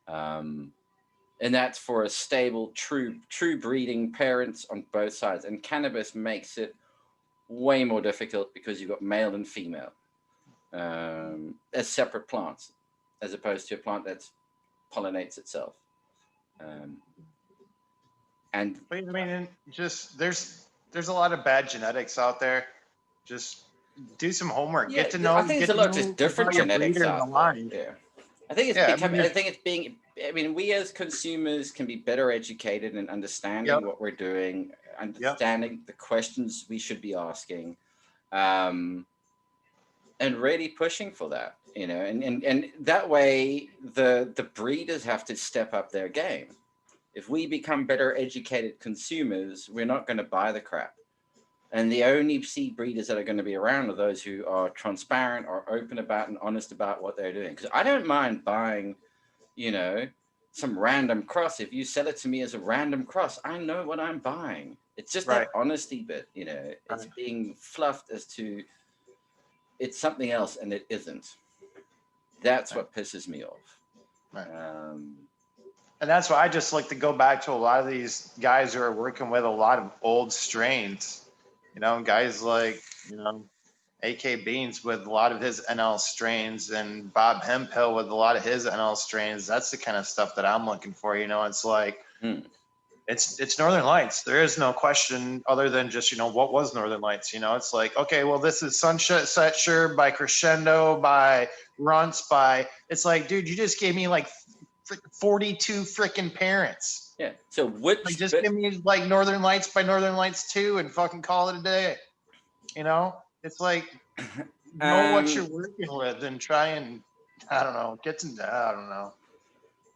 And that's for a stable, true breeding parents on both sides. And cannabis makes it way more difficult because you've got male and female as separate plants, as opposed to a plant that pollinates itself. And I mean, just there's a lot of bad genetics out there. Just do some homework. yeah, Get to know. I think it's a lot just different genetics out there. Yeah. I think it's we as consumers can be better educated in understanding what we're doing, understanding the questions we should be asking, and really pushing for that, and that way the breeders have to step up their game. If we become better educated consumers, we're not going to buy the crap. And the only seed breeders that are going to be around are those who are transparent or open about and honest about what they're doing. Because I don't mind buying, some random cross. If you sell it to me as a random cross, I know what I'm buying. It's just that honesty bit, it's being fluffed as to it's something else and it isn't. That's what pisses me off. Right. And that's why I just like to go back to a lot of these guys who are working with a lot of old strains. Guys like, AK Beans with a lot of his NL strains and Bob Hemphill with a lot of his NL strains. That's the kind of stuff that I'm looking for. It's like, it's Northern Lights. There is no question other than just, what was Northern Lights? It's like, okay, well, this is Sunset Sure by Crescendo, by Runts, it's like, dude, you just gave me like 42 freaking parents. Yeah. So just give me like Northern Lights by Northern Lights 2 and fucking call it a day. It's like know what you're working with and try and I don't know.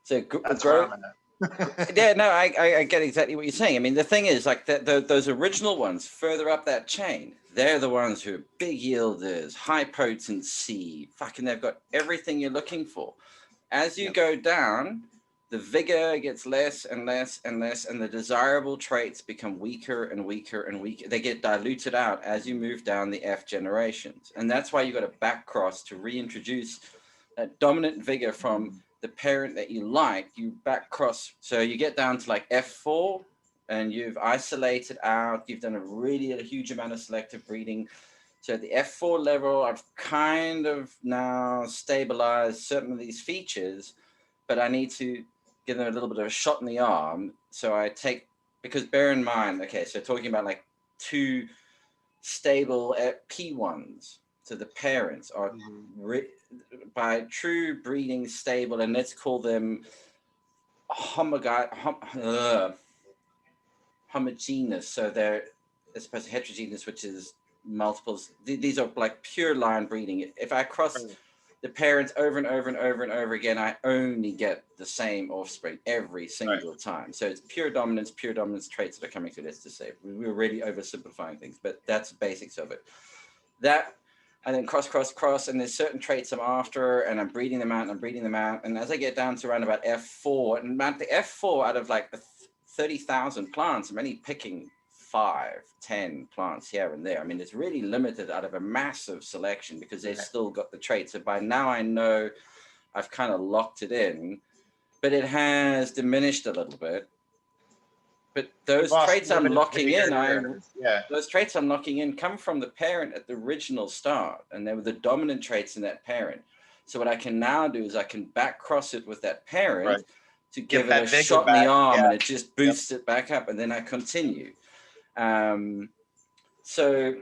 So that's where I'm at. Yeah, no, I get exactly what you're saying. I mean, the thing is, like those original ones further up that chain, they're the ones who are big yielders, high potency, fucking they've got everything you're looking for. As you go down, the vigor gets less and less and less, and the desirable traits become weaker and weaker and weaker. They get diluted out as you move down the F generations. And that's why you got to back cross to reintroduce that dominant vigor from the parent that you like. You back cross. So you get down to like F4 and you've isolated out. You've done a huge amount of selective breeding. So at the F4 level, I've kind of now stabilized certain of these features, but I need to give them a little bit of a shot in the arm. So because bear in mind, okay, so talking about like two stable P1s, so the parents are by true breeding stable, and let's call them homogeneous. So they're as opposed to heterogeneous, which is multiples. These are like pure line breeding. If I cross the parents over and over and over and over again, I only get the same offspring every single time. So it's pure dominance traits that are coming through. Let's just say we're really oversimplifying things, but that's the basics of it. That, and then cross, and there's certain traits I'm after, and I'm breeding them out, and as I get down to around about F4, and about the F4 out of like the 30,000 plants, I'm only picking 5-10 plants here and there. I mean, it's really limited out of a massive selection because they've still got the traits. So by now I know I've kind of locked it in, but it has diminished a little bit. But those Lost traits I'm limited locking in, breeders. Yeah. those traits I'm locking in come from the parent at the original start, and they were the dominant traits in that parent. So what I can now do is I can back cross it with that parent Right. to give it that a vigor shot in the back, arm, yeah. and it just boosts it back up, and then I continue. So,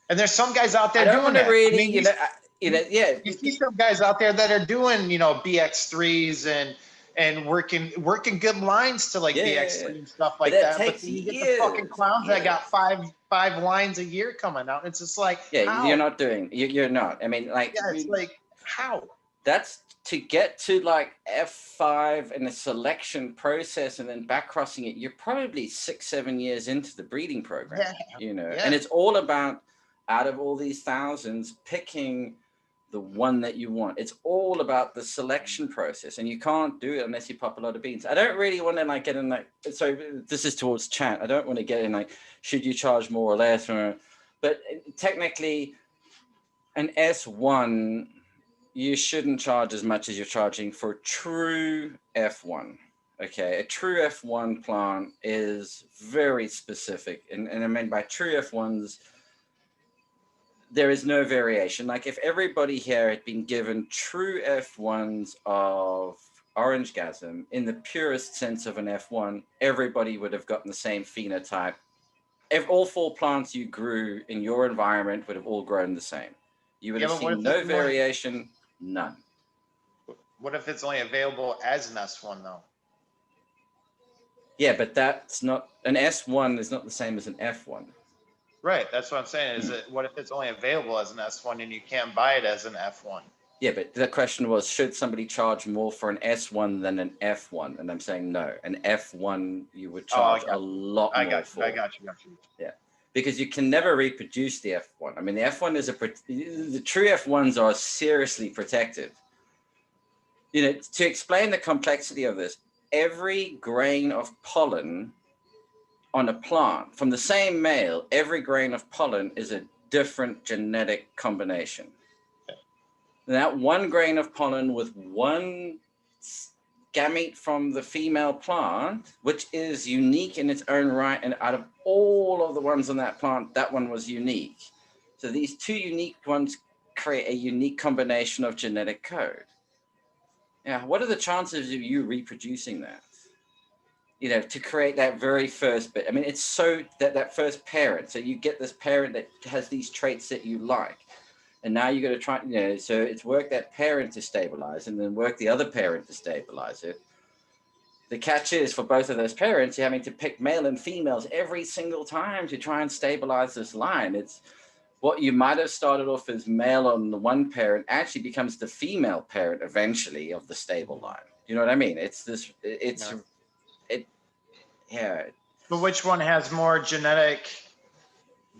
And there's some guys out there I don't doing want to that. really, You see some guys out there that are doing, BX3s and working good lines to like BX3 and stuff like that that. But takes then you get the years, fucking clowns that years. got five lines a year coming out. It's just like, how? you're not doing. You're not. I mean, like, Yeah, it's like, how? that's to get to like F5 in the selection process and then back crossing it. You're probably 6-7 years into the breeding program, and it's all about, out of all these thousands, picking the one that you want. It's all about the selection process, and you can't do it unless you pop a lot of beans. I don't really want to like get in like, so this is towards chat. I don't want to get in like, should you charge more or less? But technically, an S1, you shouldn't charge as much as you're charging for true F1. Okay, a true F1 plant is very specific, and I mean by true F1s, there is no variation. Like if everybody here had been given true F1s of Orange Gasm in the purest sense of an F1, everybody would have gotten the same phenotype. If all 4 plants you grew in your environment would have all grown the same. You would have seen no variation, none. What if it's only available as an S1 though? Yeah, but that's not, an S1 is not the same as an F1. Right, that's what I'm saying. What if it's only available as an S1 and you can't buy it as an F1? Yeah, but the question was, should somebody charge more for an S1 than an F1? And I'm saying no. An F1 you would charge a lot more for. I got you. Yeah, because you can never reproduce the F1. I mean, the F1 is the true F1s are seriously protected. To explain the complexity of this, every grain of pollen on a plant from the same male, every grain of pollen is a different genetic combination. That one grain of pollen with one gamete from the female plant, which is unique in its own right, and out of all of the ones on that plant, that one was unique. So these 2 unique ones create a unique combination of genetic code. Yeah, what are the chances of you reproducing that? To create that very first bit. I mean, it's so that first parent. So you get this parent that has these traits that you like. And now you got to try, so it's work that parent to stabilize and then work the other parent to stabilize it. The catch is for both of those parents, you're having to pick male and females every single time to try and stabilize this line. It's what you might have started off as male on the one parent actually becomes the female parent eventually of the stable line. You know what I mean? Yeah. But which one has more genetic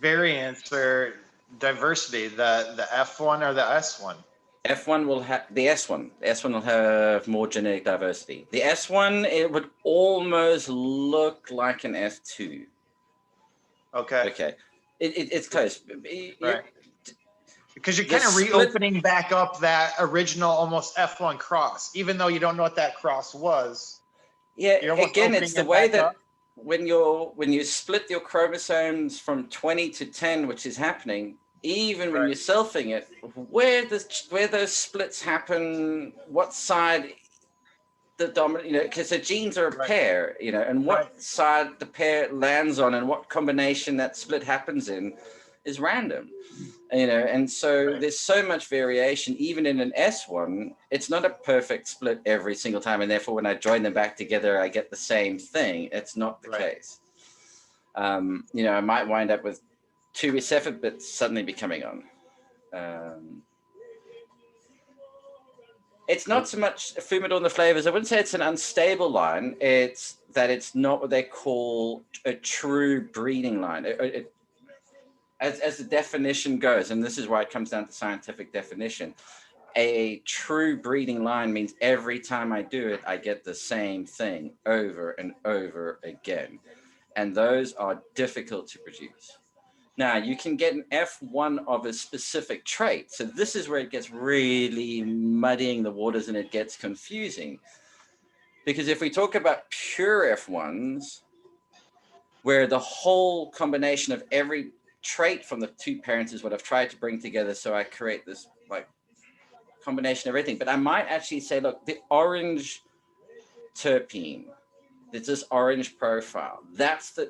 variance or diversity, the F1 or the S1? F1 will have the S1. The S1 will have more genetic diversity. The S1, it would almost look like an F2. Okay. It's close. Right. Because you're kind of reopening back up that original almost F1 cross, even though you don't know what that cross was. Yeah, again, it's the way that when you split your chromosomes from 20 to 10, which is happening, even when you're selfing it, where those splits happen, what side the dominant, because the genes are a pair, and what side the pair lands on and what combination that split happens in is random. And so there's so much variation, even in an S1, it's not a perfect split every single time. And therefore, when I join them back together, I get the same thing. It's not the case. I might wind up with 2 recessive bits suddenly becoming on. It's not so much Fumador on the flavors. I wouldn't say it's an unstable line. It's that it's not what they call a true breeding line. As the definition goes, and this is why it comes down to scientific definition, a true breeding line means every time I do it, I get the same thing over and over again. And those are difficult to produce. Now, you can get an F1 of a specific trait. So this is where it gets really muddying the waters and it gets confusing. Because if we talk about pure F1s, where the whole combination of every trait from the two parents is what I've tried to bring together, so I create this like combination of everything. But I might actually say, look, the orange terpene, there's this orange profile. That's the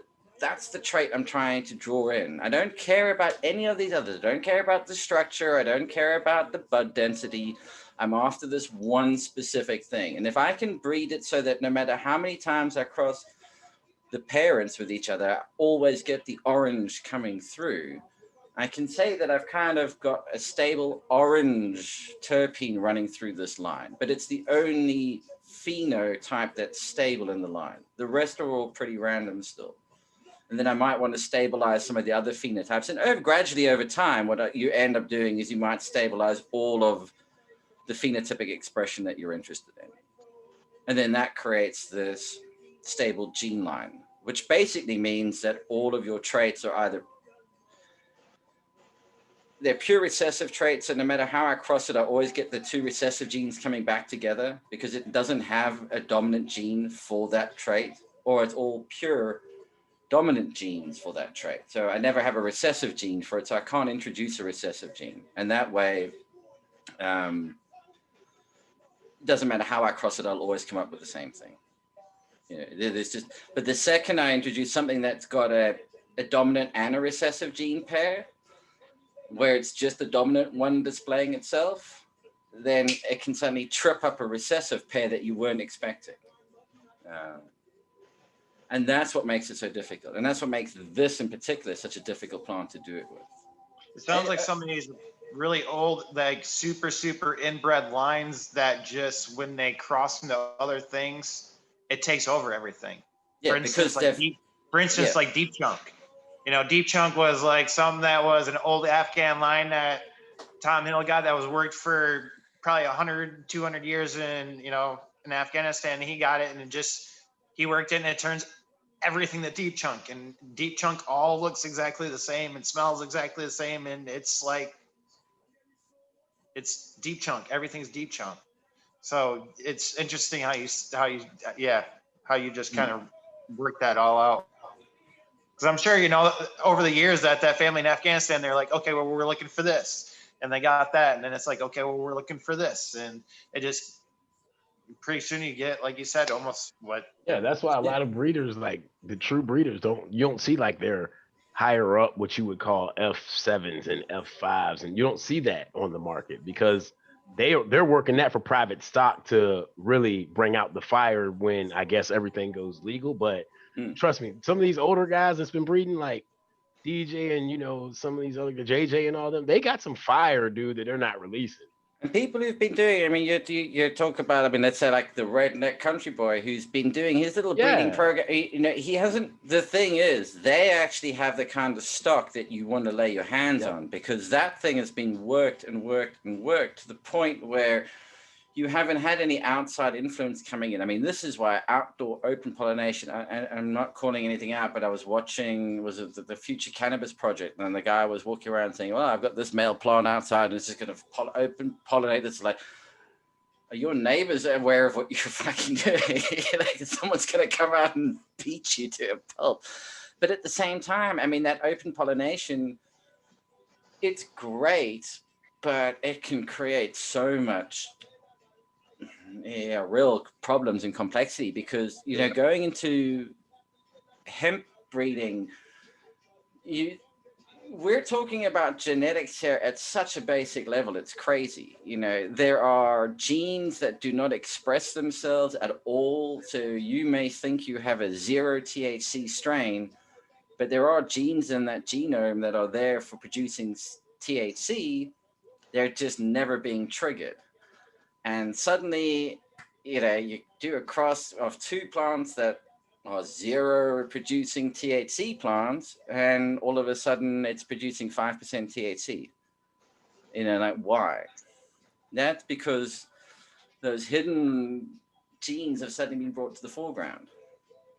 trait I'm trying to draw in. I don't care about any of these others. I don't care about the structure. I don't care about the bud density. I'm after this one specific thing. And if I can breed it so that no matter how many times I cross the parents with each other, I always get the orange coming through, I can say that I've kind of got a stable orange terpene running through this line, but it's the only phenotype that's stable in the line. The rest are all pretty random still. And then I might want to stabilize some of the other phenotypes. And gradually over time, what you end up doing is you might stabilize all of the phenotypic expression that you're interested in. And then that creates this stable gene line, which basically means that all of your traits are either, they're pure recessive traits. And no matter how I cross it, I always get the two recessive genes coming back together because it doesn't have a dominant gene for that trait, or it's all pure dominant genes for that trait. So I never have a recessive gene for it. So I can't introduce a recessive gene. And that way, doesn't matter how I cross it, I'll always come up with the same thing. You know, there's just, but the second I introduce something that's got a dominant and a recessive gene pair, where it's just the dominant one displaying itself, then it can suddenly trip up a recessive pair that you weren't expecting. And that's what makes it so difficult. And that's what makes this in particular such a difficult plant to do it with. It sounds like some of these really old, like super inbred lines that just, when they cross into other things, it takes over everything. Yeah, for instance, because like Deep Chunk. You know, Deep Chunk was like something that was an old Afghan line that Tom Hill got that was worked for probably 100, 200 years in Afghanistan. He got it and he worked it, and it turns everything to Deep Chunk, and Deep Chunk all looks exactly the same and smells exactly the same, and it's like, it's Deep Chunk. Everything's Deep Chunk. So it's interesting how you just kind of work that all out. Because I'm sure, over the years that family in Afghanistan, they're like, okay, well, we're looking for this, and they got that, and then it's like, okay, well, we're looking for this, and it just, pretty soon you get, like you said, almost what. Yeah, that's why a lot of breeders, like the true breeders, you don't see like they're higher up what you would call F7s and F5s, and you don't see that on the market because they're working that for private stock to really bring out the fire when I guess everything goes legal. But trust me, some of these older guys that's been breeding, like DJ and some of these other JJ and all them, they got some fire, dude, that they're not releasing. And people who've been doing, I mean, you talk about, let's say like the Redneck Country Boy who's been doing his little breeding program. He hasn't, the thing is, they actually have the kind of stock that you want to lay your hands on, because that thing has been worked and worked and worked to the point where you haven't had any outside influence coming in. I mean, this is why outdoor open pollination, I'm not calling anything out, but I was watching, the Future Cannabis Project, and the guy was walking around saying, well, I've got this male plant outside and it's just going to open pollinate. It's like, are your neighbors aware of what you're fucking doing? Like, someone's going to come out and beat you to a pulp. But at the same time, I mean, that open pollination, it's great, but it can create so much real problems and complexity, because going into hemp breeding, we're talking about genetics here at such a basic level. It's crazy. There are genes that do not express themselves at all, so you may think you have a 0 THC strain, but there are genes in that genome that are there for producing THC. They're just never being triggered. And suddenly, you do a cross of two plants that are 0 producing THC plants, and all of a sudden it's producing 5% THC. Like, why? That's because those hidden genes have suddenly been brought to the foreground,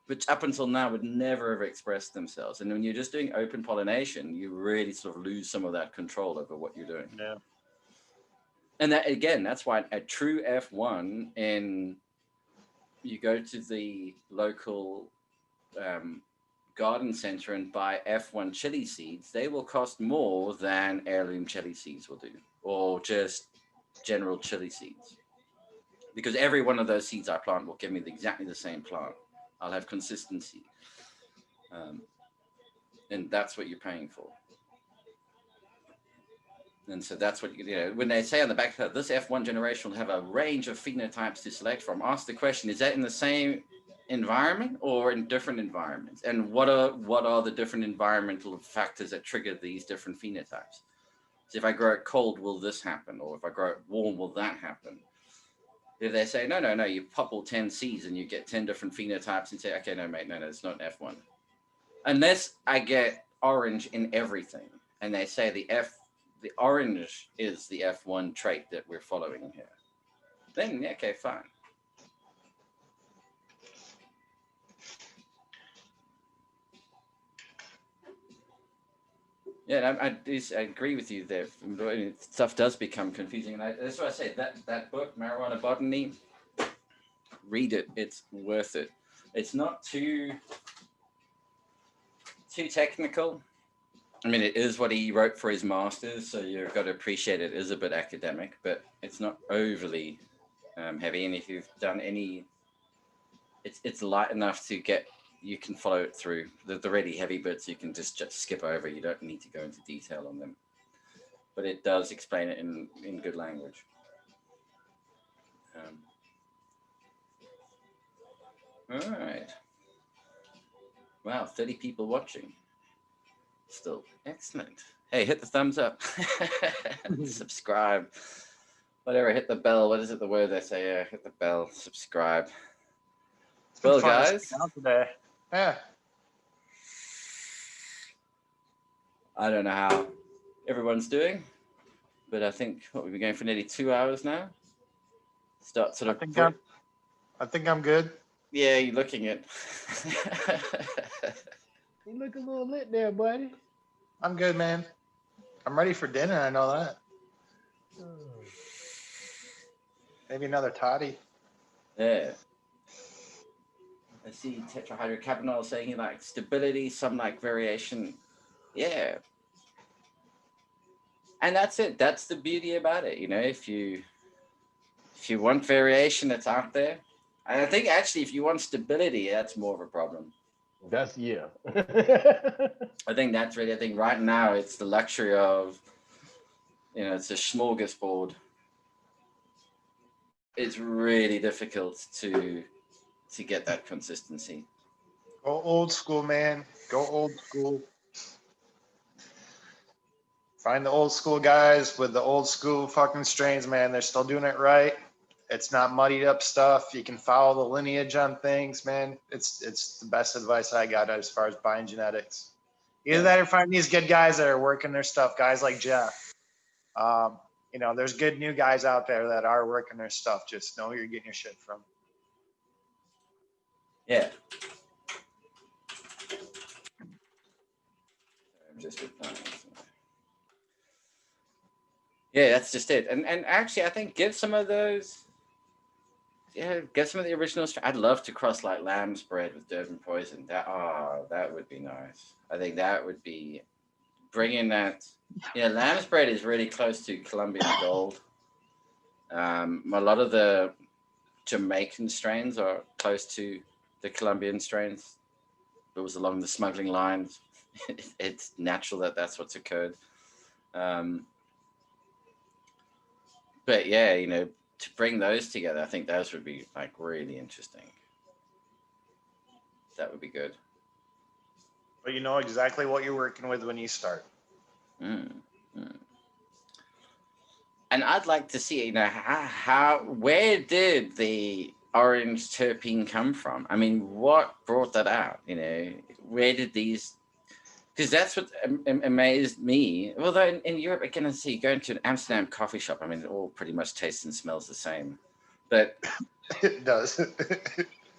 which up until now would never have expressed themselves. And when you're just doing open pollination, you really sort of lose some of that control over what you're doing. Yeah. And that, again, that's why a true F1 in you go to the local garden center and buy F1 chili seeds, they will cost more than heirloom chili seeds will do, or just general chili seeds. Because every one of those seeds I plant will give me exactly the same plant. I'll have consistency. And that's what you're paying for. And so that's what, when they say on the back, this F1 generation will have a range of phenotypes to select from, ask the question, is that in the same environment or in different environments? And what are the different environmental factors that trigger these different phenotypes? So if I grow it cold, will this happen? Or if I grow it warm, will that happen? If they say, no, you pop all 10 seeds and you get 10 different phenotypes and say, okay, no, mate, no, it's not an F1. Unless I get orange in everything. And they say the orange is the F1 trait that we're following here. Then, yeah, okay, fine. Yeah, I agree with you there. Stuff does become confusing. And that's why I say that book, Marijuana Botany, read it. It's worth it. It's not too technical. I mean, it is what he wrote for his master's, so you've got to appreciate it is a bit academic, but it's not overly heavy. And if you've done any, it's light enough to you can follow it through. The really heavy bits you can just skip over. You don't need to go into detail on them, but it does explain it in good language. All right. Wow, 30 people watching. Still excellent. Hey, hit the thumbs up. Subscribe. Whatever, hit the bell. What is it, the word they say? Yeah, hit the bell. Subscribe. Well, guys. Today. Yeah. I don't know how everyone's doing, but I think we've been going for nearly 2 hours now. I think I'm good. Yeah, you're looking it. You look a little lit there, buddy. I'm good, man. I'm ready for dinner. I know that. Maybe another toddy. Yeah. I see tetrahydrocannabinol saying he likes stability, some like variation. Yeah. And that's it. That's the beauty about it. If you want variation, it's out there. And I think actually if you want stability, that's more of a problem. Yeah. I think right now it's the luxury of, it's a smorgasbord. It's really difficult to get that consistency. Go old school, man. Go old school. Find the old school guys with the old school fucking strains, man. They're still doing it right. It's not muddied up stuff. You can follow the lineage on things, man. It's the best advice I got as far as buying genetics. Either that or find these good guys that are working their stuff, guys like Jeff. There's good new guys out there that are working their stuff. Just know who you're getting your shit from. Yeah. I'm just replying. Yeah, that's just it. And actually, I think give some of those. Yeah, get some of the original. I'd love to cross like lamb's bread with Durban Poison. That would be nice. I think that would be bringing that. Lamb's bread is really close to Colombian Gold. A lot of the Jamaican strains are close to the Colombian strains. It was along the smuggling lines. It's natural that's what's occurred. But yeah, to bring those together, I think those would be like really interesting. That would be good. But you know exactly what you're working with when you start. And I'd like to see, where did the orange terpene come from? I mean, what brought that out? Where did these? Because that's what amazed me. Although in Europe, again, I see you go into an Amsterdam coffee shop. I mean, it all pretty much tastes and smells the same. But it does.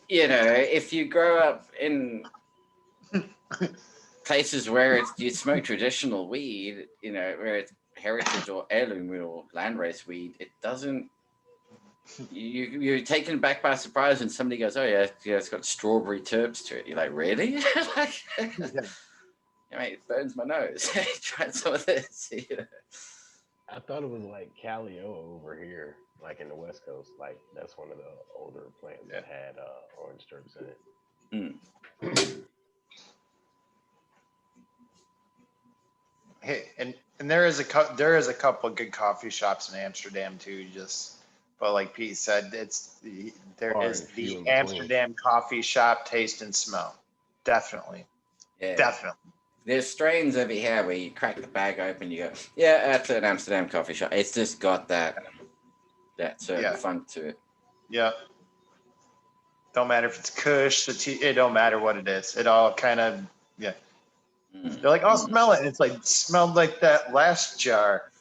If you grow up in places where you smoke traditional weed, where it's heritage or heirloom or landrace weed, it doesn't You're taken back by surprise when somebody goes, "Oh yeah, it's got strawberry terps to it." You're like, "Really?" Like, I mean, it burns my nose. Try some of this. You know? I thought it was like Calio over here, like in the West Coast. Like that's one of the older plants that had orange terps in it. Mm. Hey, and there is a couple good coffee shops in Amsterdam too. But like Pete said, there Far is and few the in between. Amsterdam coffee shop taste and smell. Definitely, Yeah. definitely. There's strains over here where you crack the bag open, you go, "Yeah, that's an Amsterdam coffee shop." It's just got that certain funk to it. Yeah. Don't matter if it's Kush, it don't matter what it is. It all kind of Mm. They're like, "Oh, smell it." And it's like smelled like that last jar.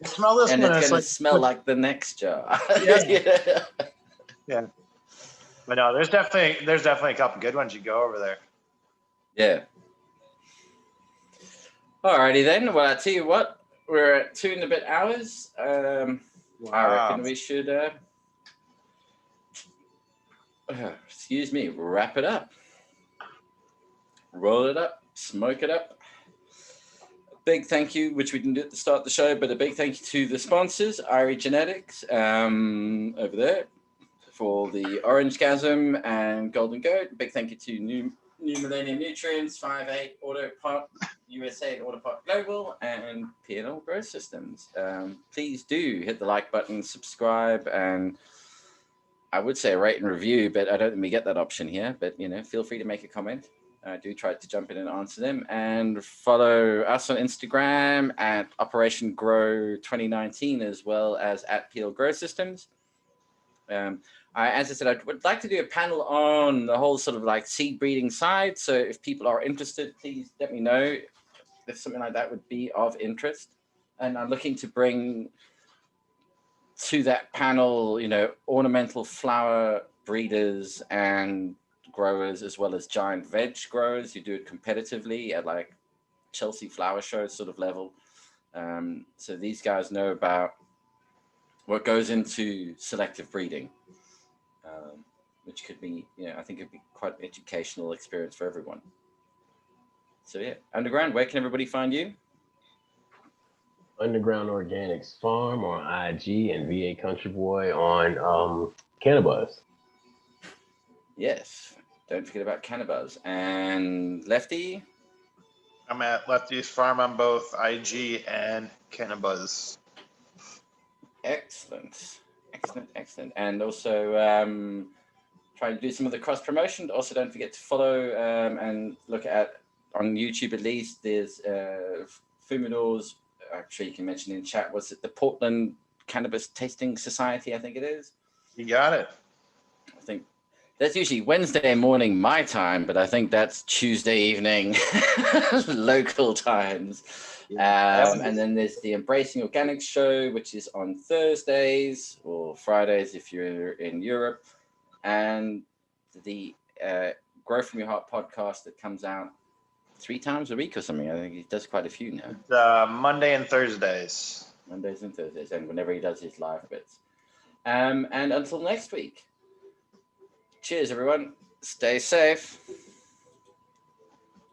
Smell this And one. it's It's gonna like smell like the next jar. Yeah. Yeah. But no, there's definitely a couple good ones you go over there. Yeah. Alrighty then. Well, I tell you what, we're at 2 and a bit hours. I reckon we should, excuse me, wrap it up, roll it up, smoke it up. Big thank you, which we didn't do at the start of the show, but a big thank you to the sponsors, Irie Genetics, over there, for the Orange Gasm and Golden Goat. Big thank you to New Millennium Nutrients, 5-8 Autopart USA and Autopart Global, and P&L Growth Systems. Please do hit the like button, subscribe, and I would say rate and review, but I don't think we get that option here. But feel free to make a comment. I do try to jump in and answer them, and follow us on Instagram at Operation Grow 2019, as well as at PL Grow Systems. As I said, I would like to do a panel on the whole sort of like seed breeding side. So if people are interested, please let me know if something like that would be of interest. And I'm looking to bring to that panel, ornamental flower breeders and growers, as well as giant veg growers who do it competitively at like Chelsea flower show sort of level. So these guys know about what goes into selective breeding, which could be, I think it'd be quite an educational experience for everyone. So yeah, Underground, where can everybody find you? Underground Organics Farm on IG, and VA Country Boy on Cannabis. Yes, don't forget about Cannabis. And Lefty? I'm at Lefty's Farm on both IG and Cannabis. Excellent. And also trying to do some of the cross promotion. Also, don't forget to follow and look at, on YouTube at least, there's Fumador's, I'm sure you can mention in chat, was it the Portland Cannabis Tasting Society, I think it is? You got it. I think that's usually Wednesday morning my time, but I think that's Tuesday evening local times. And then there's the Embracing Organics show, which is on Thursdays or Fridays if you're in Europe, and the Grow From Your Heart podcast that comes out 3 times a week or something. I think he does quite a few now. Monday and Thursdays. Mondays and Thursdays, and whenever he does his live bits. And until next week, cheers everyone. Stay safe.